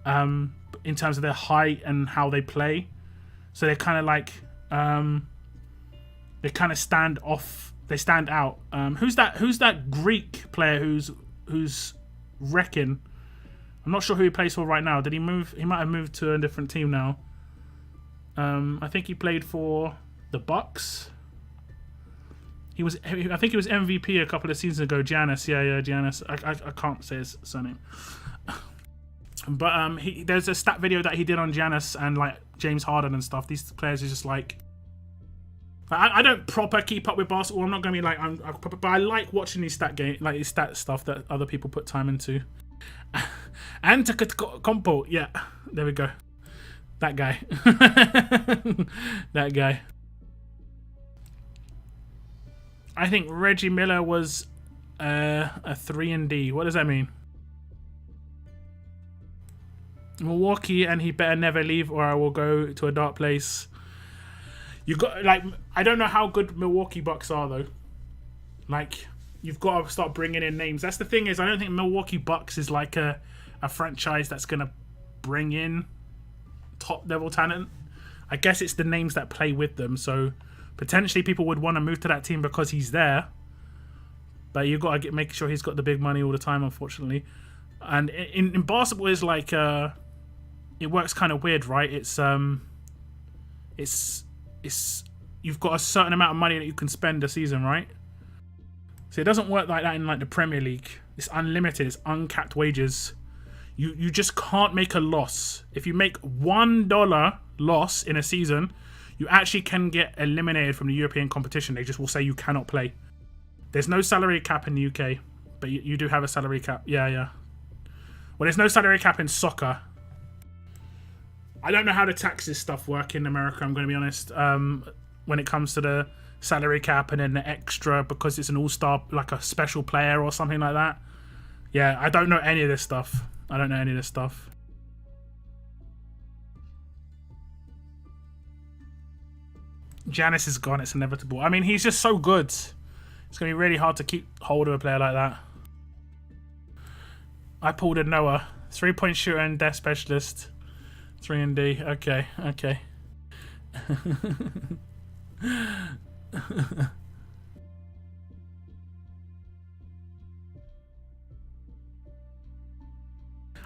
in terms of their height and how they play. So they're kind of like they kind of stand off. They stand out. Who's that Greek player who's wrecking? I'm not sure who he plays for right now. Did he move? He might have moved to a different team now. I think he played for the Bucks. I think he was MVP a couple of seasons ago. Giannis, yeah, Giannis. I can't say his surname. But there's a stat video that he did on Giannis and like James Harden and stuff. These players are just like... I don't proper keep up with basketball. I'm not gonna be like, but I like watching these stat stuff that other people put time into. And Compo, yeah, there we go. That guy, that guy. I think Reggie Miller was a 3-and-D. What does that mean? Milwaukee, and he better never leave, or I will go to a dark place. You got I don't know how good Milwaukee Bucks are though. Like, you've got to start bringing in names. That's the thing, is I don't think Milwaukee Bucks is like a franchise that's gonna bring in top level talent. I guess it's the names that play with them. So potentially people would want to move to that team because he's there. But you've got to make sure he's got the big money all the time, unfortunately. And in basketball, is like it works kind of weird, right? It's you've got a certain amount of money that you can spend a season, right? So it doesn't work like that in like the Premier League. It's unlimited. It's uncapped wages. You just can't make a loss. If you make $1 loss in a season, you actually can get eliminated from the European competition. They just will say you cannot play. There's no salary cap in the UK, but you do have a salary cap. Yeah. Well, there's no salary cap in soccer. I don't know how the taxes stuff work in America, I'm going to be honest. When it comes to the salary cap and then the extra because it's an all-star, like a special player or something like that. Yeah, I don't know any of this stuff. I don't know any of this stuff. Giannis is gone. It's inevitable. I mean, he's just so good. It's going to be really hard to keep hold of a player like that. I pulled a Noah. 3-point shooter and death specialist. 3 and D. Okay, okay.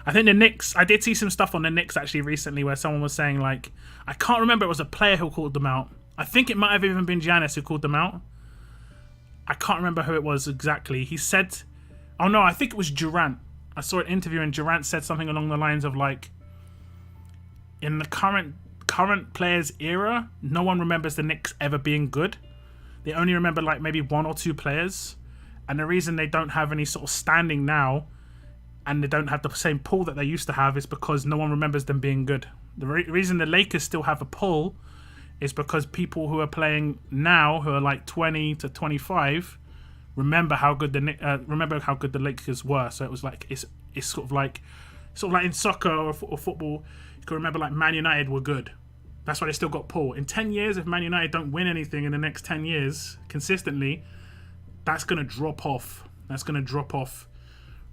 I think the Knicks, I did see some stuff on the Knicks actually recently where someone was saying, like, I can't remember, it was a player who called them out. I think it might have even been Giannis who called them out. I can't remember who it was exactly. He said, oh no, I think it was Durant. I saw an interview and Durant said something along the lines of like, in the current players era, no one remembers the Knicks ever being good. They only remember like maybe 1 or 2 players. And the reason they don't have any sort of standing now and they don't have the same pull that they used to have is because no one remembers them being good. The reason the Lakers still have a pull is because people who are playing now, who are like 20 to 25, remember how good the Lakers were. So it was like it's sort of like in soccer or football, you can remember like Man United were good. That's why they still got pull. In 10 years, if Man United don't win anything in the next 10 years consistently, that's going to drop off. That's going to drop off.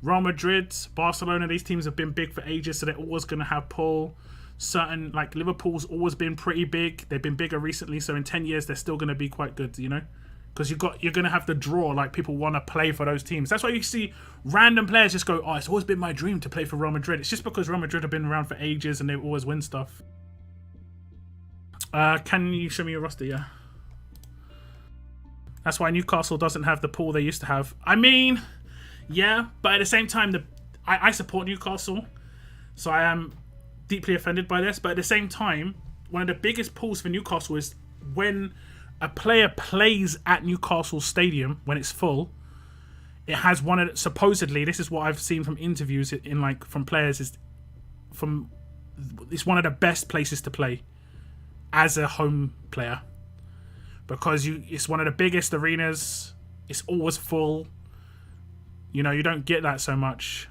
Real Madrid, Barcelona, these teams have been big for ages, so they're always going to have pull. Certain, like Liverpool's always been pretty big. They've been bigger recently, so in 10 years, they're still going to be quite good, you know? Because you're going to have the draw, like people want to play for those teams. That's why you see random players just go, oh, it's always been my dream to play for Real Madrid. It's just because Real Madrid have been around for ages and they always win stuff. Can you show me your roster? Yeah. That's why Newcastle doesn't have the pool they used to have. I mean, yeah, but at the same time, I support Newcastle, so I am deeply offended by this. But at the same time, one of the biggest pulls for Newcastle is when a player plays at Newcastle Stadium when it's full. It has one of supposedly, this is what I've seen from interviews in like from players, it's one of the best places to play as a home player, because it's one of the biggest arenas. It's always full. You know, you don't get that so much.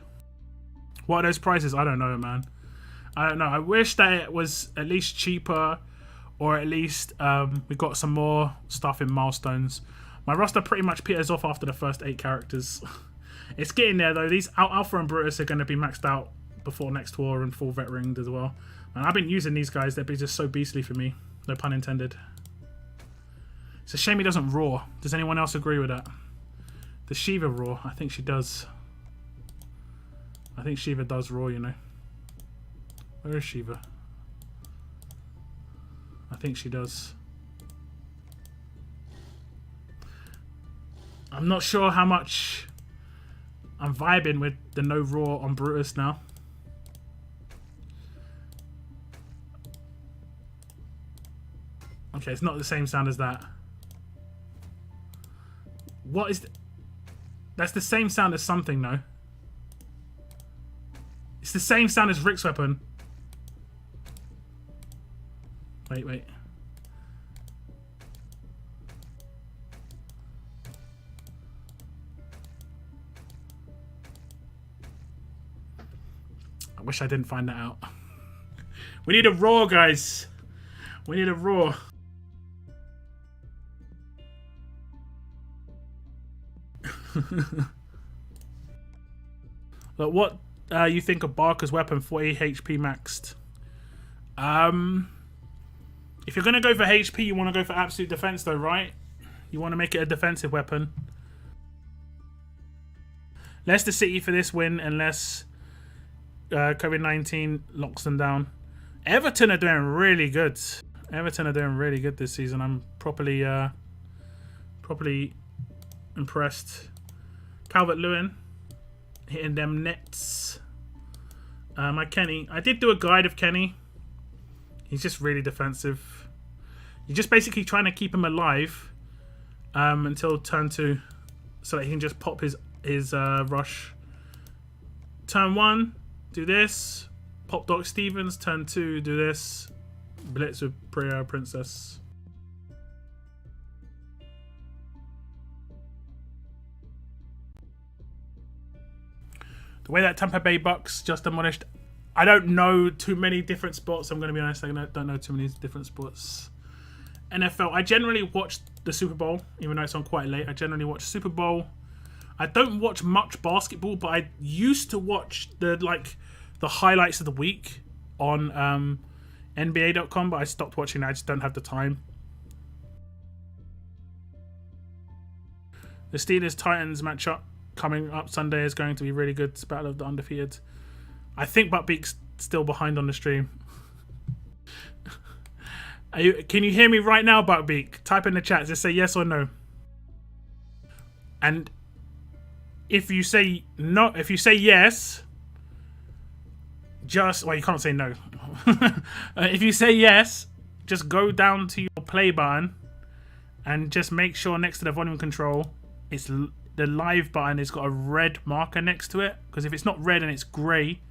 What are those prices? I don't know, man. I don't know. I wish that it was at least cheaper, or at least we got some more stuff in milestones. My roster pretty much peters off after the first 8 characters. It's getting there though. These Alpha and Brutus are going to be maxed out before next tour and full vet ringed as well. Man, I've been using these guys. They're just so beastly for me. No pun intended. It's a shame he doesn't roar. Does anyone else agree with that? Does Shiva roar? I think she does. I think Shiva does roar, you know. Where is Shiva? I think she does. I'm not sure how much I'm vibing with the no roar on Brutus now. Okay, it's not the same sound as that. What is... That's the same sound as something, though. It's the same sound as Rick's weapon. Wait. I wish I didn't find that out. We need a roar, guys. We need a roar. But what you think of Barker's weapon? 40 HP maxed. If you're going to go for HP, you want to go for absolute defense though, right? You want to make it a defensive weapon. Leicester City for this win, unless COVID-19 locks them down. Everton are doing really good. Everton are doing really good this season. I'm properly impressed. Calvert-Lewin hitting them nets. My Kenny. I did do a guide of Kenny. He's just really defensive. You're just basically trying to keep him alive until turn 2, so that he can just pop his rush. Turn 1, do this. Pop Doc Stevens, turn 2, do this. Blitz with Prayer Princess. The way that Tampa Bay Bucks just demolished, I don't know too many different sports. I'm going to be honest, I don't know too many different sports. NFL, I generally watch the Super Bowl, even though it's on quite late. I generally watch Super Bowl. I don't watch much basketball, but I used to watch the highlights of the week on NBA.com, but I stopped watching. I just don't have the time. The Steelers-Titans matchup coming up Sunday is going to be really good. It's Battle of the Undefeated. I think Buckbeak's still behind on the stream. Can you hear me right now, Buckbeak? Type in the chat. Just say yes or no. And if you say no, if you say yes, well, you can't say no. If you say yes, just go down to your play button and just make sure next to the volume control, it's the live button has got a red marker next to it. Because if it's not red and it's grey,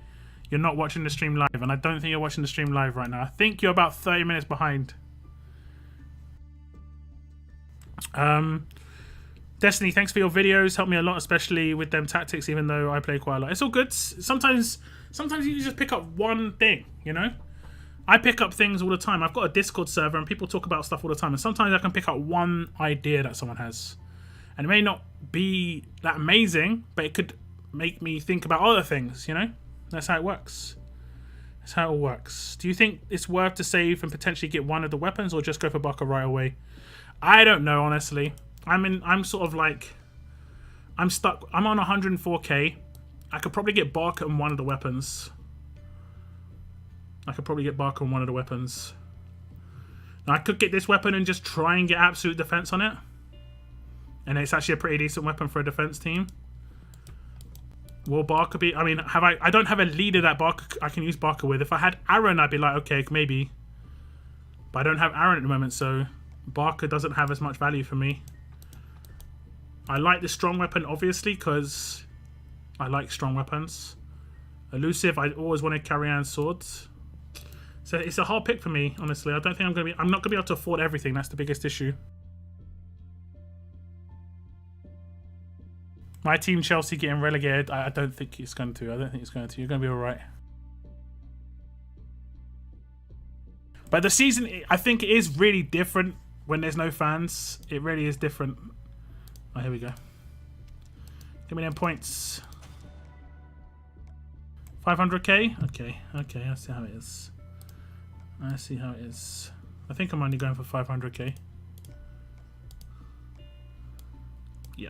you're not watching the stream live. And I don't think you're watching the stream live right now. I think you're about 30 minutes behind. Destiny, thanks for your videos. Help me a lot, especially with them tactics, even though I play quite a lot. It's all good. Sometimes you just pick up one thing, you know? I pick up things all the time. I've got a Discord server and people talk about stuff all the time. And sometimes I can pick up one idea that someone has. And it may not be that amazing, but it could make me think about other things, you know? That's how it works. That's how it all works. Do you think it's worth to save and potentially get one of the weapons or just go for Barker right away? I don't know, honestly. I'm sort of like... I'm stuck. I'm on 104k. I could probably get Barker and one of the weapons. Now, I could get this weapon and just try and get absolute defense on it. And it's actually a pretty decent weapon for a defense team. Will Barker be... I mean, I don't have a leader that I can use Barker with. If I had Aaron, I'd be like, okay, maybe. But I don't have Aaron at the moment, so Barker doesn't have as much value for me. I like the strong weapon, obviously, because I like strong weapons. Elusive, I always wanted carry-on swords. So it's a hard pick for me, honestly. I don't think I'm not gonna be able to afford everything. That's the biggest issue. My team, Chelsea, getting relegated. I don't think it's going to. You're going to be all right. But the season, I think it is really different when there's no fans. It really is different. Oh, here we go. Give me them points. 500k? Okay. I see how it is. I think I'm only going for 500k. Yeah.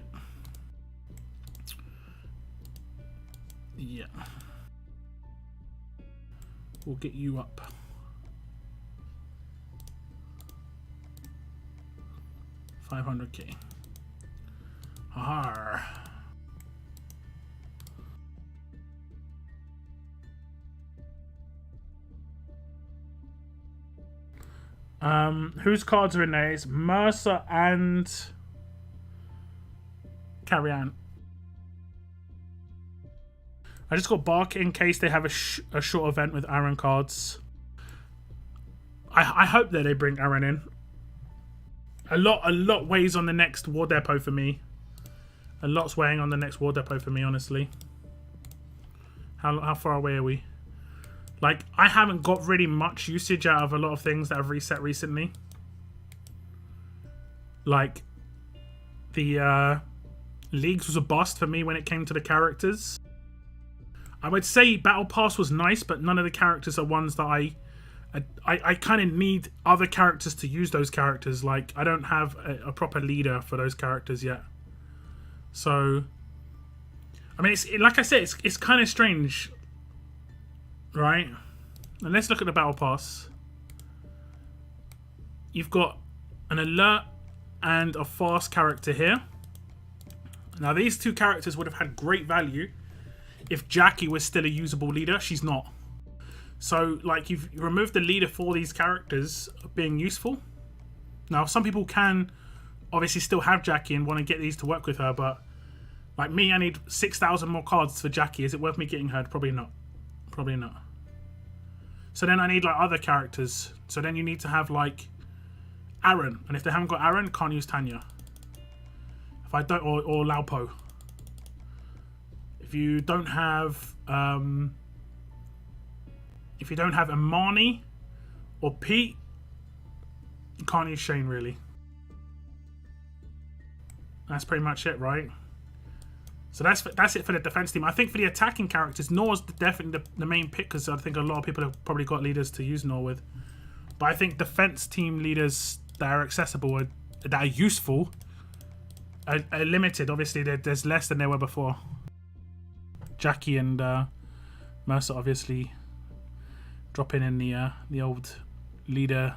Yeah. We'll get you up. $500k. Whose cards are in there? It's Mercer and Carry-On. I just got Bark in case they have a short event with Aaron cards. I hope that they bring Aaron in. A lot weighs on the next War Depot for me. A lot's weighing on the next War Depot for me, honestly. How far away are we? Like, I haven't got really much usage out of a lot of things that I've reset recently. Like, the Leagues was a bust for me when it came to the characters. I would say Battle Pass was nice, but none of the characters are ones that I kind of need other characters to use those characters. Like, I don't have a proper leader for those characters yet. So, I mean, like I said, it's kind of strange, right? And let's look at the Battle Pass. You've got an alert and a fast character here. Now, these two characters would have had great value if Jackie was still a usable leader. She's not. So, like, you've removed the leader for these characters being useful. Now, some people can obviously still have Jackie and want to get these to work with her, but like me, I need 6,000 more cards for Jackie. Is it worth me getting her? Probably not. Probably not. So then I need like other characters. So then you need to have like Aaron. And if they haven't got Aaron, can't use Tanya. If I don't, or Laupo. If you don't have Imani or Pete, you can't use Shane really. That's pretty much it, right? So that's it for the defense team. I think for the attacking characters, Nor's definitely the main pick because I think a lot of people have probably got leaders to use Nor with. But I think defense team leaders that are accessible, that are useful, are limited. Obviously, there's less than there were before. Jackie and Mercer obviously dropping in the old leader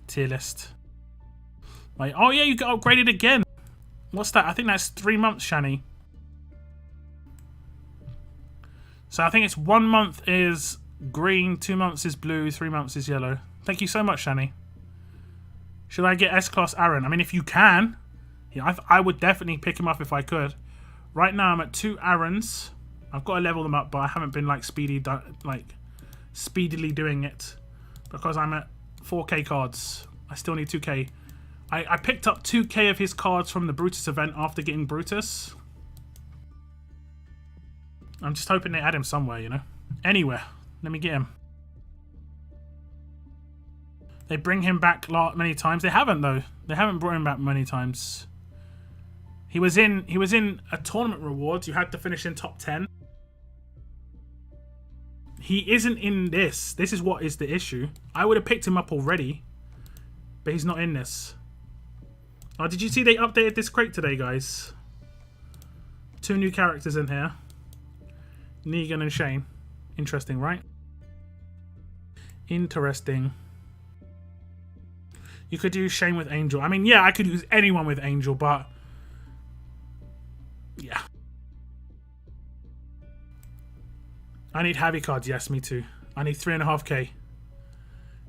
tier list. Like, oh yeah, you got upgraded again. What's that? I think that's 3 months, Shani. So I think it's 1 month is green, 2 months is blue, 3 months is yellow. Thank you so much, Shani. Should I get S-Class Aaron? I mean, if you can, yeah, I would definitely pick him up if I could. Right now, I'm at 2 Aarons. I've got to level them up, but I haven't been like speedily doing it because I'm at 4K cards. I still need 2K. I picked up 2K of his cards from the Brutus event after getting Brutus. I'm just hoping they add him somewhere, you know. Anywhere. Let me get him. They bring him back many times. They haven't though. They haven't brought him back many times. He was in a tournament rewards. You had to finish in top 10. He isn't in this. This is what is the issue. I would have picked him up already, but he's not in this. Oh, did you see they updated this crate today, guys? 2 new characters in here. Negan and Shane. Interesting, right? Interesting. You could use Shane with Angel. I mean, yeah, I could use anyone with Angel, but yeah. I need heavy cards. Yes, me too. I need 3.5k.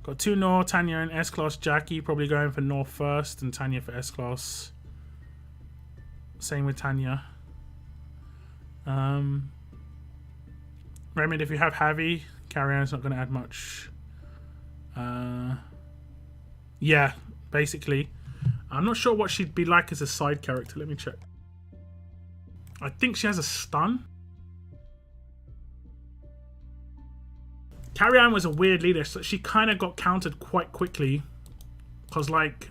Got 2 Nor, Tanya and S-Class Jackie. Probably going for Nor first and Tanya for S-Class. Same with Tanya. Remedy, if you have Javi, Carry On's not going to add much. Yeah, basically. I'm not sure what she'd be like as a side character. Let me check. I think she has a stun. Carry On was a weird leader, so she kind of got countered quite quickly. Because, like...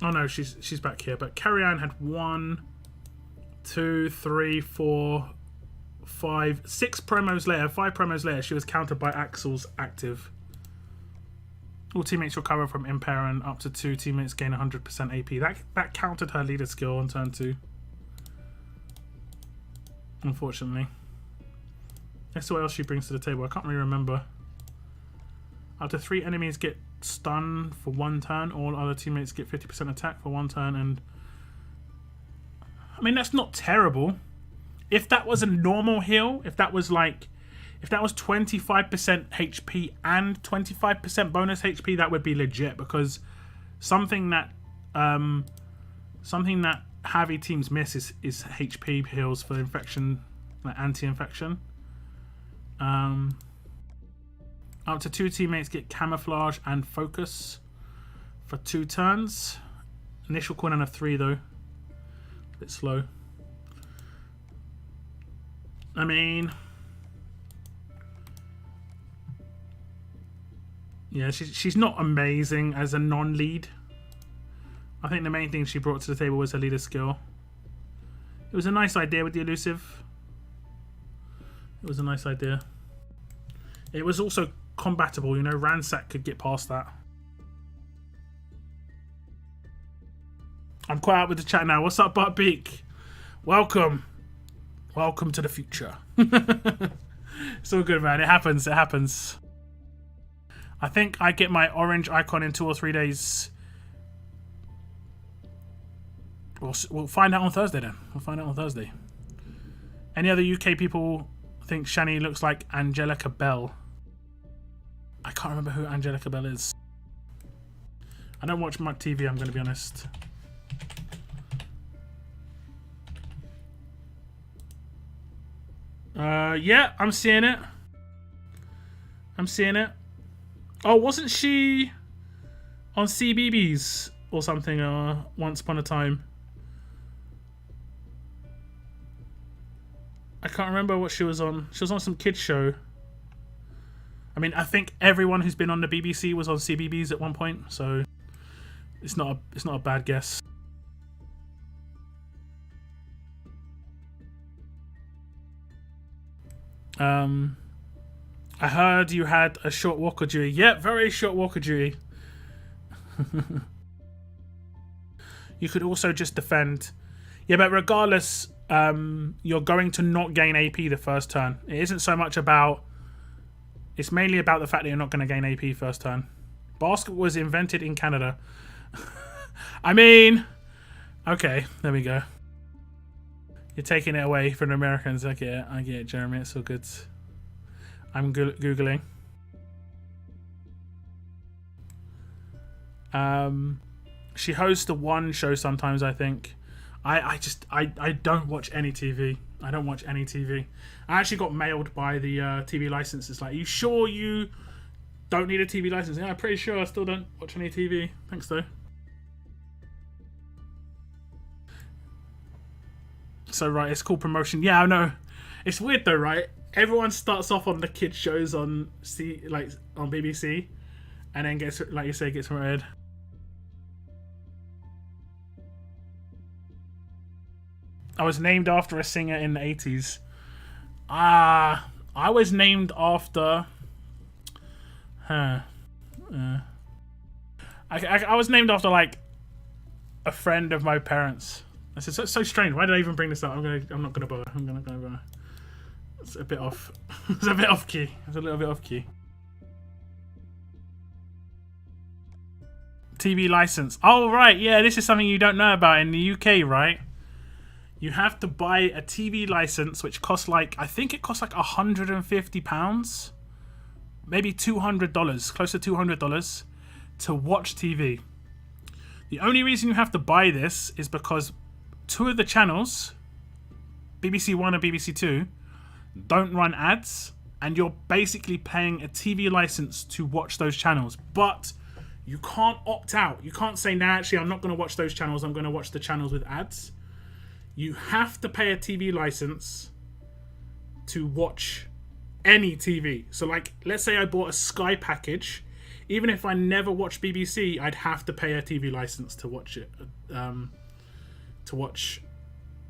Oh no, she's back here. But Carry On had 1, 2, 3, 4, 5, 6 promos later. 5 promos later, she was countered by Axel's active. All teammates recover from Impair and up to 2 teammates gain 100% AP. That countered her leader skill on turn 2. Unfortunately. Let's see what else she brings to the table. I can't really remember. Up to 3 enemies get stunned for 1 turn. All other teammates get 50% attack for 1 turn. And I mean, that's not terrible. If that was a normal heal, if that was 25% HP and 25% bonus HP, that would be legit, because something that heavy teams miss is HP heals for infection, like anti-infection. Up to 2 teammates get camouflage and focus for 2 turns. Initial cooldown of 3 though. A bit slow. I mean, yeah, she's not amazing as a non-lead. I think the main thing she brought to the table was her leader skill. It was a nice idea with the elusive. It was a nice idea. It was also combatable, you know, Ransack could get past that. I'm quite out with the chat now. What's up, Buttbeak? Welcome. Welcome to the future. It's all good, man. It happens. It happens. I think I get my orange icon in 2 or 3 days. We'll find out on Thursday then. We'll find out on Thursday. Any other UK people think Shani looks like Angelica Bell? I can't remember who Angelica Bell is. I don't watch much TV, I'm going to be honest. Yeah, I'm seeing it. I'm seeing it. Oh, wasn't she on CBeebies or something once upon a time? I can't remember what she was on. She was on some kids show. I mean, I think everyone who's been on the BBC was on CBeebies at one point, so it's not a bad guess. I heard you had a short walker duty. Yeah, very short walker duty. You could also just defend. Yeah, but regardless, you're going to not gain AP the first turn. It isn't so much about... It's mainly about the fact that you're not going to gain AP first turn. Basketball was invented in Canada. I mean... Okay, there we go. You're taking it away from the Americans. I get it, Jeremy. It's all good. I'm Googling. She hosts the one show sometimes, I think. I don't watch any TV. I don't watch any TV. I actually got mailed by the TV license. It's like, you sure you don't need a TV license? Yeah, I'm pretty sure I still don't watch any TV. Thanks, though. So, right, it's called promotion. Yeah, I know. It's weird, though, right? Everyone starts off on the kids shows on on BBC, and then gets, like you say, gets promoted. I was named after a singer in the 80s. I was named after... I was named after, like, a friend of my parents. It's so strange. Why did I even bring this up? I'm not gonna bother. I'm gonna bother. It's a bit off. It's a bit off key. It's a little bit off key. TV license. Oh, right. Yeah, this is something you don't know about in the UK, right? You have to buy a TV license, which costs like, I think it costs like £150, maybe $200, close to $200 to watch TV. The only reason you have to buy this is because two of the channels, BBC One and BBC Two, don't run ads, and you're basically paying a TV license to watch those channels. But you can't opt out. You can't say, nah, actually, I'm not going to watch those channels. I'm going to watch the channels with ads. You have to pay a TV license to watch any TV. So, like, let's say I bought a Sky package. Even if I never watch BBC, I'd have to pay a TV license to watch it. To watch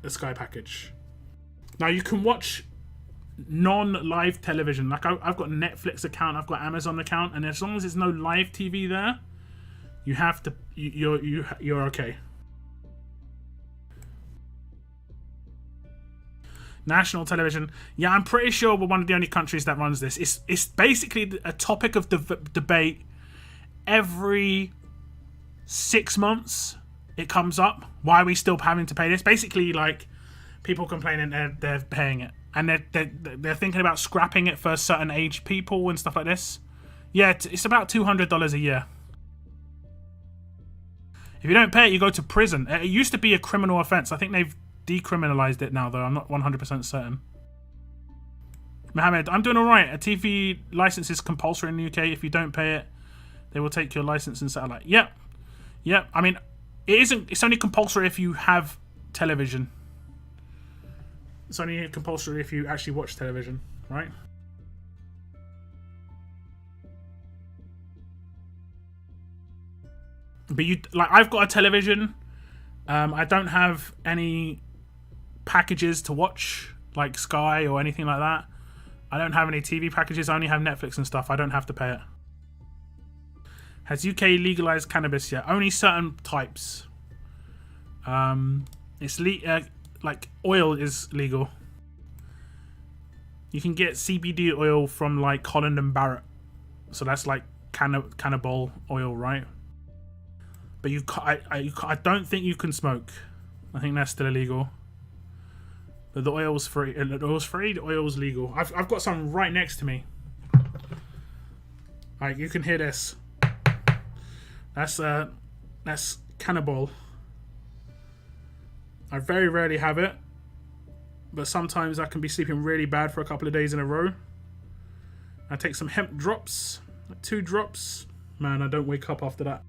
a Sky package. Now, you can watch non-live television. Like, I've got a Netflix account, I've got Amazon account, and as long as there's no live TV there, you have to. You're okay. National television. Yeah, I'm pretty sure we're one of the only countries that runs this. It's basically a topic of debate every 6 months. It comes up. Why are we still having to pay this? Basically, like, people complaining they're paying it, and they're thinking about scrapping it for certain age people and stuff like this. Yeah, it's about $200 a year. If you don't pay it, you go to prison. It used to be a criminal offense. I think they've decriminalized it now, though. I'm not 100% certain. Mohammed, I'm doing all right. A TV license is compulsory in the UK. If you don't pay it, they will take your license and satellite. Yep. I mean, it isn't. It's only compulsory if you have television. It's only compulsory if you actually watch television, right? But I've got a television. I don't have any packages to watch, like Sky or anything like that. I don't have any TV packages. I only have Netflix and stuff. I don't have to pay it. Has UK legalized cannabis yet? Only certain types. It's like oil is legal. You can get CBD oil from like Holland and Barrett, so that's like cannabis oil, right? But I don't think you can smoke. I think that's still illegal. But the oil's free. The oil's free. The oil's legal. I've got some right next to me. Alright, you can hear this. That's cannabis. I very rarely have it, but sometimes I can be sleeping really bad for a couple of days in a row. I take some hemp drops, like 2 drops. Man, I don't wake up after that.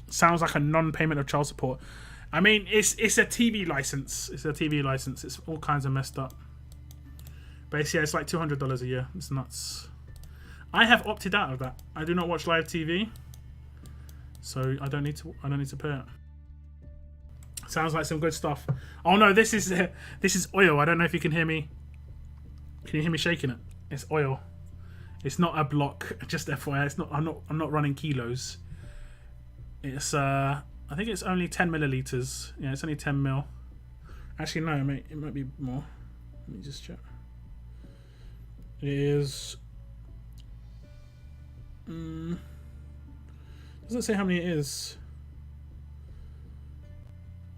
Sounds like a non-payment of child support. I mean, it's a TV license. It's a TV license. It's all kinds of messed up. But yeah, it's like $200 a year. It's nuts. I have opted out of that. I do not watch live TV, so I don't need to pay it. Sounds like some good stuff. Oh no, this is oil. I don't know if you can hear me. Can you hear me shaking it? It's oil. It's not a block. Just FYI, it's not. I'm not running kilos. It's I think it's only 10 milliliters. Yeah, it's only 10 mil. Actually, no, it might be more. Let me just check. It is. Doesn't say how many it is.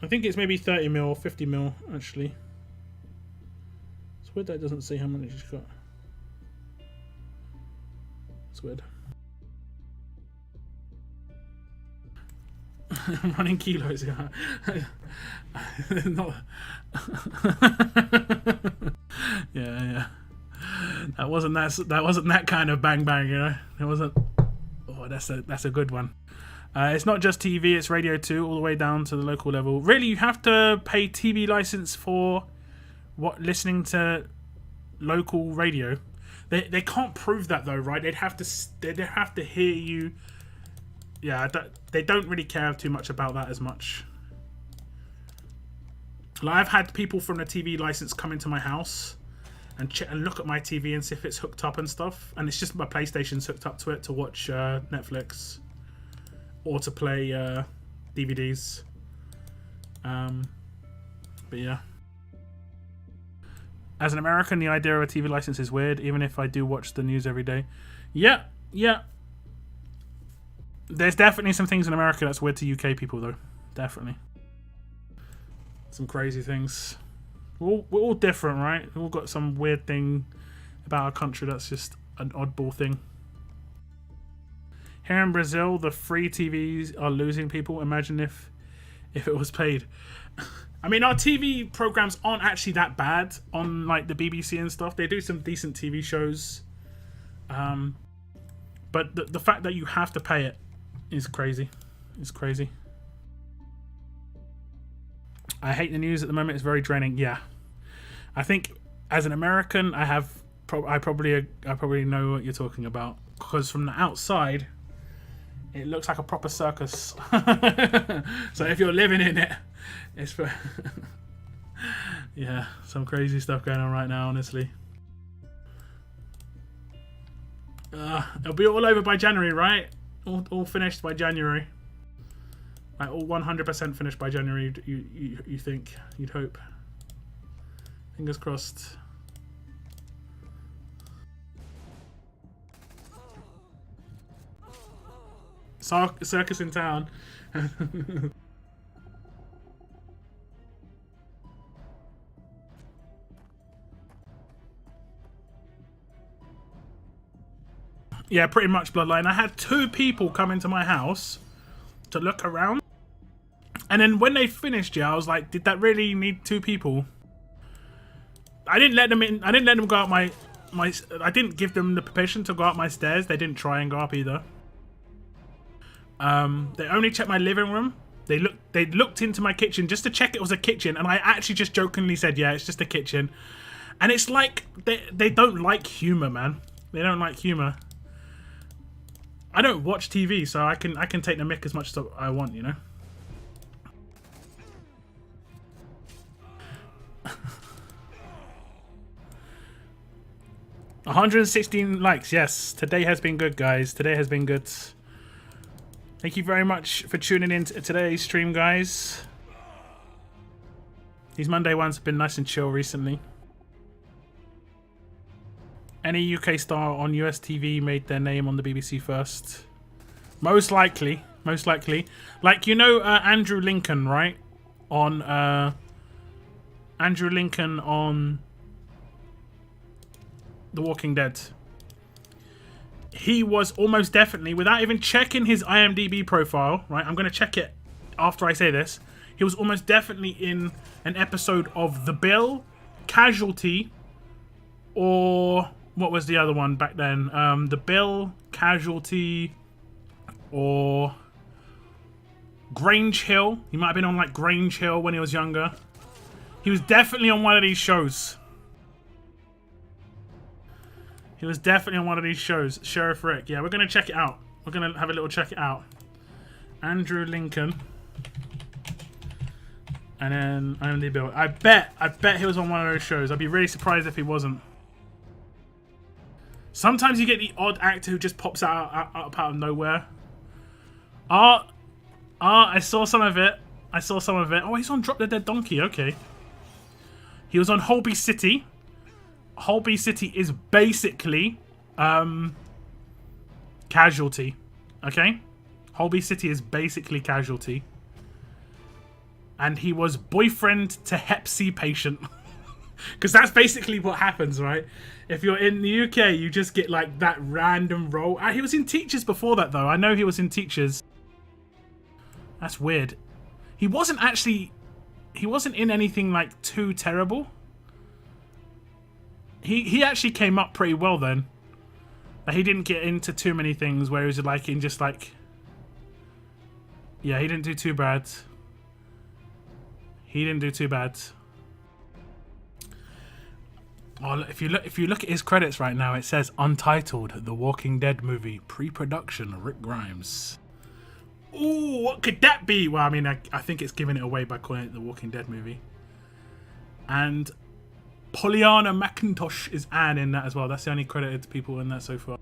I think it's maybe 30 mil or 50 mil actually. It's weird that it doesn't say how many it's got. It's weird. I'm running kilos, yeah. Not. yeah. That wasn't that kind of bang bang, you know. It wasn't. Oh, that's a good one. It's not just TV; it's radio too, all the way down to the local level. Really, you have to pay TV license for listening to local radio. They can't prove that though, right? They'd have to hear you. Yeah, they don't really care too much about that as much. Like, I've had people from the TV license come into my house and look at my TV and see if it's hooked up and stuff. And it's just my PlayStation's hooked up to it to watch Netflix or to play DVDs. But yeah. As an American, the idea of a TV license is weird, even if I do watch the news every day. Yeah. There's definitely some things in America that's weird to UK people, though. Definitely. Some crazy things. We're all different, right? We've all got some weird thing about our country that's just an oddball thing. Here in Brazil, the free TVs are losing people. Imagine if it was paid. I mean, our TV programs aren't actually that bad on like the BBC and stuff. They do some decent TV shows. But the fact that you have to pay it is crazy. It's crazy. I hate the news at the moment. It's very draining. Yeah, I think as an American, I probably know what you're talking about, because from the outside, it looks like a proper circus. So if you're living in it, it's for yeah, some crazy stuff going on right now. Honestly, it'll be all over by January, right? All finished by January. Like all 100% finished by January. You think? You'd hope. Fingers crossed. Circus in town. Yeah, pretty much Bloodline. I had 2 people come into my house to look around, and then when they finished, I was like, did that really need 2 people? I didn't let them in. I didn't let them go up my. I didn't give them the permission to go up my stairs. They didn't try and go up either. They only checked my living room. They looked into my kitchen just to check it was a kitchen, and I actually just jokingly said, yeah, it's just a kitchen. And it's like they don't like humor, man. They don't like humor. I don't watch TV, so I can take the mick as much as I want, you know. $116 likes. Yes, today has been good, guys. Today has been good. Thank you very much for tuning in to today's stream, guys. These Monday ones have been nice and chill recently. Any UK star on US TV made their name on the BBC first? Most likely. Like, you know, Andrew Lincoln, right? On Andrew Lincoln on The Walking Dead. he was almost definitely, without even checking his IMDb profile, right? I'm going to check it after I say this. He was almost definitely in an episode of The Bill, Casualty, or what was the other one back then? The Bill, Casualty, or Grange Hill. He might have been on like Grange Hill when he was younger. He was definitely on one of these shows. He was definitely on one of these shows. Sheriff Rick. Yeah, we're going to check it out. We're going to have a little check it out. Andrew Lincoln. And then IMDb. I bet he was on one of those shows. I'd be really surprised if he wasn't. Sometimes you get the odd actor who just pops out of nowhere. I saw some of it. Oh, he's on Drop the Dead Donkey. Okay. He was on Holby City. Holby City is basically Casualty. Okay? Holby City is basically Casualty. And he was boyfriend to Hep C patient. Because that's basically what happens, right? If you're in the UK, you just get like that random role. He was in Teachers before that, though. I know he was in Teachers. That's weird. He wasn't in anything like too terrible. He actually came up pretty well then. Like, he didn't get into too many things where he was like in just like... Yeah, he didn't do too bad. He didn't do too bad. Oh, if you look at his credits right now, it says Untitled, The Walking Dead movie, pre-production, Rick Grimes. Ooh, what could that be? Well, I mean, I think it's giving it away by calling it The Walking Dead movie. And Pollyanna McIntosh is Anne in that as well. That's the only credited people in that so far.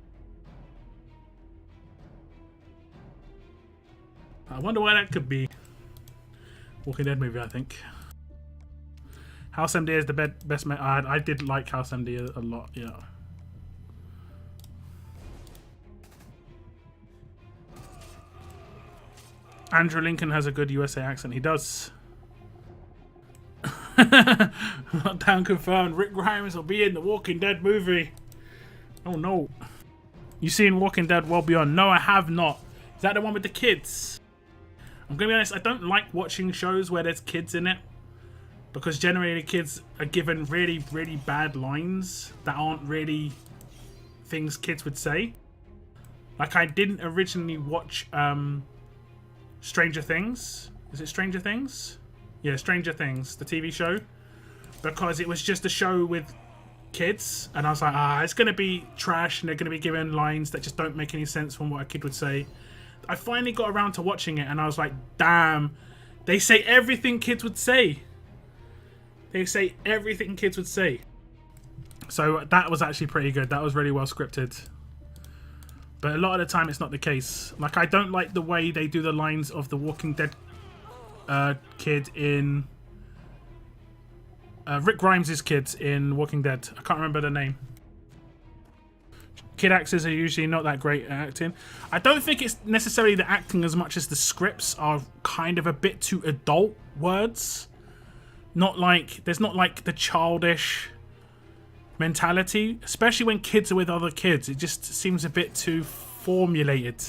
I wonder why that could be. Walking Dead movie, I think. House MD is the best. I did like House MD a lot, yeah. Andrew Lincoln has a good USA accent. He does. Lockdown confirmed. Rick Grimes will be in the Walking Dead movie. Oh no. You seen Walking Dead Well Beyond? No, I have not. Is that the one with the kids? I'm gonna be honest, I don't like watching shows where there's kids in it. Because generally the kids are given really, really bad lines that aren't really things kids would say. Like, I didn't originally watch Stranger Things. Is it Stranger Things? Yeah, Stranger Things, the TV show. Because it was just a show with kids. And I was like, it's going to be trash and they're going to be given lines that just don't make any sense from what a kid would say. I finally got around to watching it and I was like, damn, they say everything kids would say. They say everything kids would say. So that was actually pretty good. That was really well scripted. But a lot of the time it's not the case. Like, I don't like the way they do the lines of the Walking Dead kid in... Rick Grimes' kids in Walking Dead. I can't remember the name. Kid actors are usually not that great at acting. I don't think it's necessarily the acting as much as the scripts are kind of a bit too adult words. There's not like the childish mentality, especially when kids are with other kids. It just seems a bit too formulated.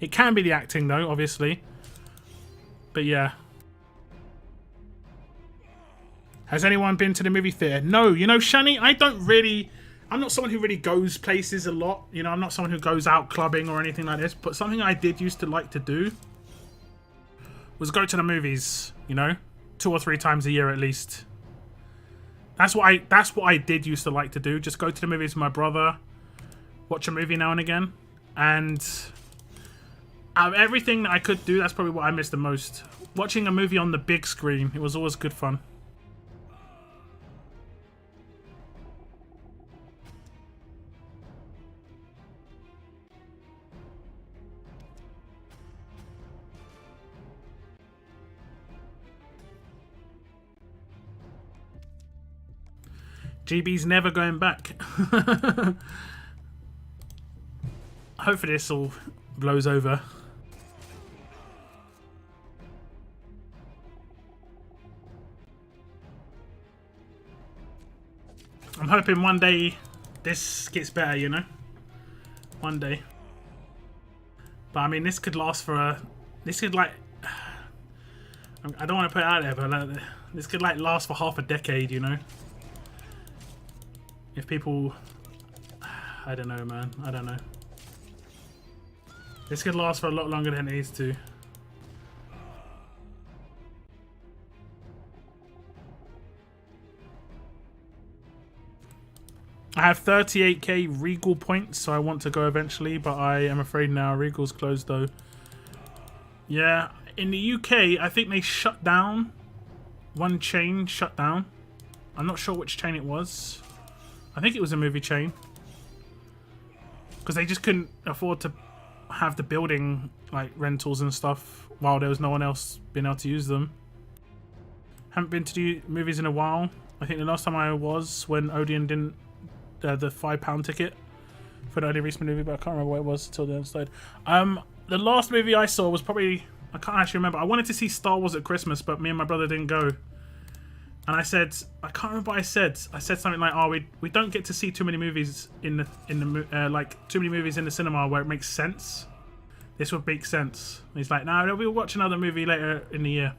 It can be the acting though, obviously. But yeah. Has anyone been to the movie theatre? No, you know, Shani, I'm not someone who really goes places a lot. You know, I'm not someone who goes out clubbing or anything like this. But something I did used to like to do was go to the movies, you know, 2 or 3 times a year at least. That's what I did used to like to do. Just go to the movies with my brother, watch a movie now and again. And out of everything that I could do, that's probably what I missed the most. Watching a movie on the big screen, it was always good fun. GB's never going back. Hopefully this all blows over. I'm hoping one day this gets better, you know? One day. But I mean, this could last for a... This could like... I don't want to put it out there, but like, this could like last for half a decade, you know? If people... I don't know, man. I don't know. This could last for a lot longer than it needs to. I have 38k Regal points, so I want to go eventually, but I am afraid now Regal's closed though. Yeah, in the UK, I think they shut down. One chain shut down. I'm not sure which chain it was. I think it was a movie chain. Because they just couldn't afford to have the building like rentals and stuff while there was no one else being able to use them. Haven't been to the movies in a while. I think the last time I was when Odeon didn't the £5 ticket for the only recent movie, but I can't remember what it was until the episode. The last movie I saw was probably, I can't actually remember. I wanted to see Star Wars at Christmas, but me and my brother didn't go. And I said, I can't remember what I said. I said something like, "Oh, we don't get to see too many movies in the like too many movies in the cinema where it makes sense. This would make sense." And he's like, "No, we'll watch another movie later in the year."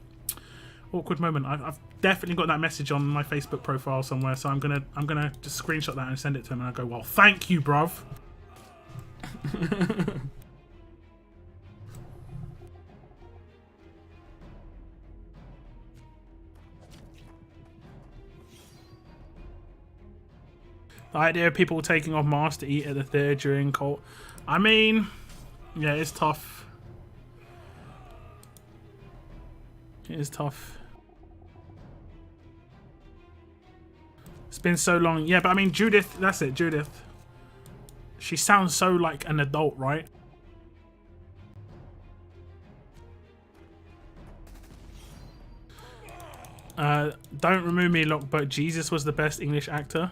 Awkward moment. I've definitely got that message on my Facebook profile somewhere, so I'm gonna just screenshot that and send it to him, and I go, "Well, thank you, bruv." The idea of people taking off masks to eat at the theatre during cold... I mean, yeah, it's tough. It is tough. It's been so long. Yeah, but I mean, Judith, that's it, Judith. She sounds so like an adult, right? Don't remove me, look, but Jesus was the best English actor.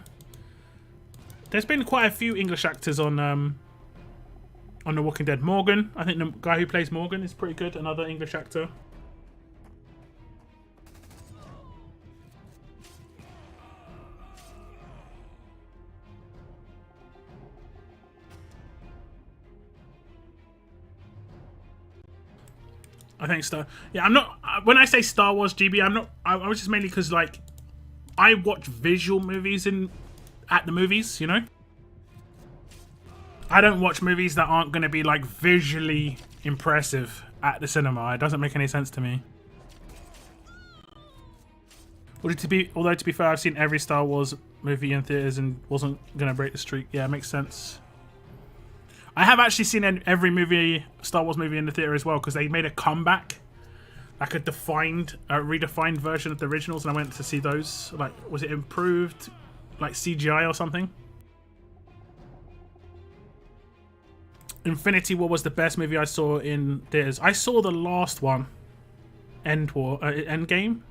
There's been quite a few English actors on The Walking Dead. Morgan, I think the guy who plays Morgan is pretty good. Another English actor. I think Star. Yeah, I'm not. When I say Star Wars GB, I'm not. I was just mainly because like I watch visual movies at the movies, you know? I don't watch movies that aren't going to be like visually impressive at the cinema. It doesn't make any sense to me. Although to be fair, I've seen every Star Wars movie in theaters and wasn't going to break the streak. Yeah, it makes sense. I have actually seen every Star Wars movie in the theater as well, because they made a comeback, like a redefined version of the originals, and I went to see those. Like, was it improved? Like CGI or something. Infinity War was the best movie I saw in theaters. I saw the last one, Endgame.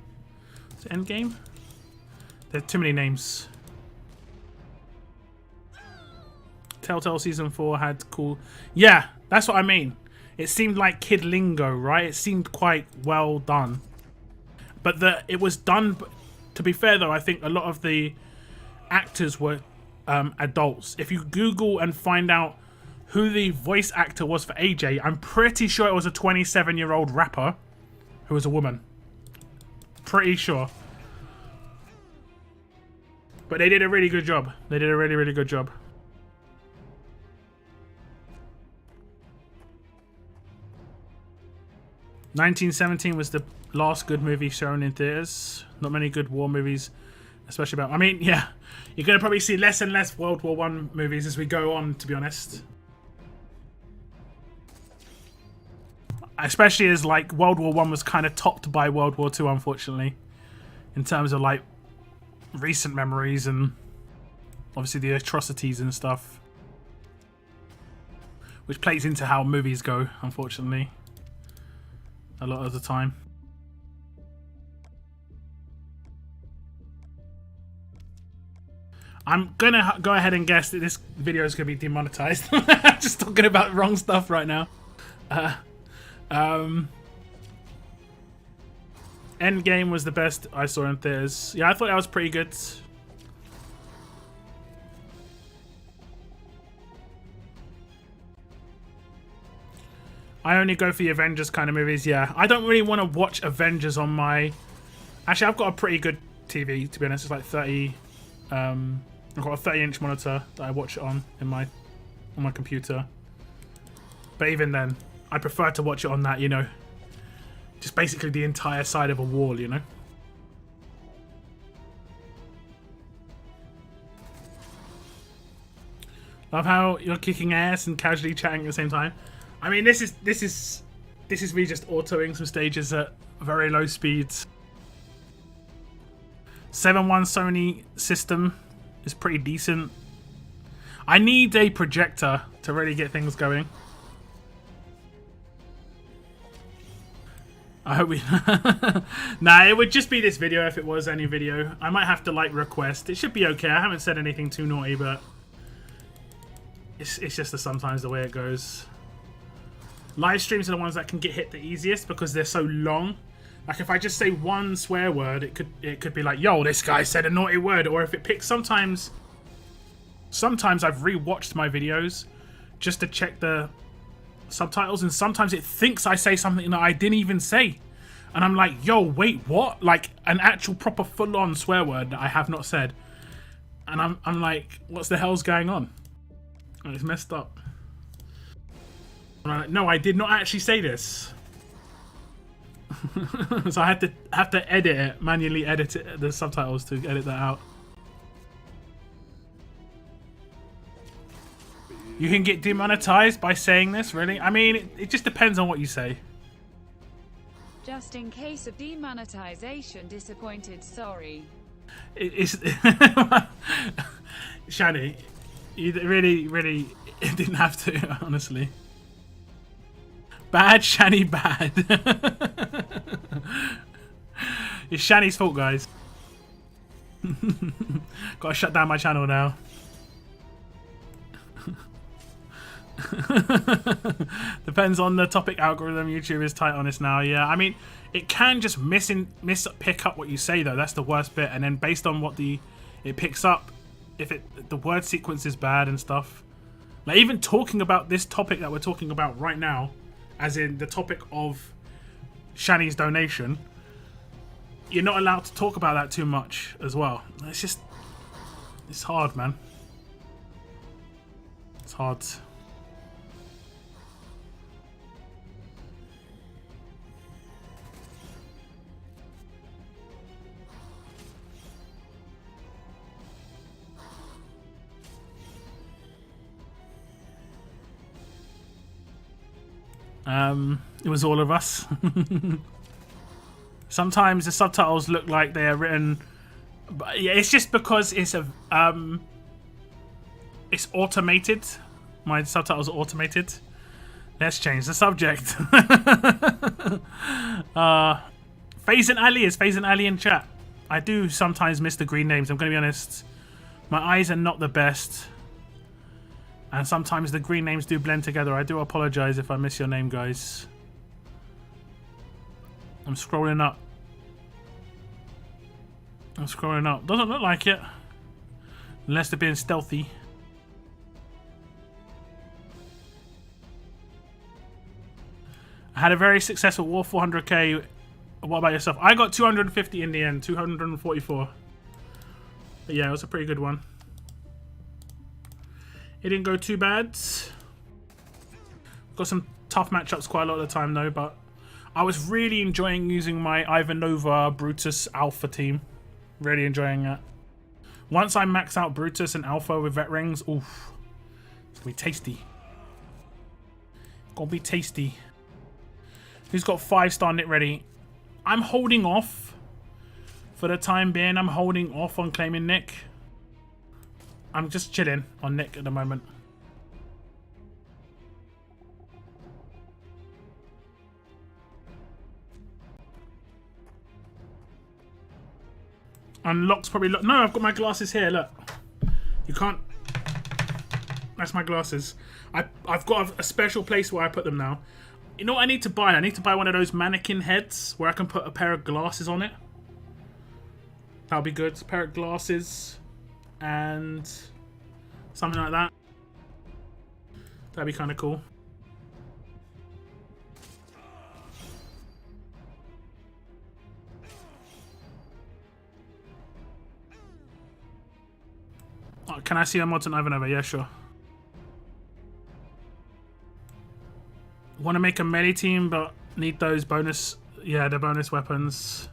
Is it Endgame? There's too many names. Telltale Season 4 had cool... Yeah, that's what I mean. It seemed like kid lingo, right? It seemed quite well done. But it was done... To be fair, though, I think a lot of the actors were adults. If you Google and find out who the voice actor was for AJ, I'm pretty sure it was a 27-year-old rapper who was a woman. Pretty sure. But they did a really good job. They did a really, really good job. "1917 was the last good movie shown in theaters. Not many good war movies, especially about... I mean, yeah, you're going to probably see less and less World War I movies as we go on, to be honest. Especially as, like, World War I was kind of topped by World War II, unfortunately. In terms of, like, recent memories and obviously the atrocities and stuff. Which plays into how movies go, unfortunately. A lot of the time. I'm gonna go ahead and guess that this video is gonna be demonetized. Just talking about wrong stuff right now. Endgame was the best I saw in theaters. Yeah, I thought that was pretty good. I only go for the Avengers kind of movies, yeah. I don't really want to watch Avengers on my... Actually, I've got a pretty good TV, to be honest. It's like 30... I've got a 30-inch monitor that I watch it on my computer. But even then, I prefer to watch it on that, you know. Just basically the entire side of a wall, you know. Love how you're kicking ass and casually chatting at the same time. I mean, this is me just autoing some stages at very low speeds. 7.1 Sony system is pretty decent. I need a projector to really get things going. I hope we... Nah, it would just be this video if it was any video. I might have to, like, request. It should be okay. I haven't said anything too naughty, but... It's just sometimes the way it goes. Live streams are the ones that can get hit the easiest because they're so long. Like, if I just say one swear word, it could be like, yo, this guy said a naughty word. Or if it picks... Sometimes I've rewatched my videos just to check the subtitles, and sometimes it thinks I say something that I didn't even say, and I'm like, yo, wait, what? Like an actual proper full-on swear word that I have not said, and I'm like, what's the hell's going on? And it's messed up. And I'm like, no, I did not actually say this. So I have to edit it, manually edit it, the subtitles to edit that out. You can get demonetized by saying this, really? I mean, it just depends on what you say. Just in case of demonetization, disappointed, sorry. It's Shani, you really didn't have to, honestly. Bad, Shani, bad. It's Shani's fault, guys. Gotta shut down my channel now. Depends on the topic algorithm. YouTube is tight on this now. Yeah, I mean, it can just pick up what you say though. That's the worst bit. And then based on what it picks up, if the word sequence is bad and stuff. Like even talking about this topic that we're talking about right now, as in the topic of Shani's donation, you're not allowed to talk about that too much as well. It's hard, man. It's hard. It was all of us. Sometimes the subtitles look like they are written, but yeah, it's just because it's automated. My subtitles are automated. Let's change the subject. FaZe and Ali is FaZe and Ali in chat. I do sometimes miss the green names. I'm going to be honest. My eyes are not the best. And sometimes the green names do blend together. I do apologize if I miss your name, guys. I'm scrolling up. Doesn't look like it. Unless they're being stealthy. I had a very successful War 400k. What about yourself? I got 250 in the end. 244. But yeah, it was a pretty good one. It didn't go too bad. Got some tough matchups quite a lot of the time though, but I was really enjoying using my Ivanova Brutus Alpha team. Really enjoying that. Once I max out Brutus and Alpha with vet rings, oof. It's gonna be tasty. Gonna be tasty. Who's got 5-star knit ready? I'm holding off. For the time being, I'm holding off on claiming Nick. I'm just chilling on Nick at the moment. Unlock's probably look. No, I've got my glasses here. Look, you can't. That's my glasses. I've got a special place where I put them now. You know what I need to buy? I need to buy one of those mannequin heads where I can put a pair of glasses on it. That'll be good. A pair of glasses and something like that. That'd be kind of cool. Can I see her mods on Ivanova? Yeah, sure. Want to make a melee team, but need those bonus... Yeah, the bonus weapons.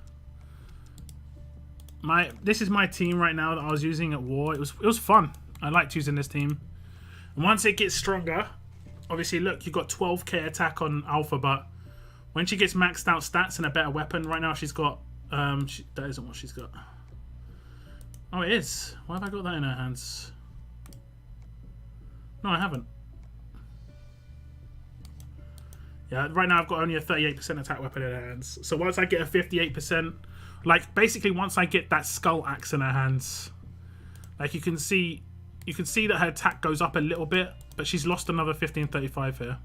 This is my team right now that I was using at war. It was fun. I liked using this team. And once it gets stronger, obviously, look, you've got 12k attack on Alpha, but when she gets maxed out stats and a better weapon, right now she's got... that isn't what she's got. Oh, it is. Why have I got that in her hands? No, I haven't. Yeah, right now I've got only a 38% attack weapon in her hands. So once I get a 58%, like basically once I get that skull axe in her hands, like you can see that her attack goes up a little bit, but she's lost another 1535 here.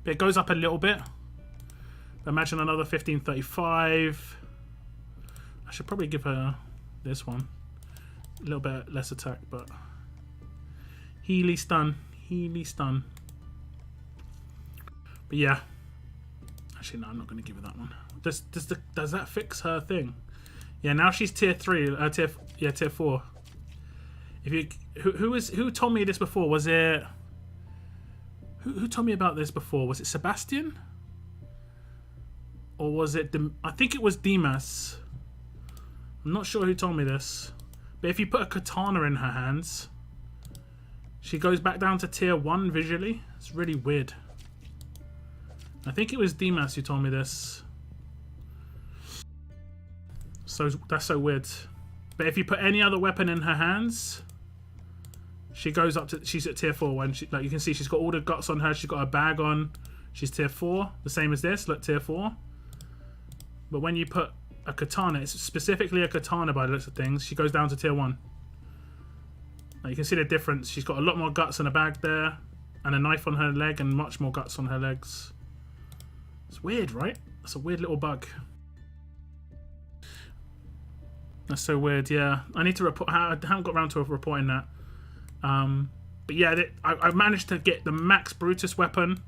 But it goes up a little bit. Imagine another 1535. I should probably give her this one. A little bit less attack, but Healy stun. Healy stun. But yeah. Actually, no, I'm not going to give her that one. Does that fix her thing? Yeah, now she's tier 3. Tier 4. If you who told me this before? Was it who told me about this before? Was it Sebastian? Or was it I think it was Dimas. I'm not sure who told me this. But if you put a katana in her hands, she goes back down to tier 1 visually. It's really weird. I think it was Dimas who told me this. So that's so weird. But if you put any other weapon in her hands, she goes up to... She's at tier 4 when she... Like you can see, she's got all the guts on her. She's got a bag on. She's tier 4. The same as this. Look, tier 4. But when you put a katana, it's specifically a katana by the looks of things, she goes down to tier 1. Like you can see the difference. She's got a lot more guts in a bag there, and a knife on her leg, and much more guts on her legs. It's weird, right? That's a weird little bug. That's so weird, yeah. I need to report... I haven't got around to reporting that. But yeah, I managed to get the max Brutus weapon.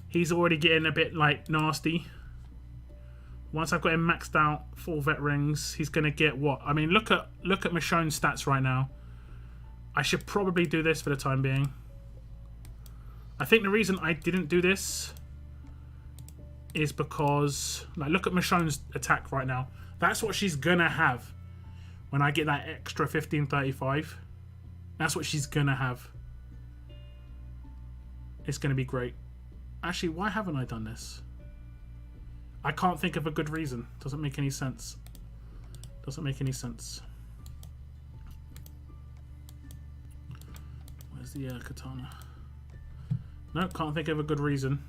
He's already getting a bit, like, nasty. Once I've got him maxed out, full vet rings, he's going to get what? I mean, look at Michonne's stats right now. I should probably do this for the time being. I think the reason I didn't do this is because... Like, look at Michonne's attack right now. That's what she's going to have when I get that extra 1535. That's what she's going to have. It's going to be great. Actually, why haven't I done this? I can't think of a good reason. Doesn't make any sense. Doesn't make any sense. Where's the katana? No, can't think of a good reason.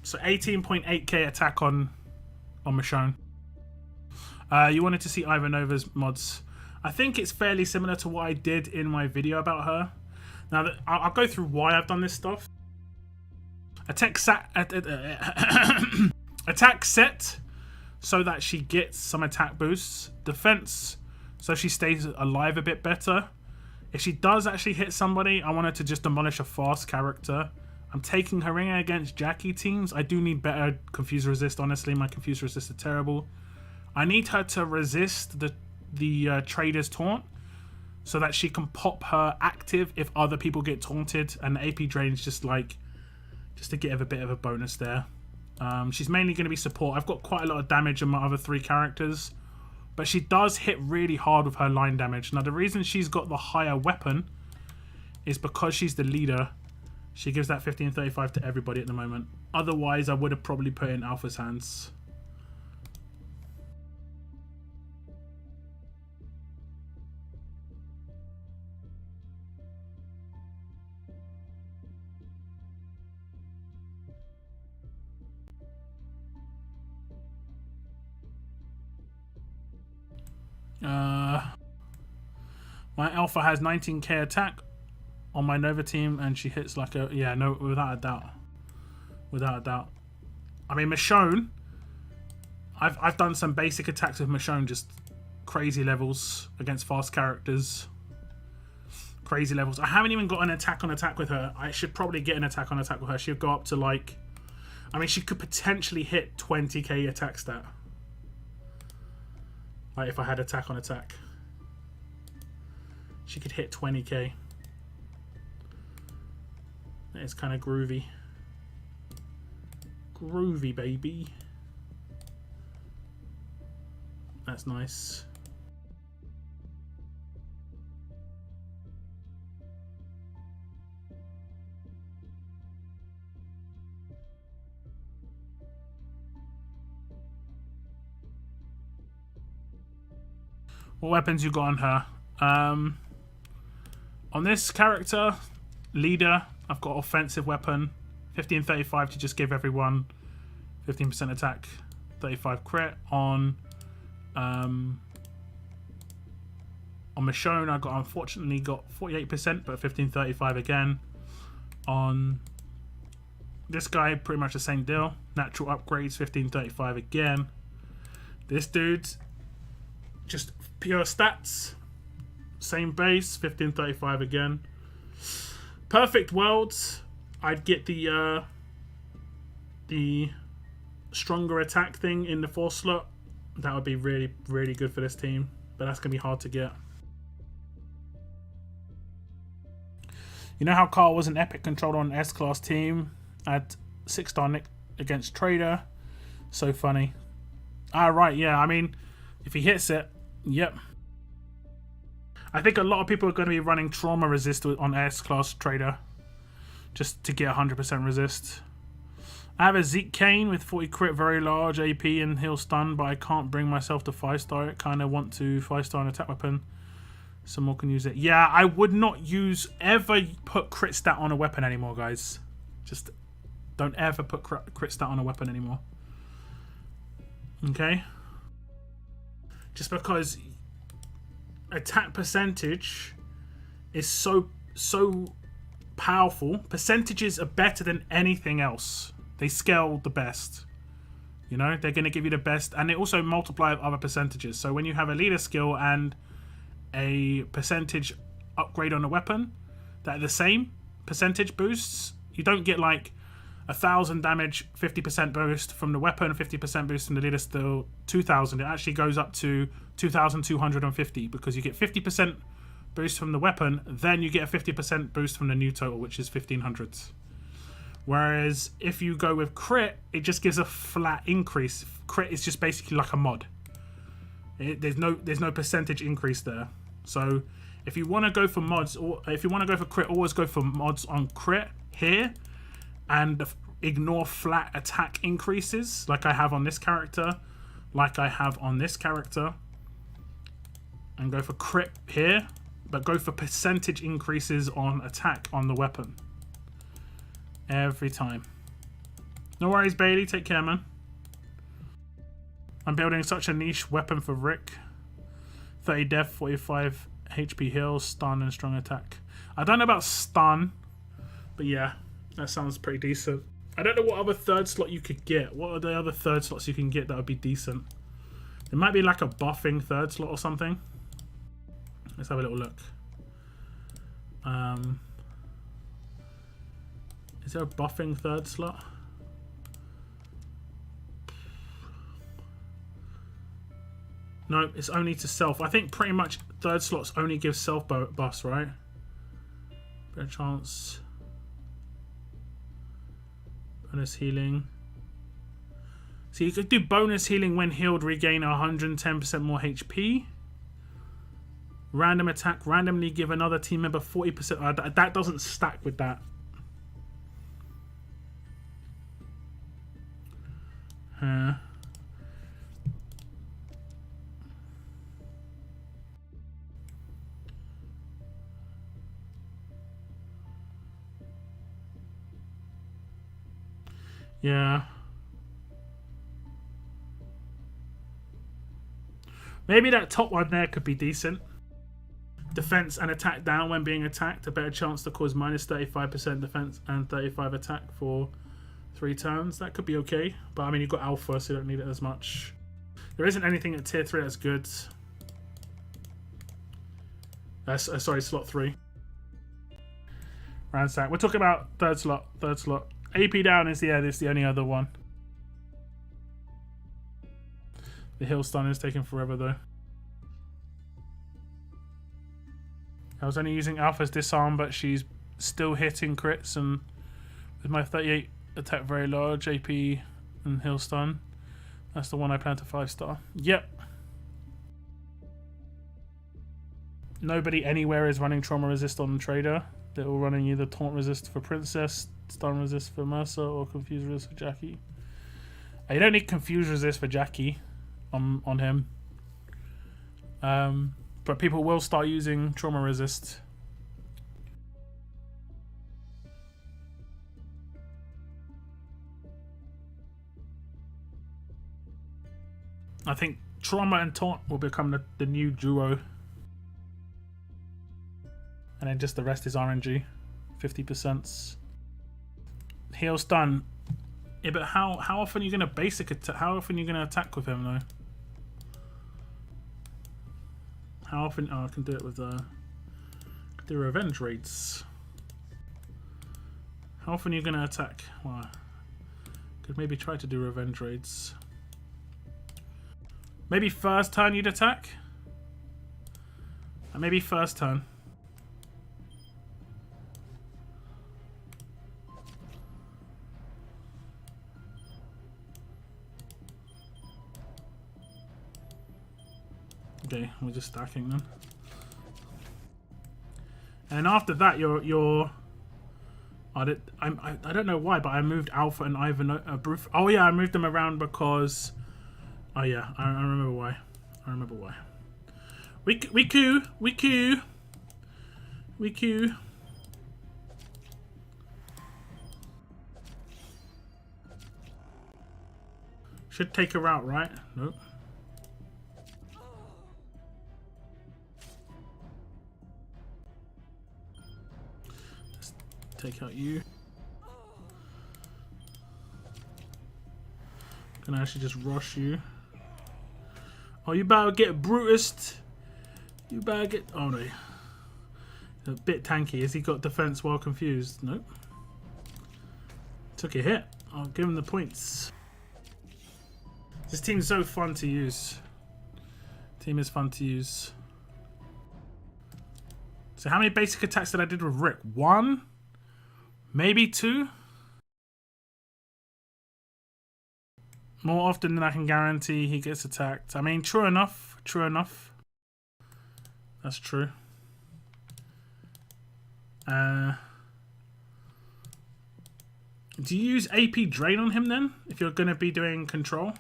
So 18.8k attack on Michonne. You wanted to see Ivanova's mods. I think it's fairly similar to what I did in my video about her. Now, I'll go through why I've done this stuff. Attack set so that she gets some attack boosts. Defense so she stays alive a bit better. If she does actually hit somebody, I want her to just demolish a fast character. I'm taking her in against Jackie teams. I do need better confuse resist, honestly. My confuse resist are terrible. I need her to resist the trader's taunt so that she can pop her active if other people get taunted, and the AP drain's just to give a bit of a bonus there. She's mainly going to be support. I've got quite a lot of damage on my other 3 characters, but she does hit really hard with her line damage. Now, the reason she's got the higher weapon is because she's the leader. She gives that 1535 to everybody at the moment. Otherwise, I would have probably put it in Alpha's hands. My Alpha has 19k attack on my Nova team, and she hits like a... Yeah, no, without a doubt. Without a doubt. I mean, Michonne... I've done some basic attacks with Michonne, just crazy levels against fast characters. Crazy levels. I haven't even got an attack on attack with her. I should probably get an attack on attack with her. She'll go up to like... I mean, she could potentially hit 20k attack stat. Like if I had attack on attack. She could hit 20k. That is kind of groovy. Groovy, baby. That's nice. What weapons you got on her? On this character, leader, I've got offensive weapon, 1535 to just give everyone 15% attack, 35 crit. On Michonne, I got unfortunately got 48%, but 1535 again. On this guy, pretty much the same deal. Natural upgrades, 1535 again. This dude, just pure stats, same base, 1535 again. Perfect worlds, I'd get the stronger attack thing in the 4 slot. That would be really, really good for this team, but that's gonna be hard to get. You know how Carl was an epic controller on an S-class team? I had 6-star Nick against Trader. So funny. Ah, right, yeah, I mean, if he hits it, yep. I think a lot of people are going to be running trauma resist on S-class Trader just to get 100% resist. I have a Zeke Kane with 40 crit, very large AP and heal stun, but I can't bring myself to 5-star it. Kind of want to 5-star an attack weapon. Someone can use it. Yeah, I would not ever put crit stat on a weapon anymore, guys. Just don't ever put crit stat on a weapon anymore. Okay? Just because attack percentage is so powerful. Percentages are better than anything else. They scale the best. You know, they're going to give you the best, and they also multiply other percentages. So when you have a leader skill and a percentage upgrade on a weapon that are the same percentage boosts, you don't get like 1,000 damage, 50% boost from the weapon, 50% boost from the leader skill, 2,000. It actually goes up to 2,250 because you get 50% boost from the weapon, then you get a 50% boost from the new total, which is 1,500. Whereas if you go with crit, it just gives a flat increase. Crit is just basically like a mod. There's no percentage increase there. So if you want to go for mods, or if you want to go for crit, always go for mods on crit here, and ignore flat attack increases like I have on this character, like I have on this character, and go for crit here, but go for percentage increases on attack on the weapon. Every time. No worries, Bailey. Take care, man. I'm building such a niche weapon for Rick. 30 def, 45 HP heal, stun, and strong attack. I don't know about stun, but yeah, that sounds pretty decent. I don't know what other 3rd slot you could get. What are the other 3rd slots you can get that would be decent? There might be like a buffing 3rd slot or something. Let's have a little look. Is there a buffing 3rd slot? No, it's only to self. I think pretty much 3rd slots only give self buffs, right? Better chance. Bonus healing. So you could do bonus healing when healed, regain 110% more HP. Random attack, randomly give another team member 40%. That doesn't stack with that. Yeah. Maybe that top one there could be decent. Defense and attack down when being attacked. A better chance to cause minus 35% defense and 35 attack for 3 turns. That could be okay. But I mean, you've got alpha, so you don't need it as much. There isn't anything at tier 3 that's good. Sorry, slot 3. Ransack. We're talking about 3rd slot. 3rd slot. AP down is the only other one. The heal stun is taking forever though. I was only using Alpha's disarm, but she's still hitting crits, and with my 38 attack very large, AP and heal stun, that's the one I plan to 5-star. Yep. Nobody anywhere is running trauma resist on Trader. They're all running either taunt resist for Princess, stun resist for Mercer, or confuse resist for Jackie. You don't need confuse resist for Jackie on him. But people will start using trauma resist. I think trauma and taunt will become the new duo. And then just the rest is RNG. 50%. Heal stun. Yeah, but how often are you gonna basic attack? How often are you gonna attack with him though? How often? Oh, I can do it with the revenge raids. How often are you gonna attack? Well, could maybe try to do revenge raids. Maybe first turn you'd attack. Maybe first turn. Okay, we're just stacking them. And after that, I don't know why, but I moved Alpha and Ivan. Oh yeah, I moved them around because. Oh yeah, I remember why. I remember why. We queue. Should take her out, right? Nope. Take out you. Can I actually just rush you? Oh, you better get Brutus. You better get. Oh no. A bit tanky. Has he got defense while confused? Nope. Took a hit. I'll give him the points. This team's so fun to use. Team is fun to use. So how many basic attacks did I do with Rick? 1? Maybe 2? More often than I can guarantee he gets attacked. I mean, true enough. True enough. That's true. Do you use AP Drain on him then? If you're going to be doing control?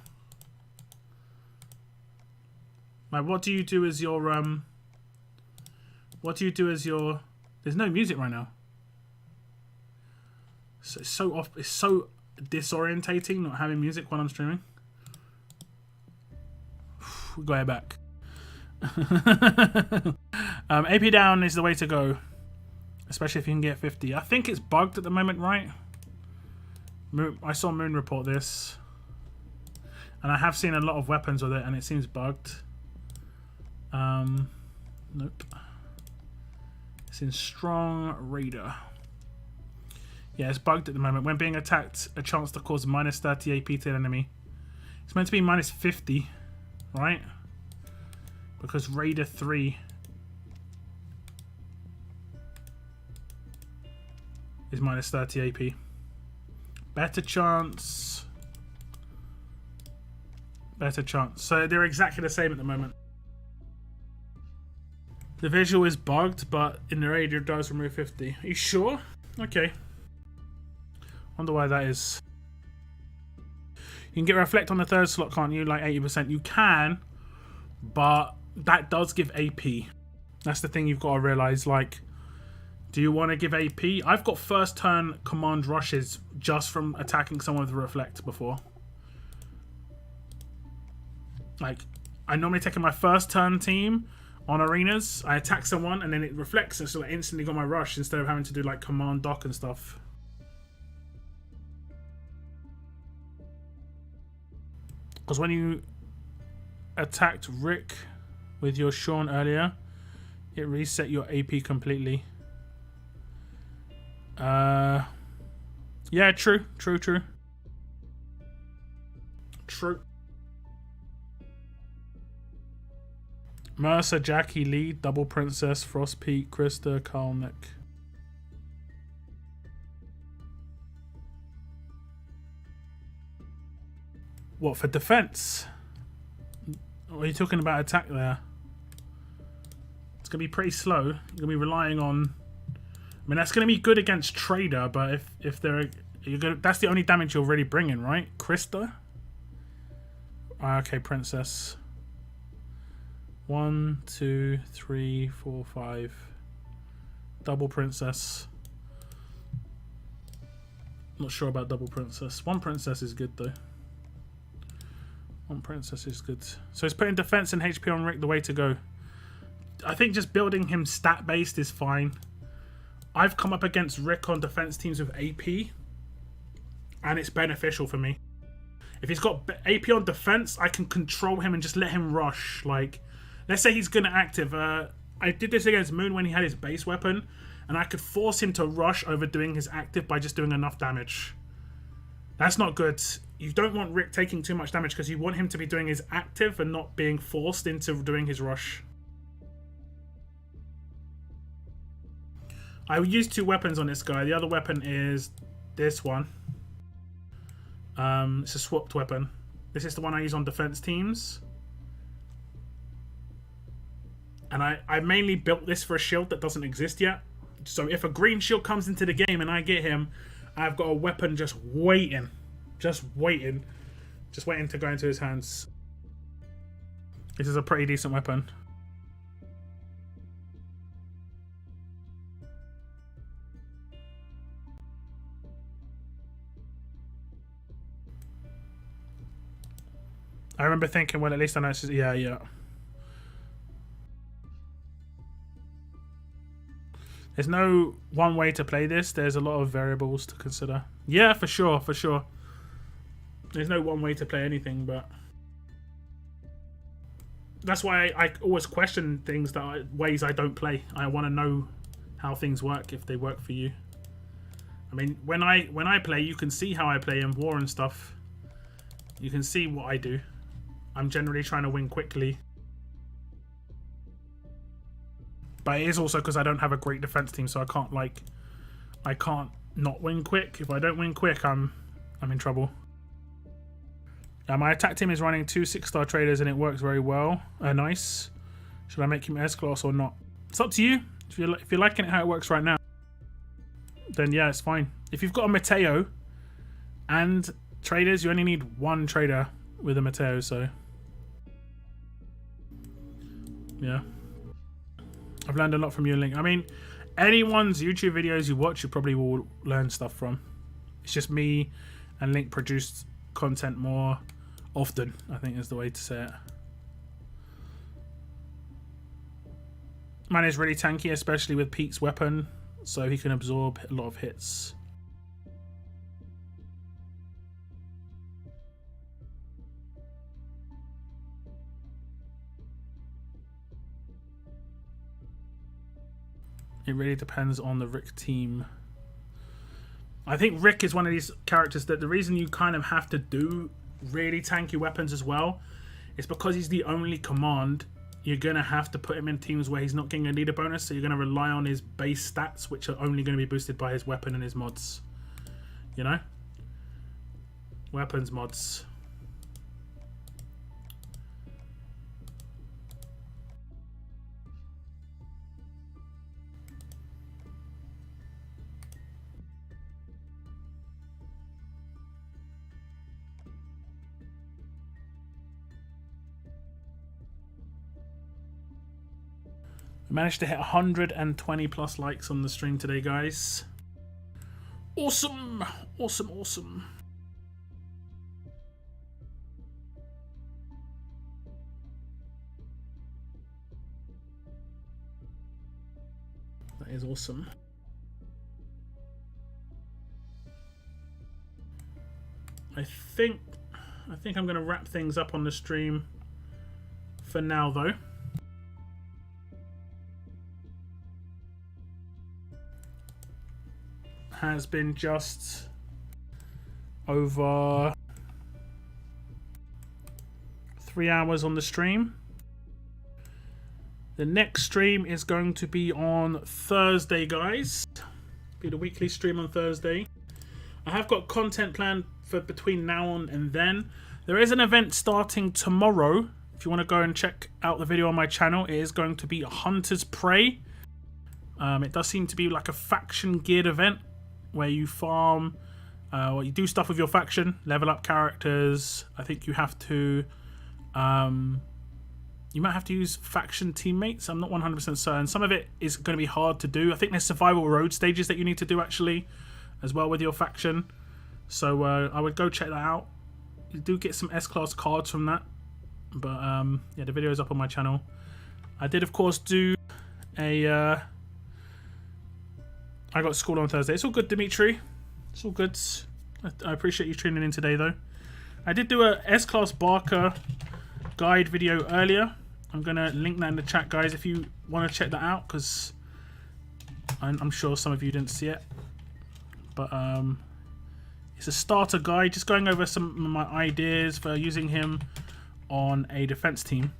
Like, what do you do as your, What do you do as your... There's no music right now. So it's so off. It's so disorientating not having music while I'm streaming. We got it back. AP down is the way to go, especially if you can get 50. I think it's bugged at the moment, right? I saw Moon report this, and I have seen a lot of weapons with it, and it seems bugged. Nope. It's in Strong Raider. Yeah, it's bugged at the moment. When being attacked, a chance to cause minus 30 AP to an enemy. It's meant to be minus 50, right? Because Raider 3 is minus 30 AP. Better chance. Better chance. So they're exactly the same at the moment. The visual is bugged, but in the Raider it does remove 50. Are you sure? Okay. Wonder why that is. You can get Reflect on the third slot, can't you? Like 80%. You can, but that does give AP. That's the thing you've got to realise. Like, do you want to give AP? I've got first turn command rushes just from attacking someone with Reflect before. Like, I normally take my first turn team on arenas. I attack someone and then it reflects, and so I instantly got my rush instead of having to do like command dock and stuff. Because when you attacked Rick with your Sean earlier, it reset your AP completely. Yeah, true. True. Mercer, Jackie, Lee, Double Princess, Frost Pete, Krista, Kalnick. What, for defense? Or are you talking about attack there? It's going to be pretty slow. You're going to be relying on... I mean, that's going to be good against Trader, but if they're... that's the only damage you're really bringing, right? Krista? Okay, Princess. 1, 2, 3, 4, 5. Double Princess. Not sure about Double Princess. One Princess is good, though. One Princess is good. So it's putting defense and HP on Rick the way to go. I think just building him stat-based is fine. I've come up against Rick on defense teams with AP, and it's beneficial for me. If he's got AP on defense, I can control him and just let him rush. Like, let's say he's going to active. I did this against Moon when he had his base weapon, and I could force him to rush over doing his active by just doing enough damage. That's not good. You don't want Rick taking too much damage because you want him to be doing his active and not being forced into doing his rush. I use 2 weapons on this guy. The other weapon is this one. It's a swapped weapon. This is the one I use on defense teams. And I mainly built this for a shield that doesn't exist yet. So if a green shield comes into the game and I get him, I've got a weapon just waiting. Just waiting to go into his hands. This is a pretty decent weapon. I remember thinking, well, at least I know it's... Yeah. There's no one way to play this. There's a lot of variables to consider. Yeah, for sure. There's no one way to play anything, but... That's why I always question things ways I don't play. I want to know how things work, if they work for you. I mean, when I play, you can see how I play in war and stuff. You can see what I do. I'm generally trying to win quickly. But it is also because I don't have a great defense team, so I can't not win quick. If I don't win quick, I'm in trouble. My attack team is running 2 6-star traders and it works very well. Nice. Should I make him S-class or not? It's up to you. If you're liking it how it works right now, then yeah, it's fine. If you've got a Mateo and traders, you only need 1 trader with a Mateo, so yeah. I've learned a lot from you and Link. I mean, anyone's YouTube videos you watch, you probably will learn stuff from. It's just me and Link produced content more often, I think is the way to say it. Man is really tanky, especially with Pete's weapon, so he can absorb a lot of hits. It really depends on the Rick team. I think Rick is one of these characters that the reason you kind of have to do really tanky weapons as well is because he's the only command. You're going to have to put him in teams where he's not getting a leader bonus, so you're going to rely on his base stats, which are only going to be boosted by his weapon and his mods. You know? Weapons, mods. Managed to hit 120 plus likes on the stream today, guys. Awesome! Awesome. That is awesome. I think I'm going to wrap things up on the stream for now, though. Has been just over 3 hours on the stream. The next stream is going to be on Thursday, guys. Be the weekly stream on Thursday. I have got content planned for between now and then. There is an event starting tomorrow. If you want to go and check out the video on my channel, it is going to be Hunter's Prey. It does seem to be like a faction geared event where you farm, or you do stuff with your faction, level up characters. I think you have to, you might have to use faction teammates. I'm not 100% certain. Some of it is going to be hard to do. I think there's survival road stages that you need to do actually, as well with your faction. So I would go check that out. You do get some S-class cards from that. But yeah, the video is up on my channel. I did, of course, do a... I got school on Thursday. It's all good, Dimitri. It's all good. I appreciate you tuning in today, though. I did do a S-Class Barker guide video earlier. I'm going to link that in the chat, guys, if you want to check that out, because I'm sure some of you didn't see it. But it's a starter guide, just going over some of my ideas for using him on a defense team.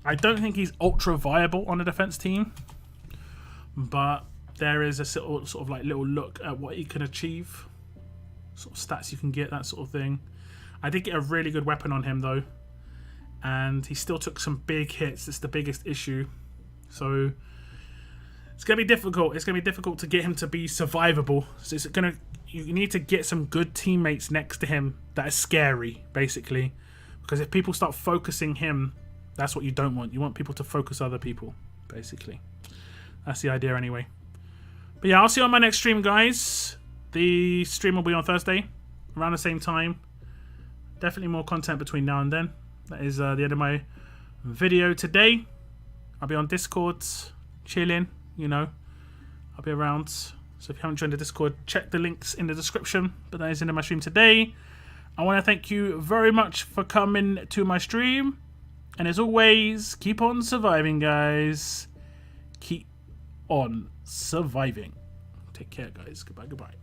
I don't think he's ultra viable on a defense team, but there is a sort of like little look at what he can achieve, sort of stats you can get, that sort of thing. I did get a really good weapon on him though, and he still took some big hits. It's the biggest issue, so it's gonna be difficult. It's gonna be difficult to get him to be survivable. So it's gonna, you need to get some good teammates next to him that is scary, basically, because if people start focusing him, that's what you don't want. You want people to focus other people, basically. That's the idea anyway. But yeah, I'll see you on my next stream, guys. The stream will be on Thursday, around the same time. Definitely more content between now and then. That is the end of my video today. I'll be on Discord, chilling, you know. I'll be around. So if you haven't joined the Discord, check the links in the description. But that is the end of my stream today. I want to thank you very much for coming to my stream. And as always, keep on surviving, guys. Keep on surviving. Take care, guys. Goodbye, goodbye.